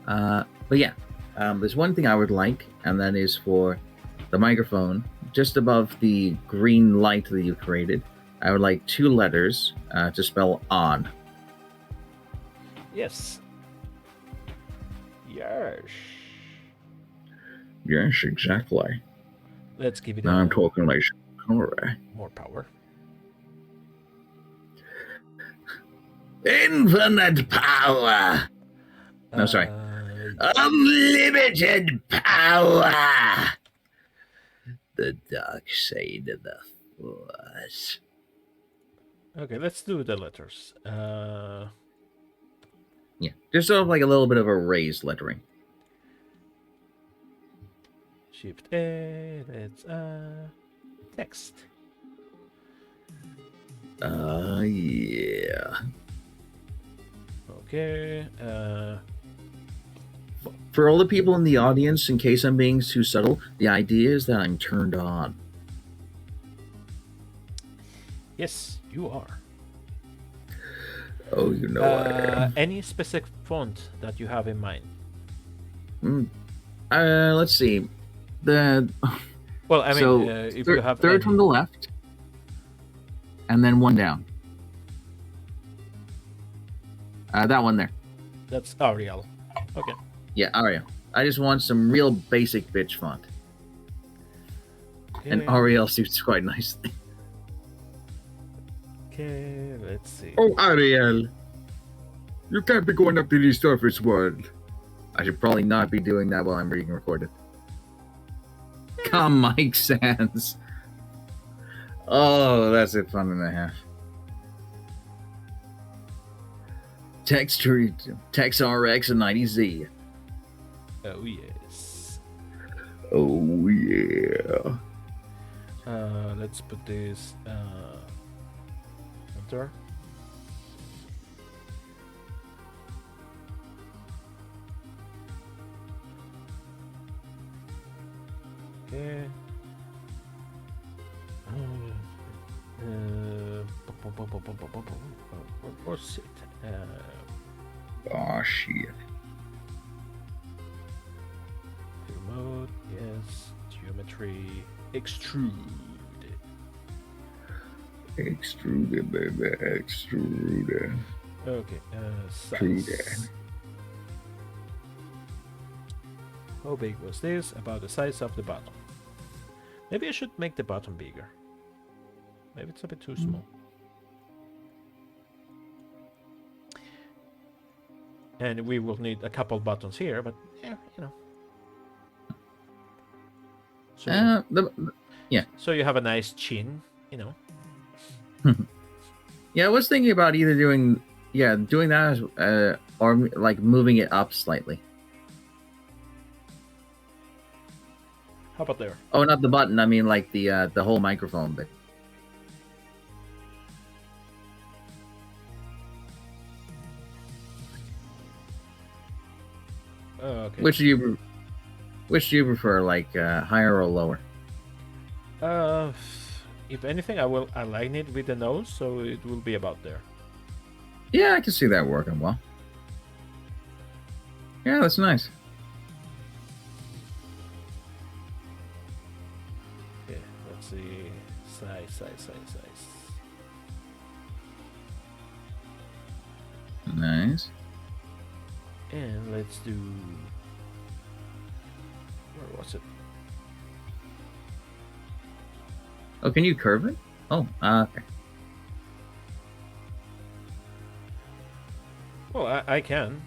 But yeah, there's one thing I would like, and that is for the microphone just above the green light that you've created. I would like 2 letters to spell on. Yes. Yes. Yes, exactly. Let's give it Now I'm talking like Corey. more power. Infinite power. No, sorry. Unlimited power. The dark side of the Force. Okay, let's do the letters. Yeah, just sort of like a little bit of a raised lettering. Shift A. Let's text. Yeah. Okay. For all the people in the audience, in case I'm being too subtle, the idea is that I'm turned on. Yes, you are. Oh, you know I am. Any specific font that you have in mind? Let's see. The Well, I mean, so if you have third any... from the left, and then one down. That one there. That's Arial. Okay. Yeah, Arial. I just want some real basic bitch font. Okay. And Arial suits quite nicely. Okay, let's see. Oh, Ariel. You can't be going up to the surface world. I should probably not be doing that while I'm being recorded. Come, Mike Sands. Oh, that's a fun and a half. Text RX and 90Z. Oh, yes. Oh, yeah. Let's put this enter. Okay. Where was it? Oh, shit. Remote, yes. Geometry, extrude. Extruded, baby. Extruded. Okay, size. Extruded. How big was this? About the size of the bottom. Maybe I should make the bottom bigger. Maybe it's a bit too small. And we will need a couple buttons here, but yeah, you know. So, so you have a nice chin, you know. Yeah, I was thinking about either doing that or like moving it up slightly. How about there? Oh, not the button. I mean, like the whole microphone bit. Okay. Which do you prefer, like higher or lower? If anything, I will align it with the nose, so it will be about there. Yeah, I can see that working well. Yeah, that's nice. Okay, let's see. Size. Nice. And let's do... Where was it? Oh, can you curve it? Oh, okay. Well, I can.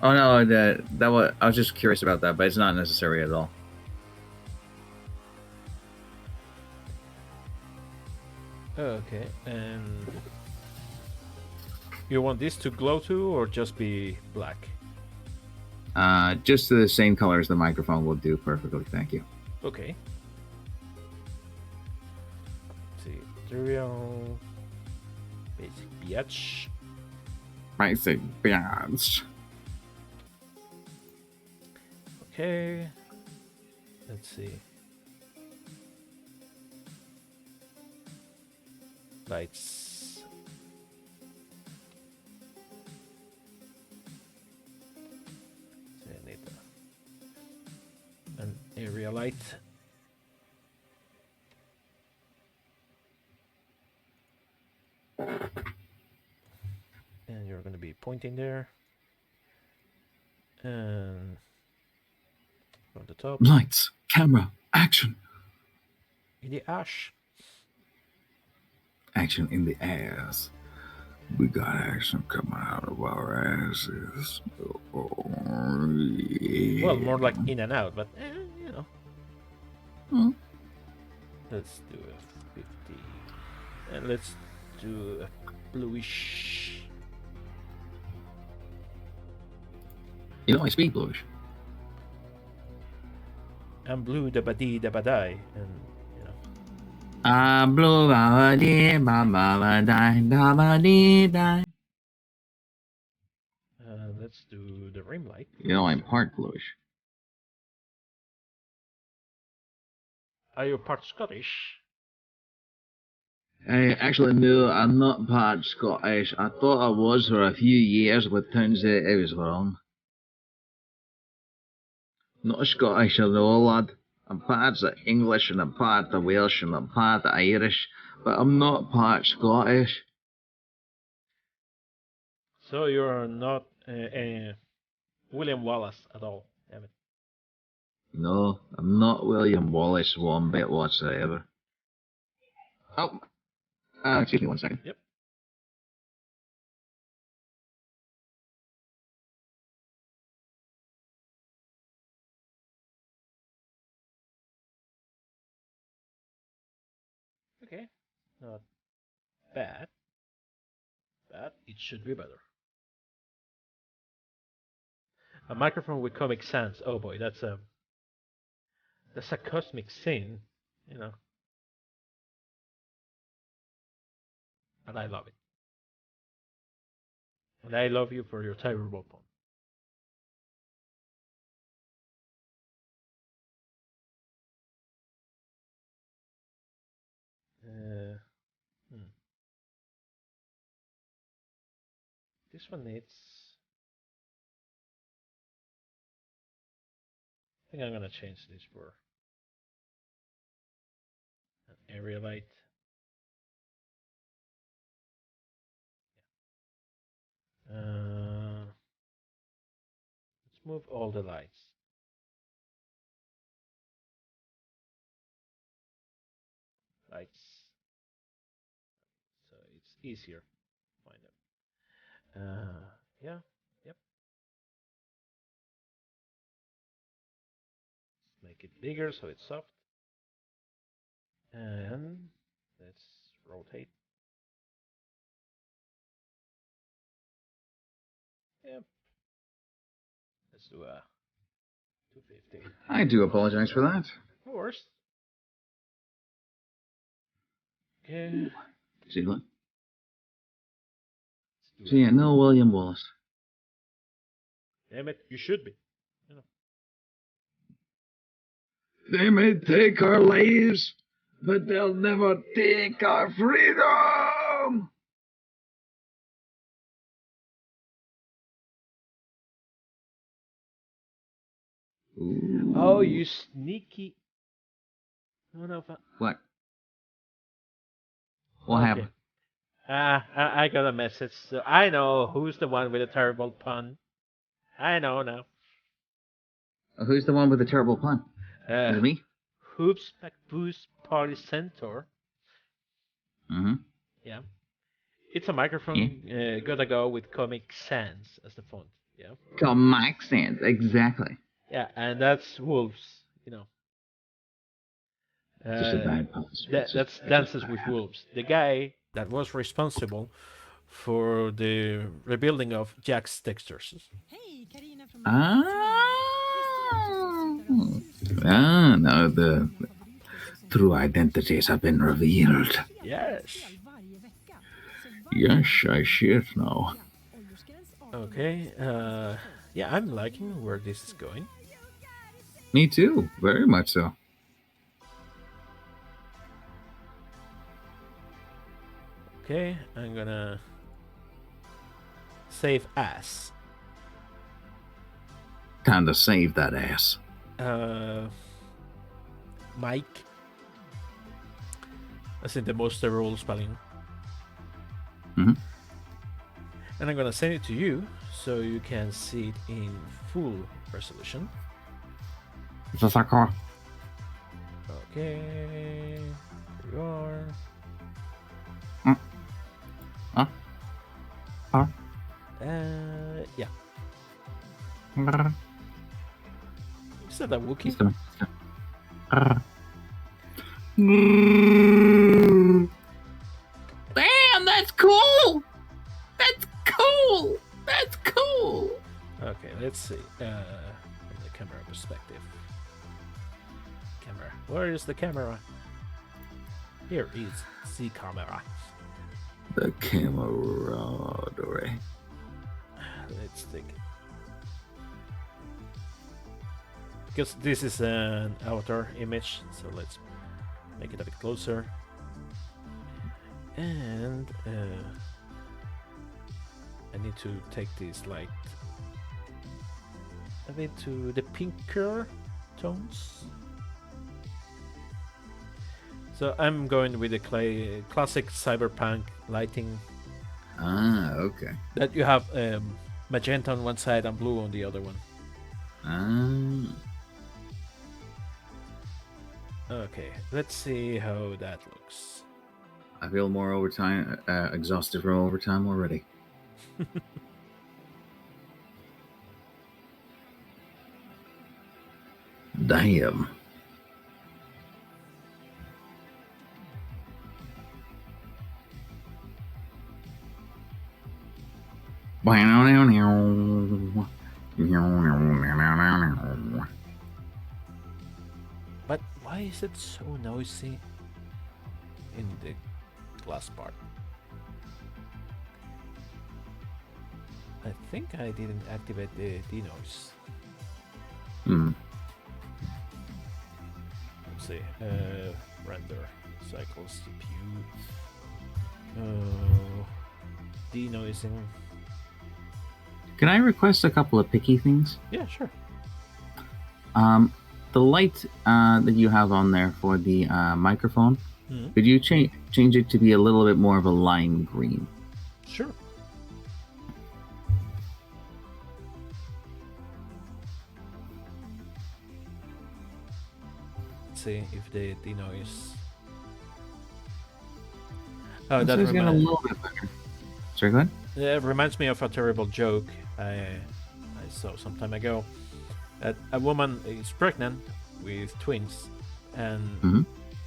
Oh no, that was I was just curious about that, but it's not necessary at all. Okay, and you want this to glow too, or just be black? Just the same color as the microphone will do perfectly. Thank you. Okay. Let's see, material, basic biatch. Basic biatch. Okay. Let's see. Lights. area light. And you're going to be pointing there. And from the top. Lights, camera, action. In the ash. Action in the ass. We got action coming out of our asses. Oh, yeah. Well, more like in and out, but you know. Hmm. Let's do a 50. And let's do a bluish. You know, I speak bluish. And blue da ba dee da ba die. And you know. Blue ba dee ba ba die da ba dee die. Let's do the rim light. You know, I'm part bluish. Are you part Scottish? Actually, no, I'm not part Scottish. I thought I was for a few years, but turns out I was wrong. Not Scottish at all, lad. I'm part of English and I'm part of Welsh and I'm part of Irish, but I'm not part Scottish. So you're not William Wallace at all, damn it. No, I'm not William Wallace one bit whatsoever. Oh, excuse me 1 second. Yep. Okay, not bad, but it should be better. A microphone with Comic Sans. Oh boy, that's a cosmic sin, you know. And I love it. And I love you for your terrible pun. This one needs. I think I'm gonna change this for an area light. Let's move all the lights. Lights. So it's easier to find them. Yeah. Yep. Make it bigger so it's soft. And let's rotate. Yep. Let's do a 250. I do apologize for that. No worries. Okay. See, look. So yeah, no William Wallace. Damn it, you should be. You know. They may take our lives, but they'll never take our freedom. Ooh. Oh, you sneaky. No. What? What Okay. happened? I got a message. So I know who's the one with a terrible pun. I know now. Who's the one with the terrible pun? Is it me? Hoops McBoost Party Centaur. Mm-hmm. Yeah. It's a microphone gotta go with Comic Sans as the font. Yeah. Comic Sans, exactly. Yeah, and that's Wolves, you know. Just a bad pun. That's Dances with Wolves. The guy that was responsible for the rebuilding of Jack's textures. Hej, Carina från Now the true identities have been revealed. Yes. Yes, I see it now. Okay. Yeah, I'm liking where this is going. Me too, very much so. Okay, I'm gonna save as. Time to save that ass. Mike. As in the most sterile spelling. Mhm. And I'm gonna send it to you so you can see it in full resolution. It's a sucker. Okay, here you are. Huh? Huh? Yeah. Brr. Is that a Wookiee? It's coming. Brr. Damn, that's cool. That's cool. That's cool. Okay, let's see. From the camera perspective. Camera. Where is the camera? Here is the camera. The camaraderie. Let's take it. Because this is an avatar image, so let's make it a bit closer. And I need to take this light a bit to the pinker tones. So I'm going with the classic cyberpunk lighting Ah, okay. that you have magenta on one side and blue on the other one. Ah. Okay, let's see how that looks. I feel more overtime, exhausted from overtime already. Damn. But why is it so noisy in the glass part? I think I didn't activate the denoise. Hmm. Let's see. Render cycles CPU. Denoising. Can I request a couple of picky things? Yeah, sure. The light that you have on there for the microphone, Mhm. could you change it to be a little bit more of a lime green? Sure. Let's see if the denoise. Oh, that This is getting a reminds. little bit better. Sorry, go ahead. It reminds me of a terrible joke I saw some time ago. That a woman is pregnant with twins, and Mhm.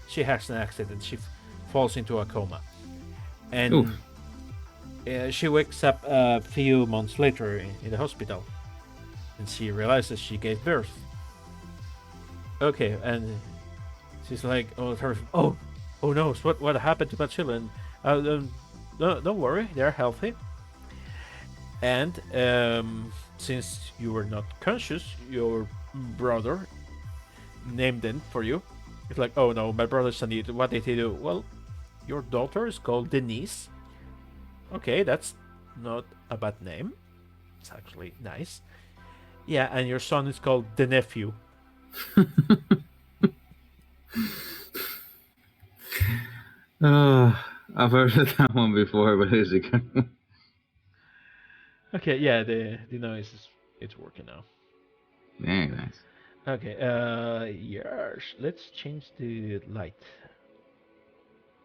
she has an accident. She falls into a coma, and Oof. she wakes up a few months later in the hospital, and she realizes she gave birth. Okay, and she's like, oh no, what happened to my children? Don't worry, they're healthy. And since you were not conscious, your brother named them for you. It's like, oh no, my brother's an idiot. What did he do? Well, your daughter is called Denise. Okay, that's not a bad name. It's actually nice. Yeah, and your son is called the nephew. I've heard of that one before, but is it good? Okay, yeah, the noise is it's working now. Very nice. Okay, yes, let's change the light.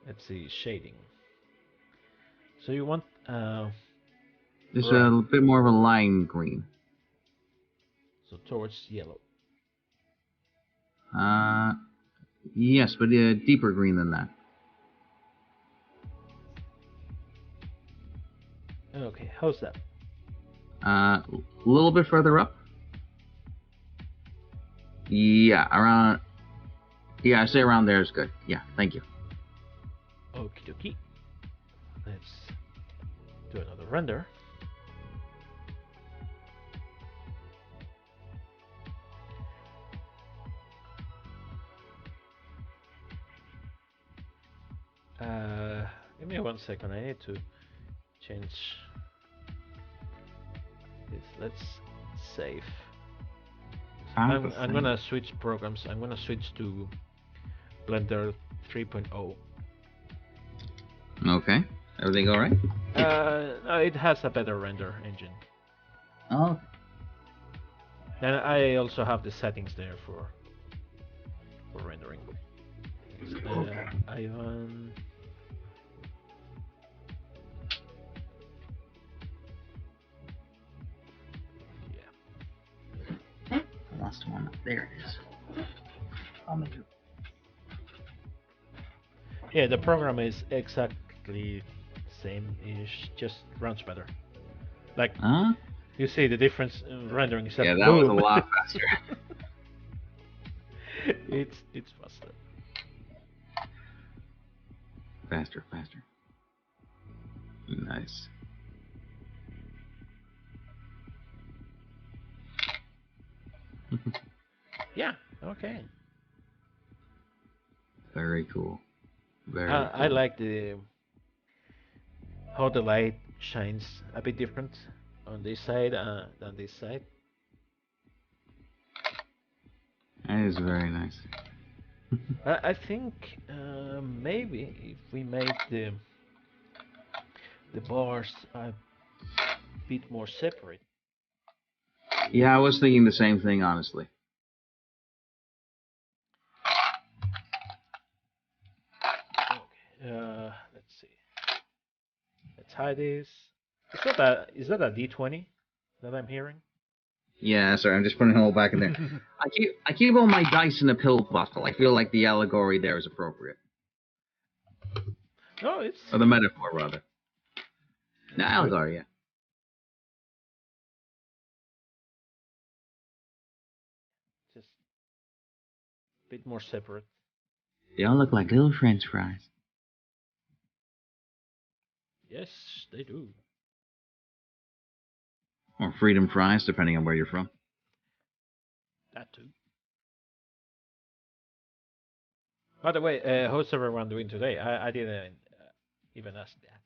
Let's see, shading. So you want Just right, a bit more of a lime green. so towards yellow. Yes, but deeper green than that. Okay, how's that? A little bit further up. Yeah, around. Yeah, I say around there is good. Yeah, thank you. Okie dokie. Let's do another render. Give me 1 second. I need to change this. Let's save. I'm gonna switch programs. I'm gonna switch to Blender 3.0. Okay. Everything all right? No, it has a better render engine. Oh. And I also have the settings there for rendering. Ivan. I lost one. There it is. I'll make it. Yeah, the program is exactly same-ish, just runs better. Like Huh? you see the difference in rendering. Except Yeah, that boom. was a lot faster. it's faster. Faster. Nice. Yeah. Okay. Very cool. Very cool. I like the how the light shines a bit different on this side than this side. That is very nice. I think maybe if we make the bars a bit more separate. Yeah, I was thinking the same thing, honestly. Okay. Let's see. Let's hide this. Is that a D20 that I'm hearing? Yeah, sorry, I'm just putting it all back in there. I keep all my dice in a pill bottle. I feel like the allegory there is appropriate. No, it's Or the metaphor, rather. No, good. allegory, yeah. Just a bit more separate. They all look like little French fries. Yes, they do. Or freedom fries, depending on where you're from. That too. By the way, how's everyone doing today? I didn't even ask that.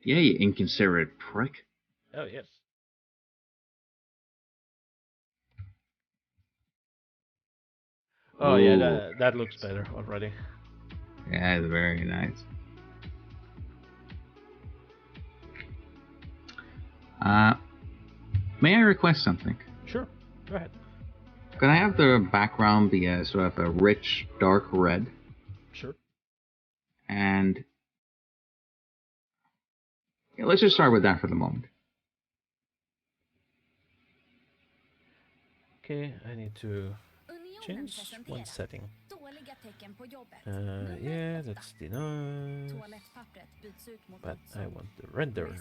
Yeah, you inconsiderate prick. Oh yes. Oh yeah, Ooh. that looks better already. Yeah, it's very nice. May I request something? Sure, go ahead. Could I have the background be a sort of a rich, dark red? Sure. And yeah, let's just start with that for the moment. Okay, I need to change one setting. Yeah, that's the noise. But I want the render.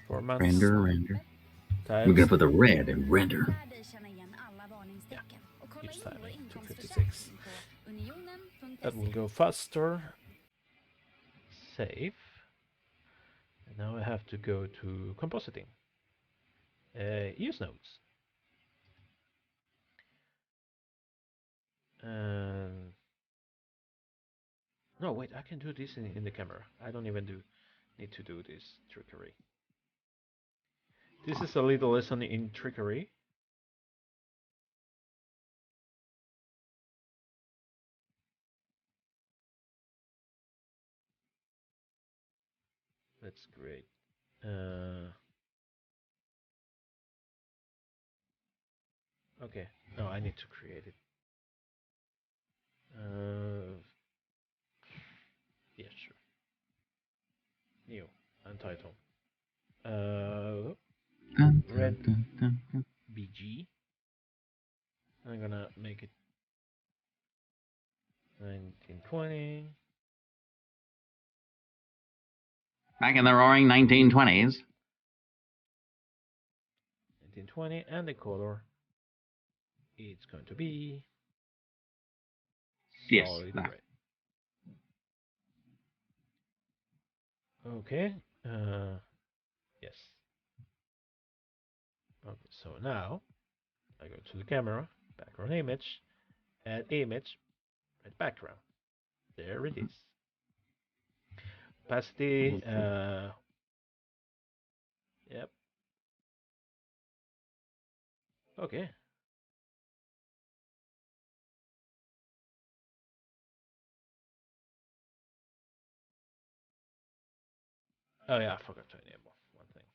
Performance. Render. Tiles. We're gonna put the red in render. Yeah, each timing 256. That will go faster. Save. And now I have to go to compositing. Use nodes. No, wait, I can do this in the camera. I don't even need to do this trickery. This is a little lesson in trickery. Let's create. Okay, no, I need to create it. Yeah, sure. New, untitled. Red BG. I'm gonna make it 1920. Back in the roaring 1920s. 1920, and the color it's going to be solid Yes. red. Okay. Yes. Okay. So now I go to the camera, background image, add image, red background. There it is. Opacity. Yep. Okay. Oh yeah, I forgot to enable one thing.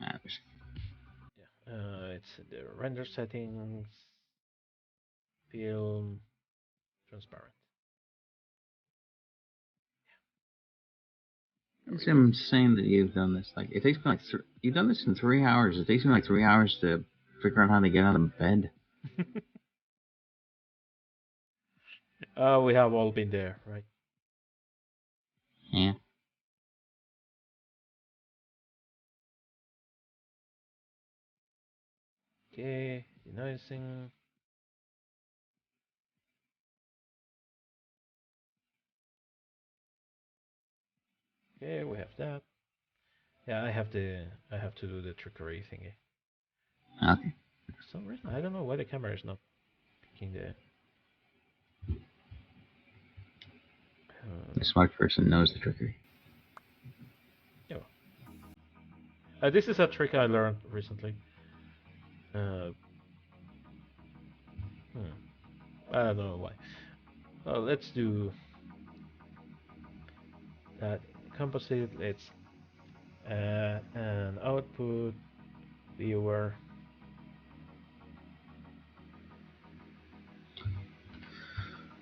Ah, Yeah, it's the render settings, film, transparent. it's insane that you've done this. Like, it takes me like you've done this in 3 hours. It takes me like 3 hours to figure out how to get out of bed. We have all been there, right? Yeah. Okay, denoising. Okay, we have that. Yeah, I have to do the trickery thingy. Okay. For some reason, I don't know why the camera is not picking the. The smart person knows the trickery. Yeah. This is a trick I learned recently. Hmm. I don't know why. Well, let's do that composite. Let's add an output viewer.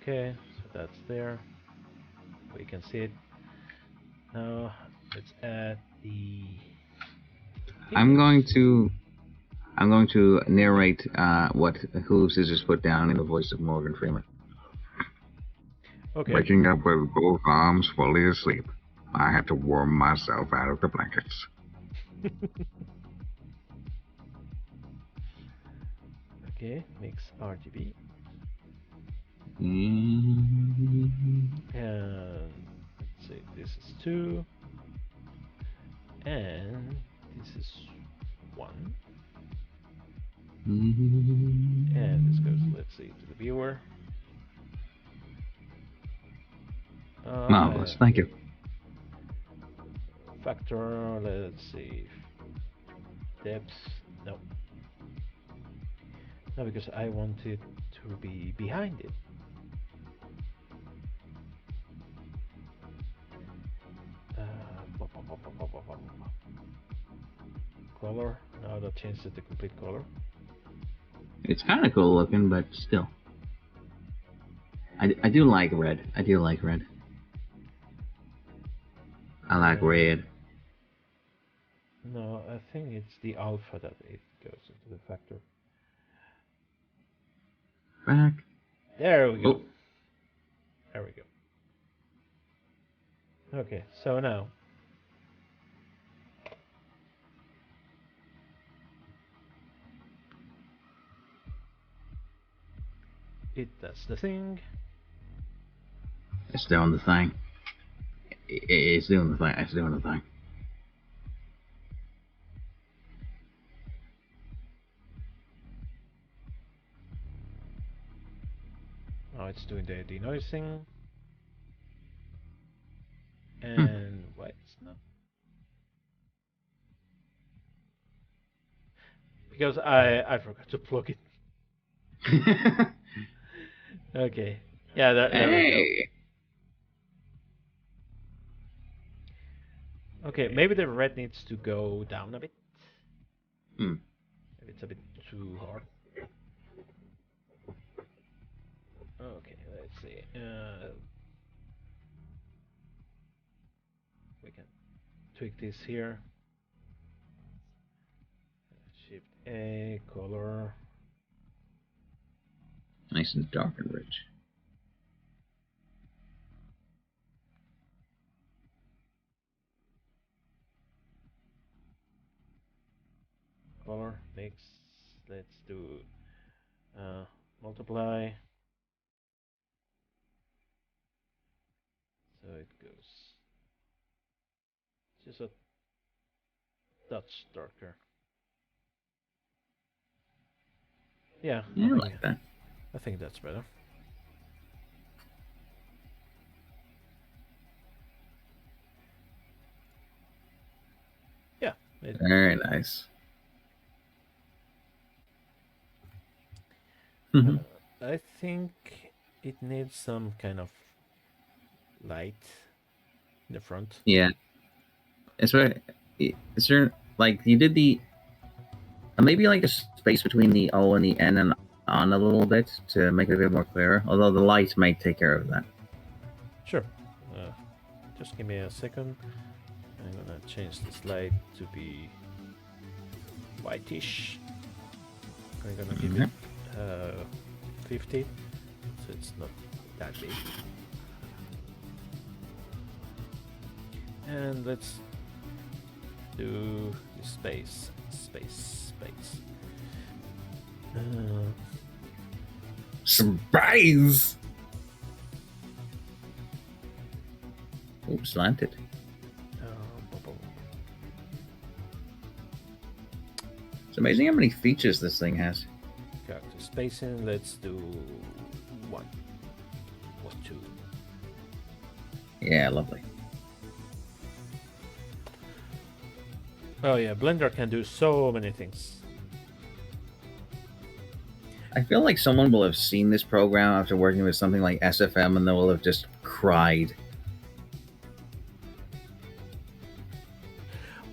Okay, so that's there. We can see it. Now let's add the. I'm going to narrate what Who Scissors put down in the voice of Morgan Freeman. Okay. Waking up with both arms fully asleep, I had to worm myself out of the blankets. Okay, mix RGB. Mm-hmm. And let's say this is 2. And this is 1. And this goes, let's see, to the viewer. Marvelous, thank you. Factor, let's see. Depth, no. No, because I want it to be behind it. Color, now that changes the complete color. It's kind of cool looking, but still. I do like red. I do like red. I like red. No, I think it's the alpha that it goes into the factor. Back. There we go. Oh. There we go. Okay, so now it does the thing. It's doing the thing. It's doing the thing. It's doing the thing. Now it's doing the denoising. And why it's not? Because I forgot to plug it. Okay. Yeah, there we go. Okay, maybe the red needs to go down a bit. Hmm. Maybe it's a bit too hard. Okay, let's see. We can tweak this here. Shift A, color. Nice and dark and rich. Color, mix. Let's do multiply. So it goes just a touch darker. Yeah, I like that. I think that's better. Yeah. Very nice. I think it needs some kind of light. in the front. Yeah. Is there like you did the maybe like a space between the O and the N and on a little bit to make it a bit more clear? Although the light may take care of that. Sure. Just give me a second. I'm gonna change this light to be whitish. I'm gonna give it 50, so it's not that big. And let's do the space. Surprise! Oops, slanted. It's amazing how many features this thing has. Character spacing, let's do 1 or 2. Yeah, lovely. Oh yeah, Blender can do so many things. I feel like someone will have seen this program after working with something like SFM and they will have just cried.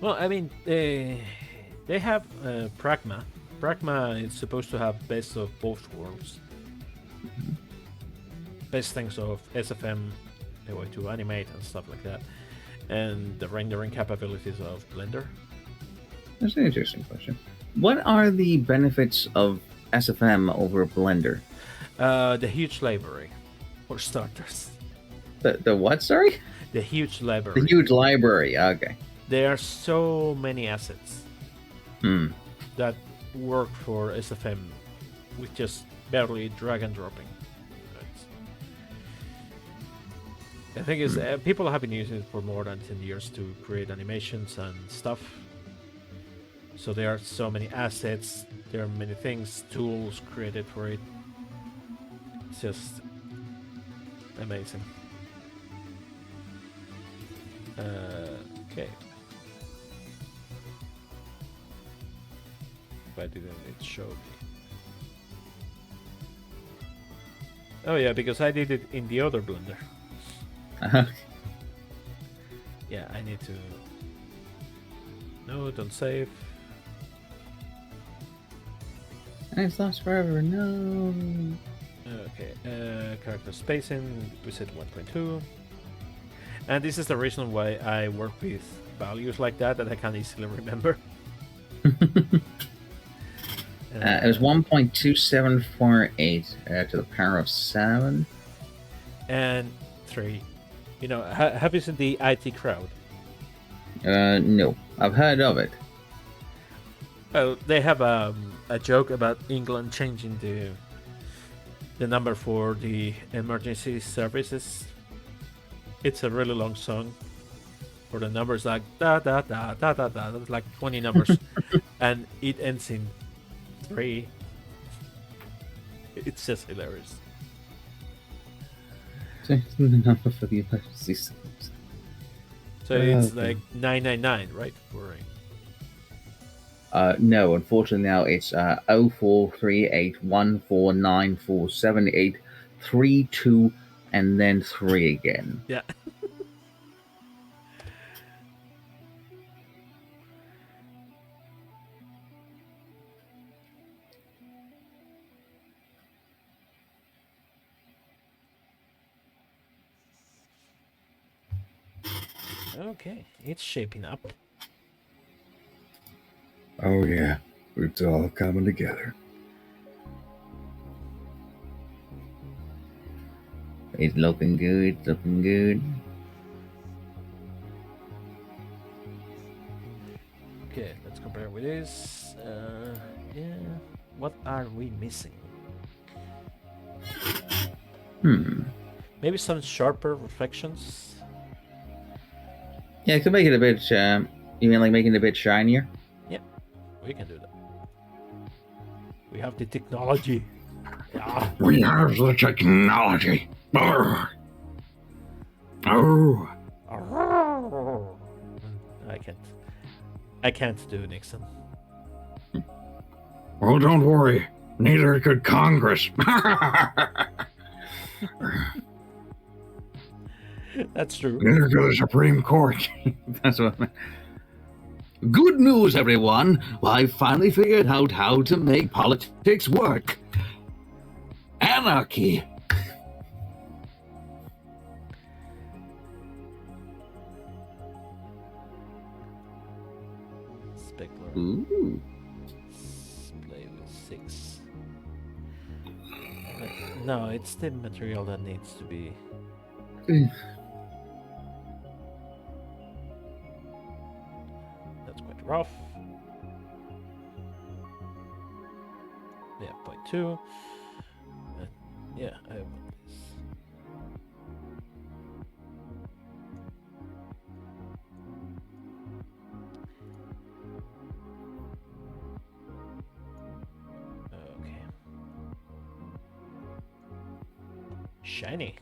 Well, I mean, they have Pragma. Pragma is supposed to have best of both worlds. Best things of SFM, the way to animate and stuff like that, and the rendering capabilities of Blender. That's an interesting question. What are the benefits of SFM over Blender? The huge library, for starters. The what, sorry? The huge library. The huge library, okay. There are so many assets that work for SFM with just barely drag and dropping. The thing is, people have been using it for more than 10 years to create animations and stuff. So there are so many assets, there are many things, tools created for it. It's just amazing. Okay. Why didn't it show me? Oh yeah, because I did it in the other Blender. Yeah, I need to... No, don't save. It's lost forever, no. Okay, character spacing, we set 1.2. And this is the reason why I work with values like that I can easily remember. It was 1.2748 to the power of 7. And 3. You know, have you seen the IT crowd? No. I've heard of it. Well, they have a joke about England changing the number for the emergency services. It's a really long song. For the numbers like da da da da da da, that's like 20 numbers, and it ends in 3. It's just hilarious. The number for the emergency service. So it's like 999, right? No, unfortunately now it's 043814947832 and then 3 again. Yeah. Okay, it's shaping up. Oh, yeah. It's all coming together. It's looking good, looking good. Okay, let's compare with this. Yeah, what are we missing? Maybe some sharper reflections. Yeah, it could make it a bit, you mean like making it a bit shinier? Yeah, we can do that. We have the technology. Yeah. We have the technology. Brr. Oh. I can't do Nixon. Well, don't worry. Neither could Congress. That's true. Neither to the Supreme Court. That's what I meant. Good news, everyone! I've finally figured out how to make politics work. Anarchy. Specular. Ooh. Play with 6. No, it's the material that needs to be. That's quite rough. Yeah, 0.2. Yeah, I want this. Okay. Shiny.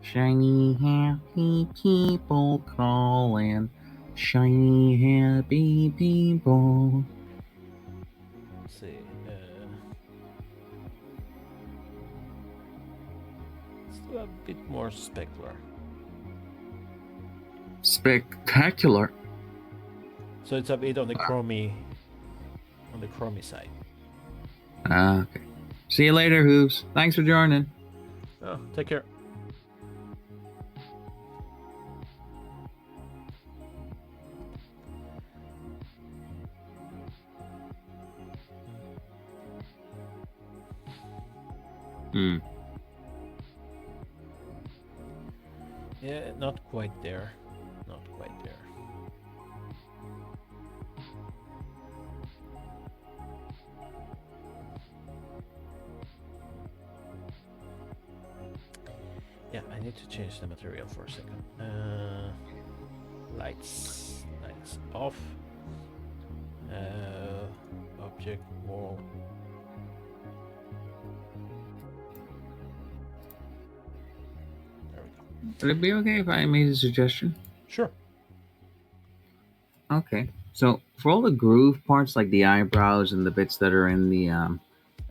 Shiny happy people calling. Shiny happy people. Let's see. Let's do a bit more specular. Spectacular. So it's a bit on the chromey side. Okay. See you later, Hooves. Thanks for joining. Oh, take care. Hmm. Yeah, not quite there. Not quite there. Yeah, I need to change the material for a second. Lights off. Object wall. There we go. Would it be okay if I made a suggestion? Sure. Okay. So for all the groove parts, like the eyebrows and the bits that are in the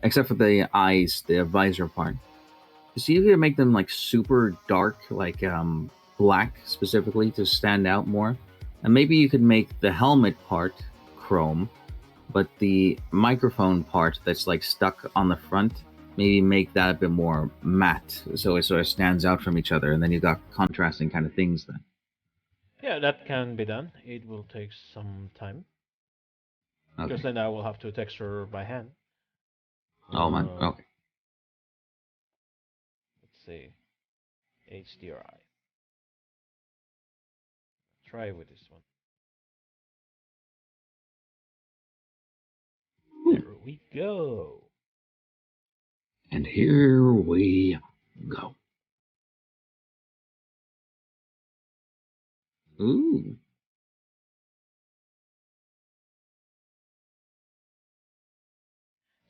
except for the eyes, the visor part, see if you can make them like super dark, like black specifically to stand out more. And maybe you could make the helmet part chrome, but the microphone part that's like stuck on the front, maybe make that a bit more matte so it sort of stands out from each other, and then you've got contrasting kind of things then. Yeah, that can be done. It will take some time because Okay. then I will have to texture by hand. Oh man. Uh, Okay. Let's see. HDRI. Try with this one. There we go. And here we go. Ooh.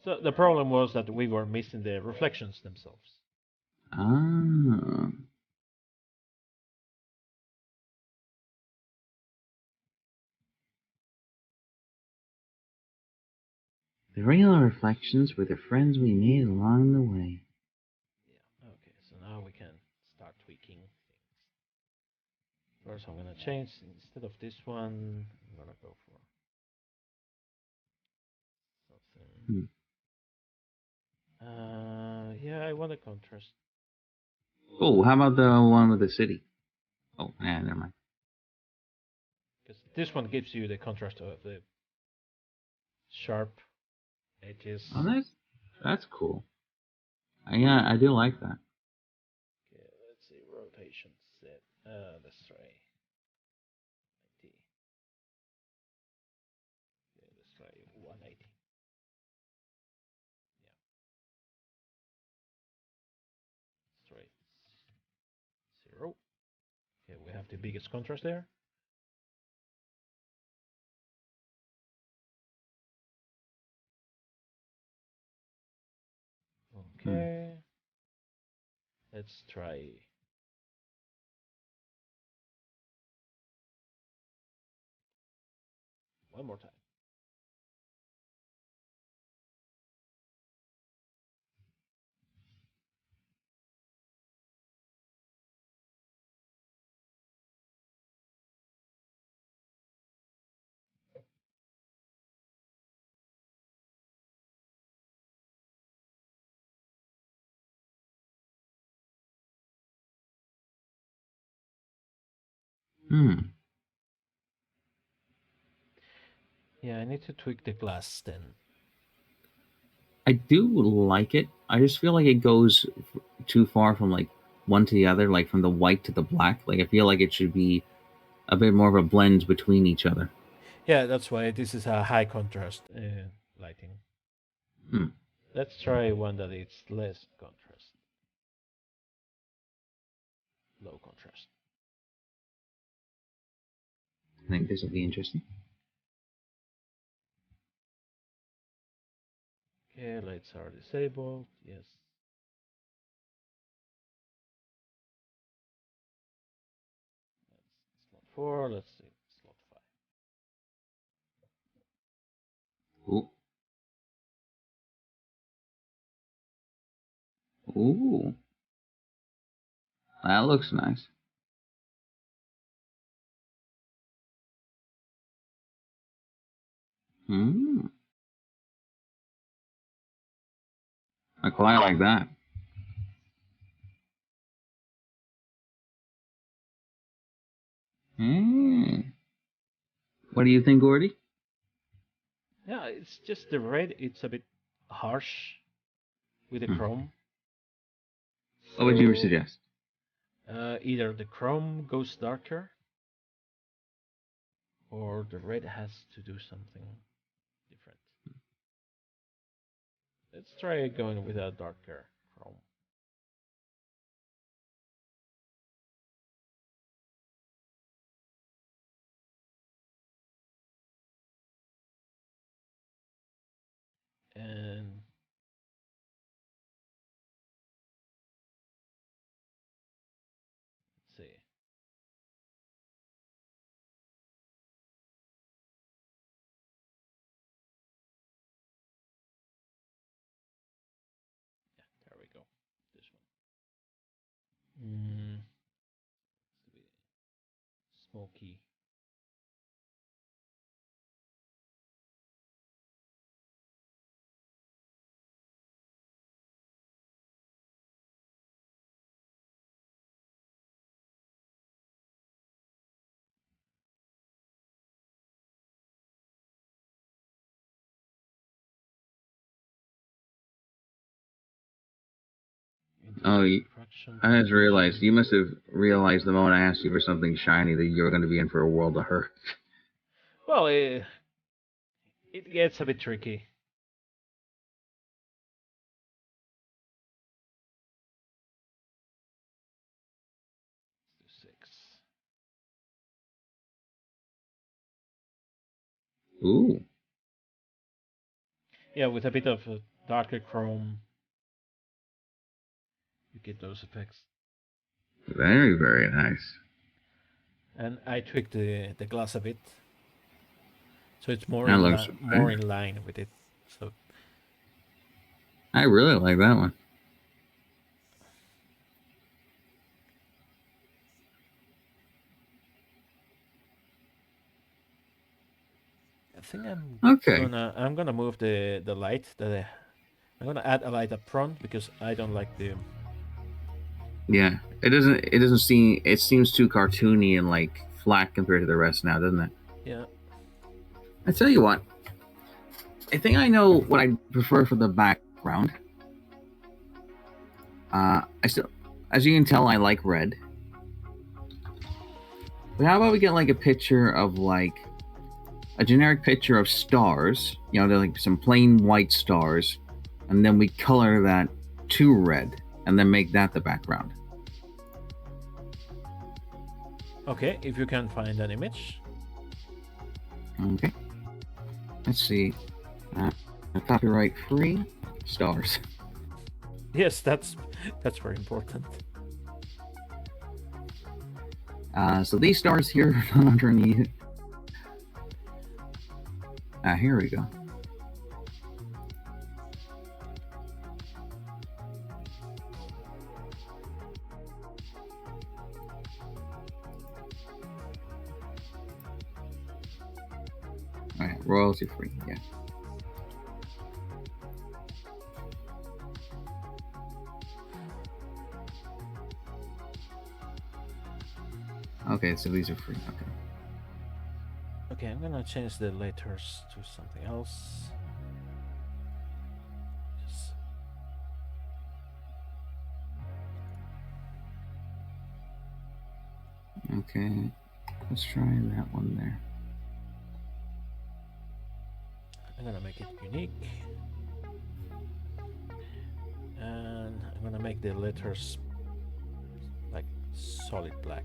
So the problem was that we were missing the reflections themselves. Ah. The real reflections were the friends we made along the way. Yeah. Okay. So now we can start tweaking things. First, I'm gonna change instead of this one. I'm gonna go for something. Hmm. Yeah, I want a contrast Oh, how about the one with the city? Oh, yeah, never mind. because this one gives you the contrast of the sharp edges. Oh, that's cool. Yeah, I do like that. Okay, let's see, rotation set. Let's try 90. Okay, let's try 180. Yeah, let's try 0. Okay, we have the biggest contrast there. Okay, let's try. One more time. Hmm. Yeah, I need to tweak the glass then. I do like it. I just feel like it goes too far from like one to the other, like from the white to the black. Like I feel like it should be a bit more of a blend between each other. Yeah, that's why this is a high contrast lighting. Hmm. Let's try one that is less contrast. Low contrast. I think this will be interesting. Okay, lights are disabled. Yes. That's slot 4. Let's see. Slot 5. Ooh. Ooh. That looks nice. Hmm. I quite like that. Hmm. What do you think, Gordy? Yeah, it's just the red. It's a bit harsh with the Hmm. chrome. What would you So, suggest? either the chrome goes darker, or the red has to do something different. Let's try going with a darker chrome. And let's see. Yeah, there we go. This one. It's a bit smoky. Oh, Fraction I just realized. distribution. You must have realized the moment I asked you for something shiny that you're going to be in for a world of hurt. Well, it gets a bit tricky. Let's do 6. Ooh. Yeah, with a bit of a darker chrome, you get those effects. Very, very nice. And I tweaked the glass a bit, so it's more That looks more in line with it. So I really like that one. I think Okay. I'm gonna move the light. I'm gonna add a light up front because I don't like the. Yeah. It doesn't seem it seems too cartoony and like flat compared to the rest now, doesn't it? Yeah. I tell you what. I think I know what I prefer for the background. I still, as you can tell, I like red. But how about we get like a picture of like a generic picture of stars? You know, they're like some plain white stars, and then we color that to red, and then make that the background. Okay, if you can find an image. Okay. Let's see. Copyright free stars. Yes, that's very important. So these stars here underneath. Here we go. All right, royalty free. Yeah. Okay, so these are free. Okay. Okay, I'm gonna change the letters to something else. Just Okay. Let's try that one there. I'm gonna make it unique. And I'm gonna make the letters like solid black.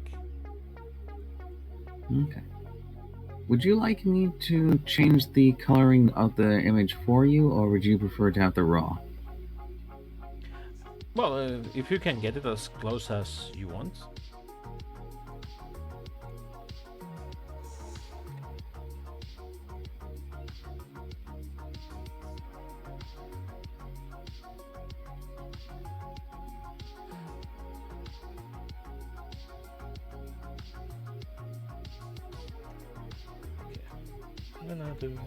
Okay. Would you like me to change the coloring of the image for you, or would you prefer to have the raw? Well, if you can get it as close as you want. Okay, I'm gonna do.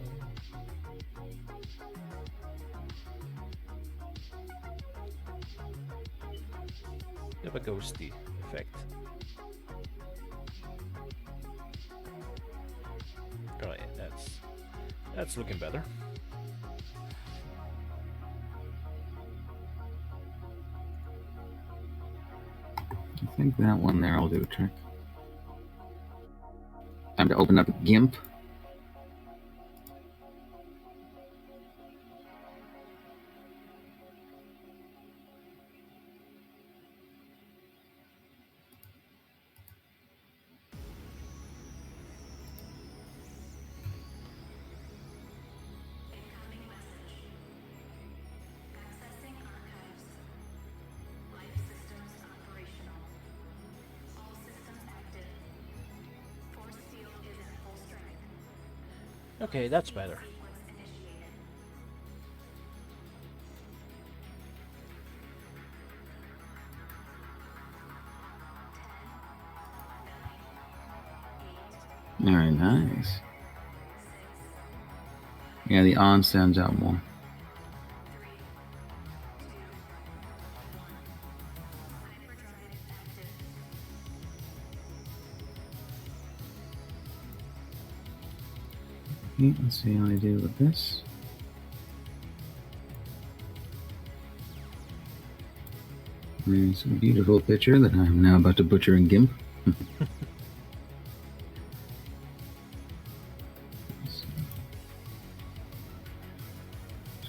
Have a ghosty effect. Oh yeah, that's looking better. I think that one there will do the trick. Time to open up GIMP. Okay, that's better. Very nice. Yeah, the on stands out more. Okay, let's see how I do with this. There's a beautiful picture that I'm now about to butcher in GIMP.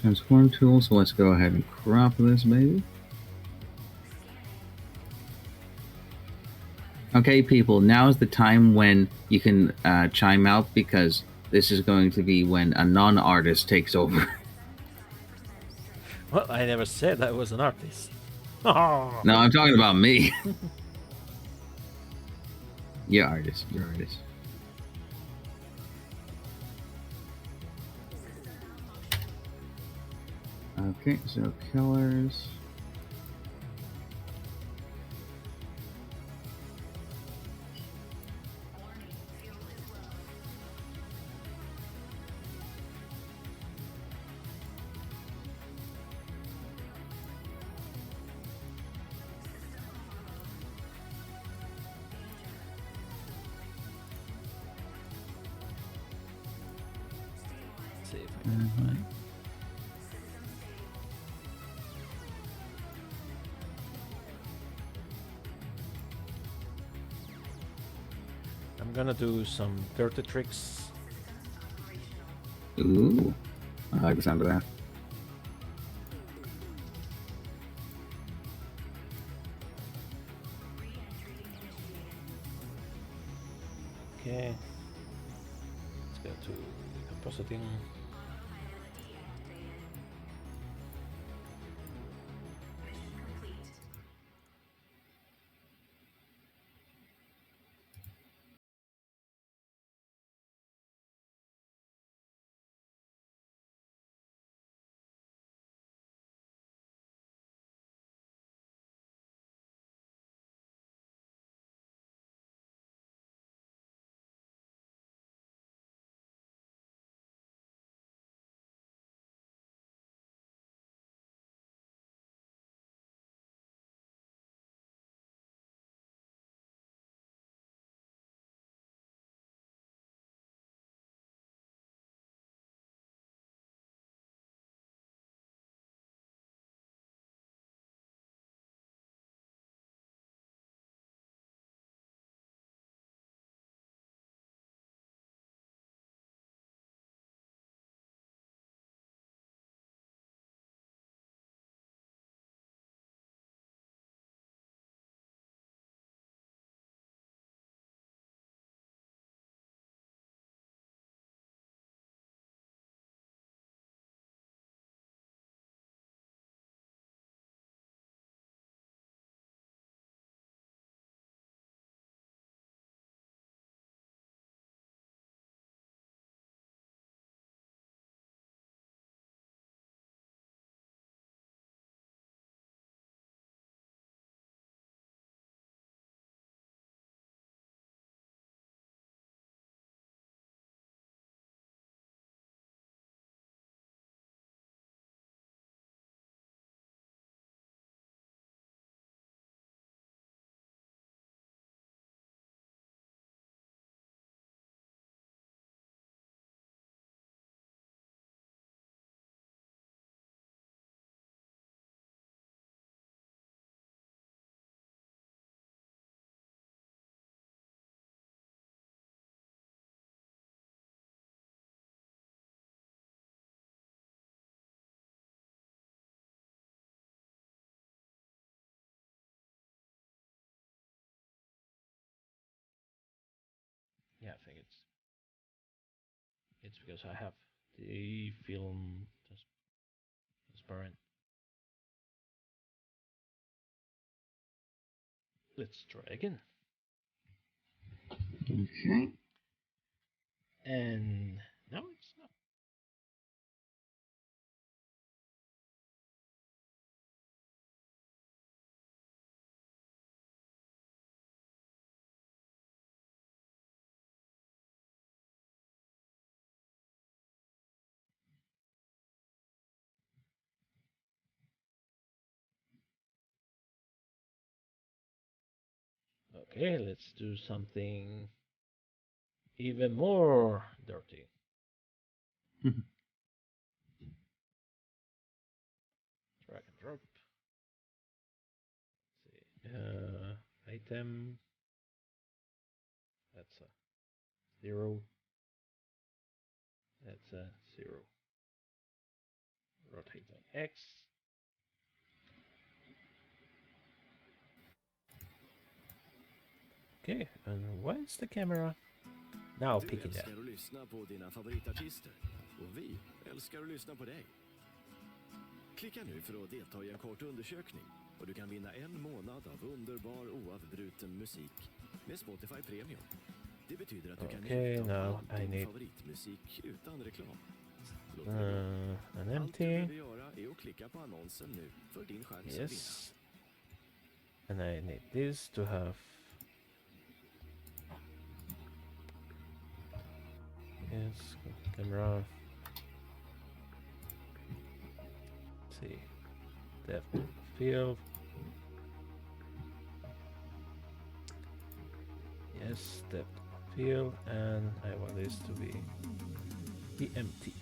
Transform tool, so let's go ahead and crop this baby. Okay, people, now is the time when you can chime out, because this is going to be when a non-artist takes over. Well, I never said I was an artist. No, I'm talking about me. You're artist. You're artist. Okay, so colors. Let's see if I can find. I'm gonna do some dirty tricks. Ooh, I like the sound of that. Okay. Let's go to compositing. think it's because I have the film transparent. Let's try again. Okay. And no, it's not. Okay, let's do something even more dirty. Drag and drop. Let's see. Item. That's a 0. That's a 0. Rotate on X. Okay, and why is the camera now Du picking that? älskar att lyssna på dina favoritartister och vi älskar att lyssna på dig. Klicka nu för att delta i en kort undersökning och du kan vinna en månad av underbar oavbruten musik med Spotify Premium. Det betyder att du kan Okay, njuta av now all I din need favoritmusik utan reklam. Låter det bra? an Allt du empty. behöver göra är att klicka på annonsen nu för din chans att vinna. Yes. And I need this to have. Yes, camera. Let's see. Depth of field. Yes, depth of field, and I want this to be empty.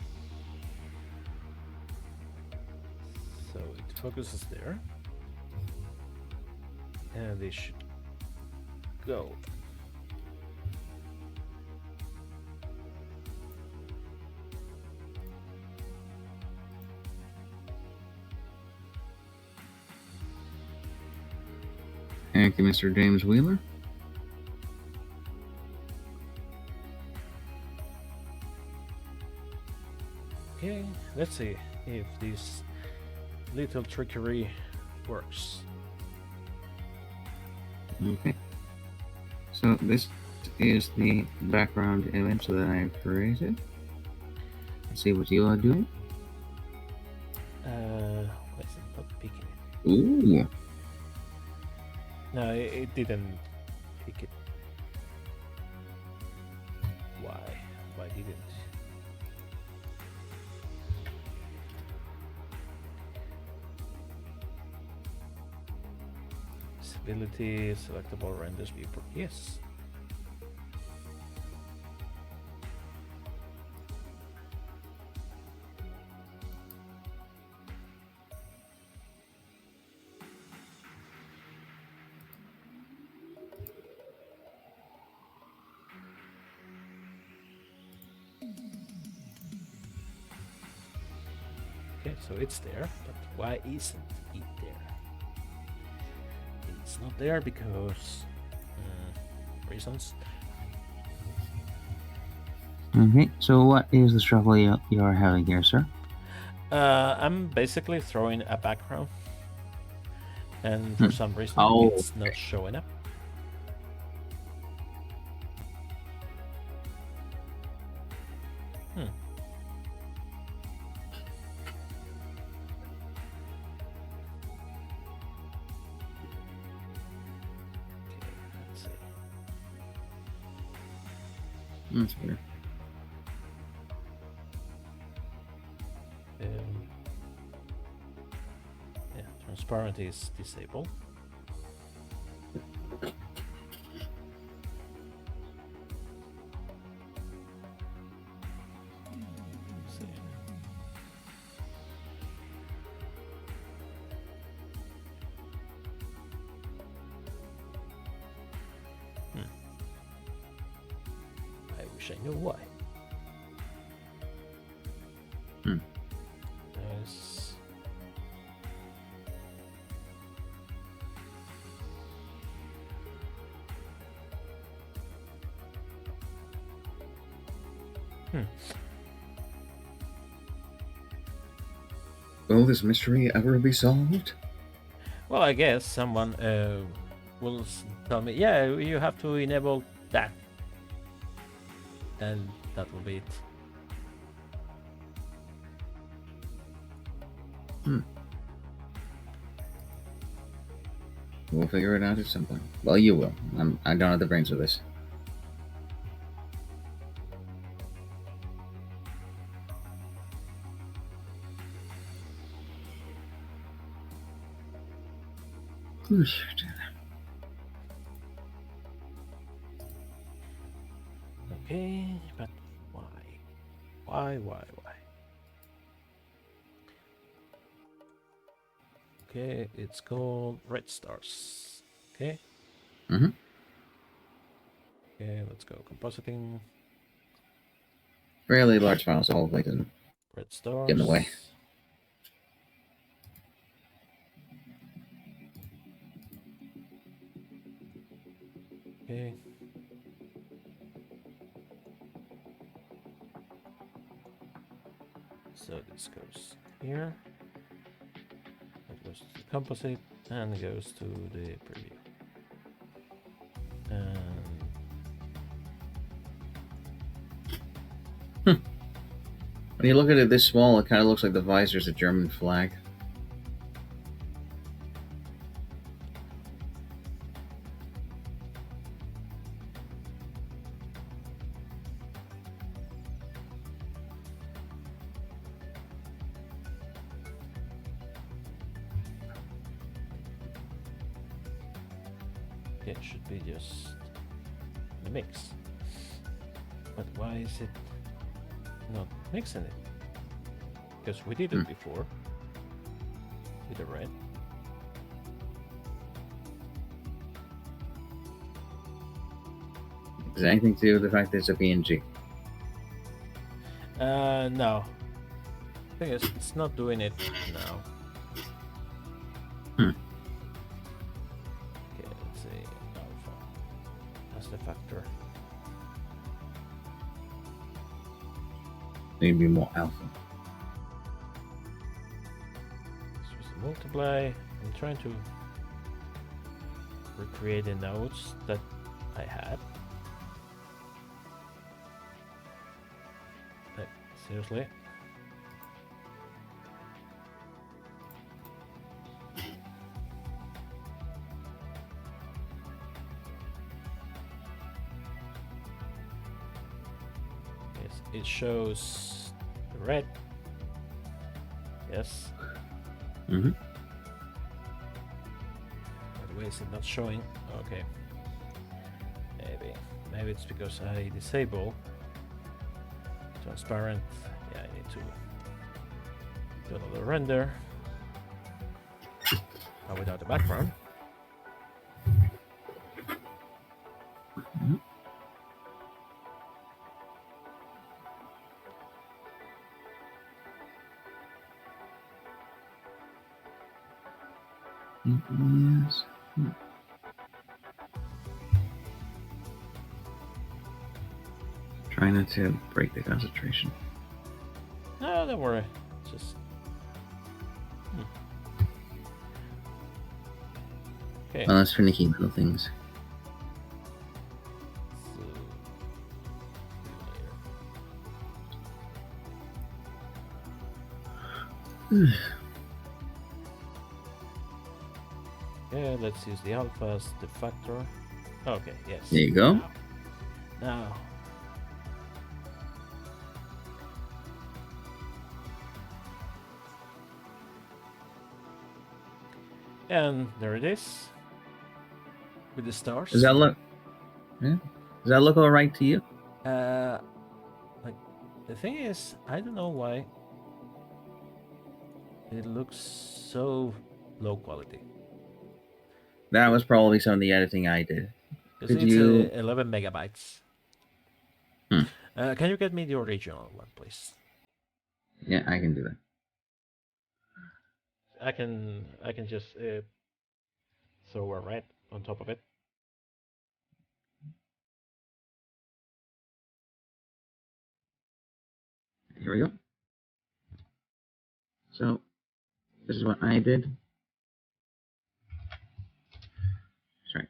So it focuses there. And this should go. Thank you, Mr. James Wheeler. Okay, let's see if this little trickery works. Okay. So this is the background image that I created. Let's see what you are doing. Why is it not picking it? Ooh. No, it didn't pick it. Why? Why didn't? Visibility, selectable renders viewport. Yes. Okay, so it's there, but why isn't it there? It's not there because reasons. Okay, so what is the struggle you're having here, sir? I'm basically throwing a background, and for some reason it's not showing up. That's weird. Yeah, transparent is disabled. Let's see. I wish I knew why. Nice. Will this mystery ever be solved? Well, I guess someone will tell me, yeah, you have to enable that, and that will be it. We'll figure it out at some point. Well, you will. I don't have the brains for this. Okay, but why? Why? Okay, it's called red stars. Okay. Mhm. Okay, let's go compositing. Fairly large file, so hopefully it doesn't Red stars. get in the way. Okay. So this goes here. That goes to the composite and goes to the preview. And When you look at it this small, it kind of looks like the visor's a German flag. it should be just the mix. But why is it not mixing it? Because we did it before with the red. Is it anything to do with the fact that it's a PNG? No. Thing is, it's not doing it now. Hmm. Okay, let's see. Alpha. That's the factor. Maybe more alpha. This was the multiply. I'm trying to recreate the nodes that I had. Like, seriously? Yes, it shows the red. Yes. Mm-hmm. By the way, is it not showing? Okay. Maybe it's because I disable transparent. Yeah, I need to do another render. Without the background. Yes. Try not to break the concentration. No, don't worry. Just. Okay. Well, that's finicky little things. Yeah, let's use the alpha as the factor. Okay, yes. There you go. Now. And there it is. With the stars. Does that look? Yeah. Does that look all right to you? Like the thing is, I don't know why it looks so low quality. That was probably some of the editing I did. Because Could it's you- 11 megabytes. Hmm. Can you get me the original one, please? Yeah, I can do that. I can just throw a red on top of it. Here we go. So this is what I did. Sorry.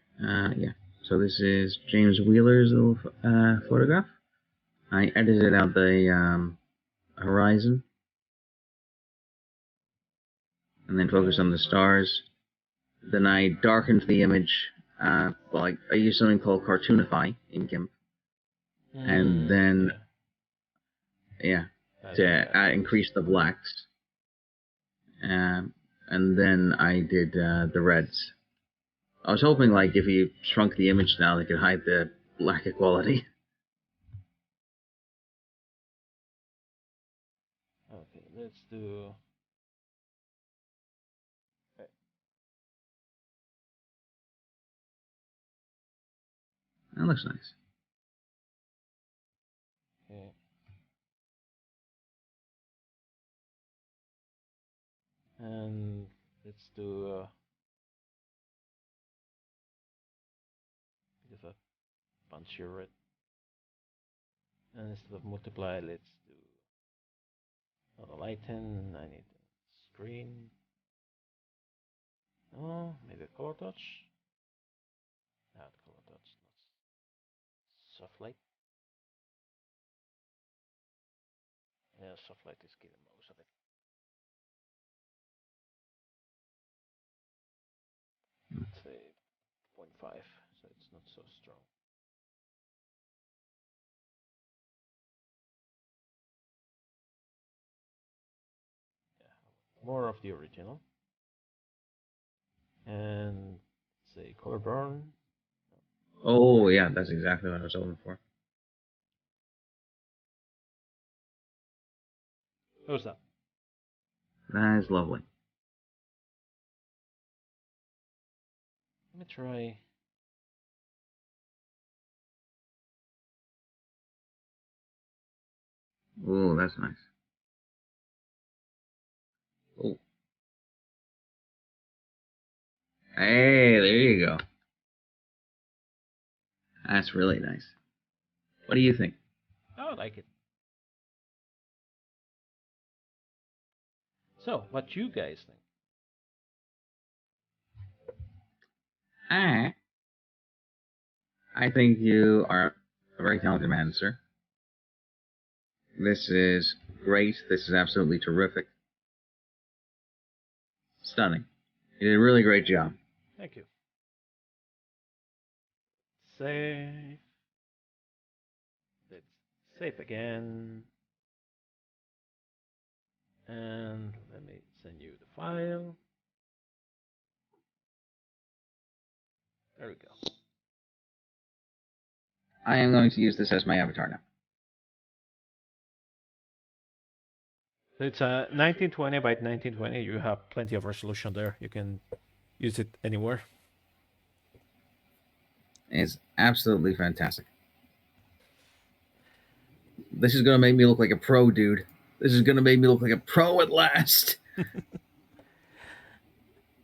Yeah. So this is James Wheeler's little photograph. I edited out the horizon and then focused on the stars. Then I darkened the image. I used something called Cartoonify in GIMP, and then to increase the blacks. And then I did the reds. I was hoping, like, if you shrunk the image down, they could hide the black equality. Okay, let's do. Okay. That looks nice. Okay. And let's do a bit of a punchier red. And instead of multiply, let's do not a lighten. I need a screen. Oh, maybe a color touch. Not color touch, not soft light. Yeah, soft light is getting most of it. Let's say 0.5, so it's not so strong. Yeah, more of the original. And say color burn. Oh, yeah, that's exactly what I was hoping for. Who's that? That is lovely. Let me try. Oh, that's nice. Oh. Hey, there you go. That's really nice. What do you think? Oh, I like it. So, what you guys think? I think you are a very talented man, sir. This is great. This is absolutely terrific. Stunning. You did a really great job. Thank you. Save. Let's save again. And let me send you the file. There we go. I am going to use this as my avatar now. So it's a 1920 by 1920. You have plenty of resolution there. You can use it anywhere. It's absolutely fantastic. This is going to make me look like a pro, dude. This is going to make me look like a pro at last.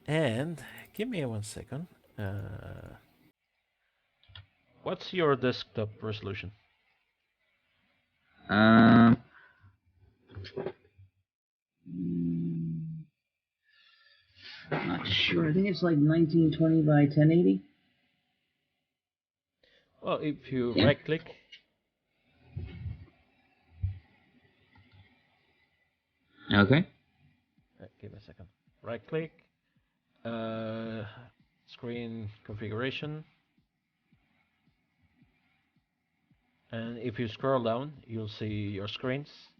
And give me 1 second. What's your desktop resolution? I'm not sure. I think it's like 1920 by 1080. Well, if you Yeah. right click. Okay. Give me a second. Right click. Screen configuration. And if you scroll down, you'll see your screens.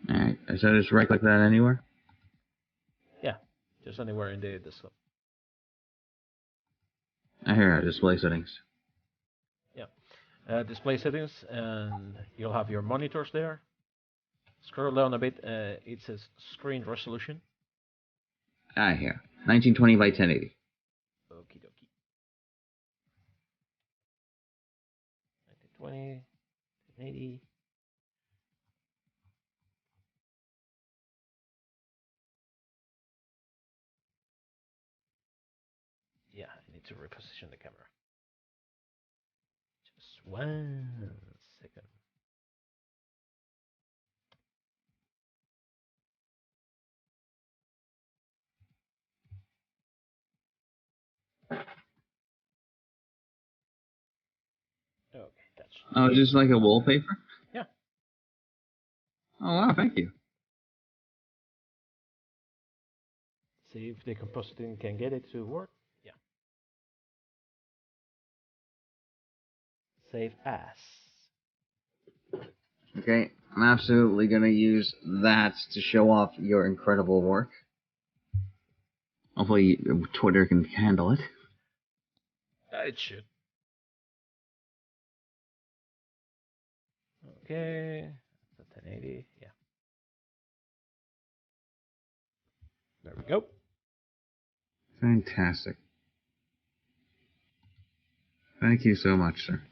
All right. So just right click that anywhere? Yeah, just anywhere in the desktop. Here, display settings. Yeah. Display settings, and you'll have your monitors there. Scroll down a bit. It says screen resolution. Here. 1920 by 1080. Okie dokie. 1920, 1080. Yeah, I need to reposition the camera. Just 1 second. Okay, that's Oh, just like a wallpaper? Yeah. Oh, wow, thank you. see if the compositing can get it to work. Yeah. Save as. Okay, I'm absolutely going to use that to show off your incredible work. Hopefully Twitter can handle it. It should. Okay. 1080. Yeah. There we go. Fantastic. Thank you so much, sir.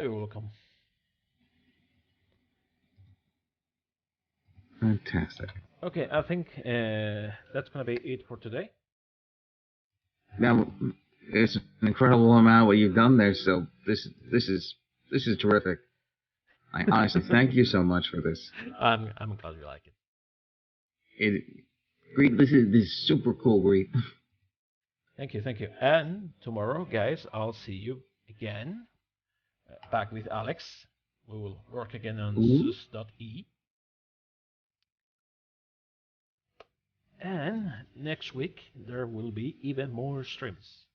You're welcome. Fantastic. Okay, I think that's gonna be it for today. Now, it's an incredible amount what you've done there. So this is terrific. I honestly thank you so much for this. I'm glad you like it. Greet. This is super cool, Greet. Thank you. And tomorrow, guys, I'll see you again. Back with Alex. We will work again on sus.e. And next week there will be even more streams.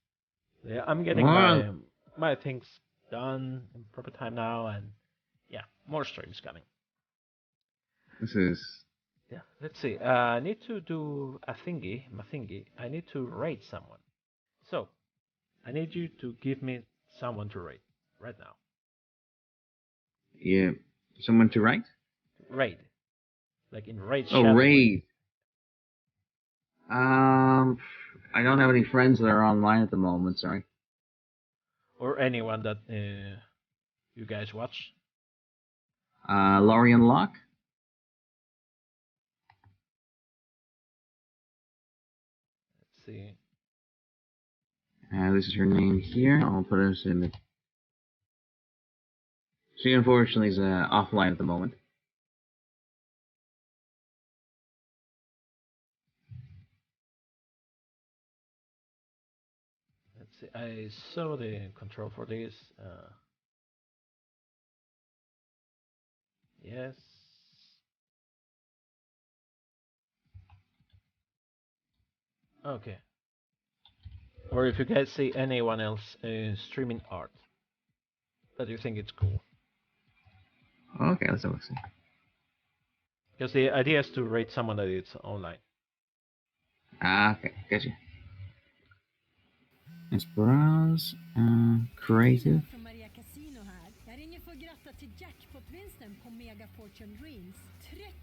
Yeah, I'm getting my things done in proper time now, and yeah, more streams coming. This is. Yeah, let's see. I need to do a thingy, my thingy. I need to rate someone. So, I need you to give me someone to rate right now. Yeah, someone to write. Raid, like in raid. Oh, raid. I don't have any friends that are online at the moment. Sorry. Or anyone that you guys watch. Laurie and Locke. Let's see. This is her name here. I'll put us in the. She unfortunately is offline at the moment. Let's see. I saw the control for this. Yes. Okay. Or if you guys see anyone else streaming art that you think it's cool. Okay, let's have a see. Because the idea is to rate someone that is online. Okay, gotcha. Let's browse. Creative. Från Maria Casino här. Jag ringer för att gratta till jackpotvinsten på Mega Fortune Dreams.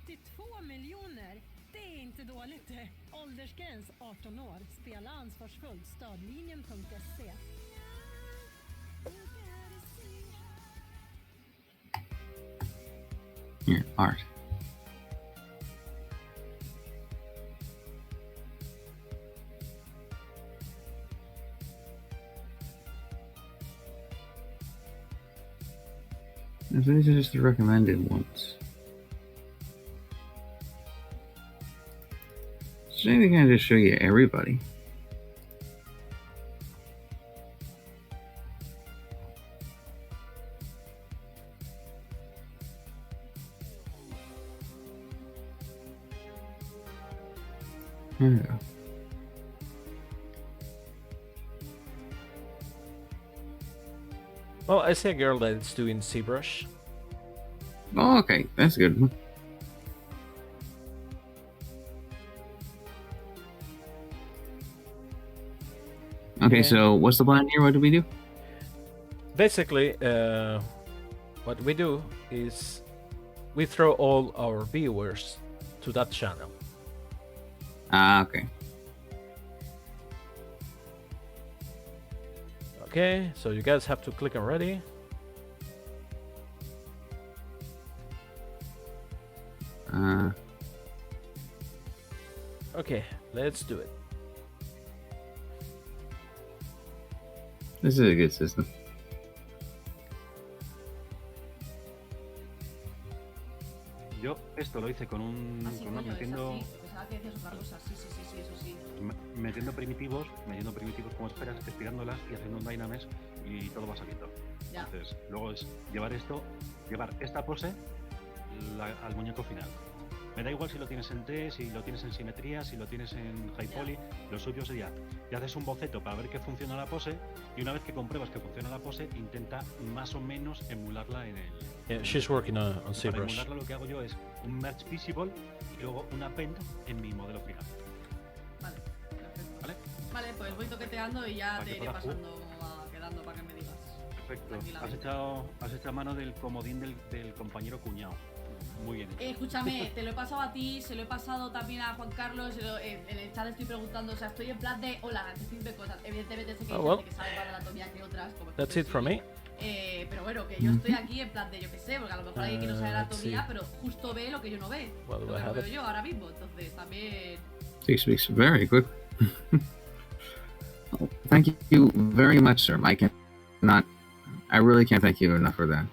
32 miljoner! Det är inte dåligt det. Åldersgräns 18 år. Spela ansvarsfullt. Stödlinjen.se. Here, art. So these are just the recommended ones. So maybe I can just show you everybody. There we go. Well, I see a girl that's doing ZBrush. Oh, okay, that's a good one. Okay, so what's the plan here? What do we do? Basically, what we do is we throw all our viewers to that channel. Okay. Okay, so you guys have to click on ready. Okay, let's do it. This is a good system. Ja, esto lo hice con un... Así, con una- coño, metiendo, es así. Pensaba que decías otra cosa. Sí, eso sí. metiendo primitivos como esperas, estirándolas y haciendo un dynamesh y todo va saliendo. Ya. Entonces, luego es llevar esta pose al muñeco final. Me da igual si lo tienes en T, si lo tienes en simetría, si lo tienes en high poly, lo suyo sería, te haces un boceto para ver que funciona la pose y una vez que compruebas que funciona la pose, intenta más o menos emularla en el... Yeah, she's working on Para ZBrush. emularla lo que hago yo es un merge visible y luego un append en mi modelo final. Vale, perfecto. ¿Vale? Vale, pues voy toqueteando y ya Para te que iré puedas pasando quedando para que me digas. Perfecto. Tranquilamente. Has echado mano del comodín del compañero cuñado. Muy bien. Escúchame, te lo he pasado a ti, se lo he pasado también a Juan Carlos, en el chat estoy preguntando, o sea, estoy en plan de, hola, decir de cosas. Evidentemente sé que hay Oh, well. gente que sabe más de anatomía que otras, como That's it from me. pero bueno, que yo estoy aquí en plan de, yo qué sé, porque a lo mejor alguien que no sabe anatomía, sí. pero justo ve lo que yo no ve, Well, lo do I que no have veo it? yo ahora mismo, entonces también... He speaks very quick. Thank you very much, sir. I really can't thank you enough for that.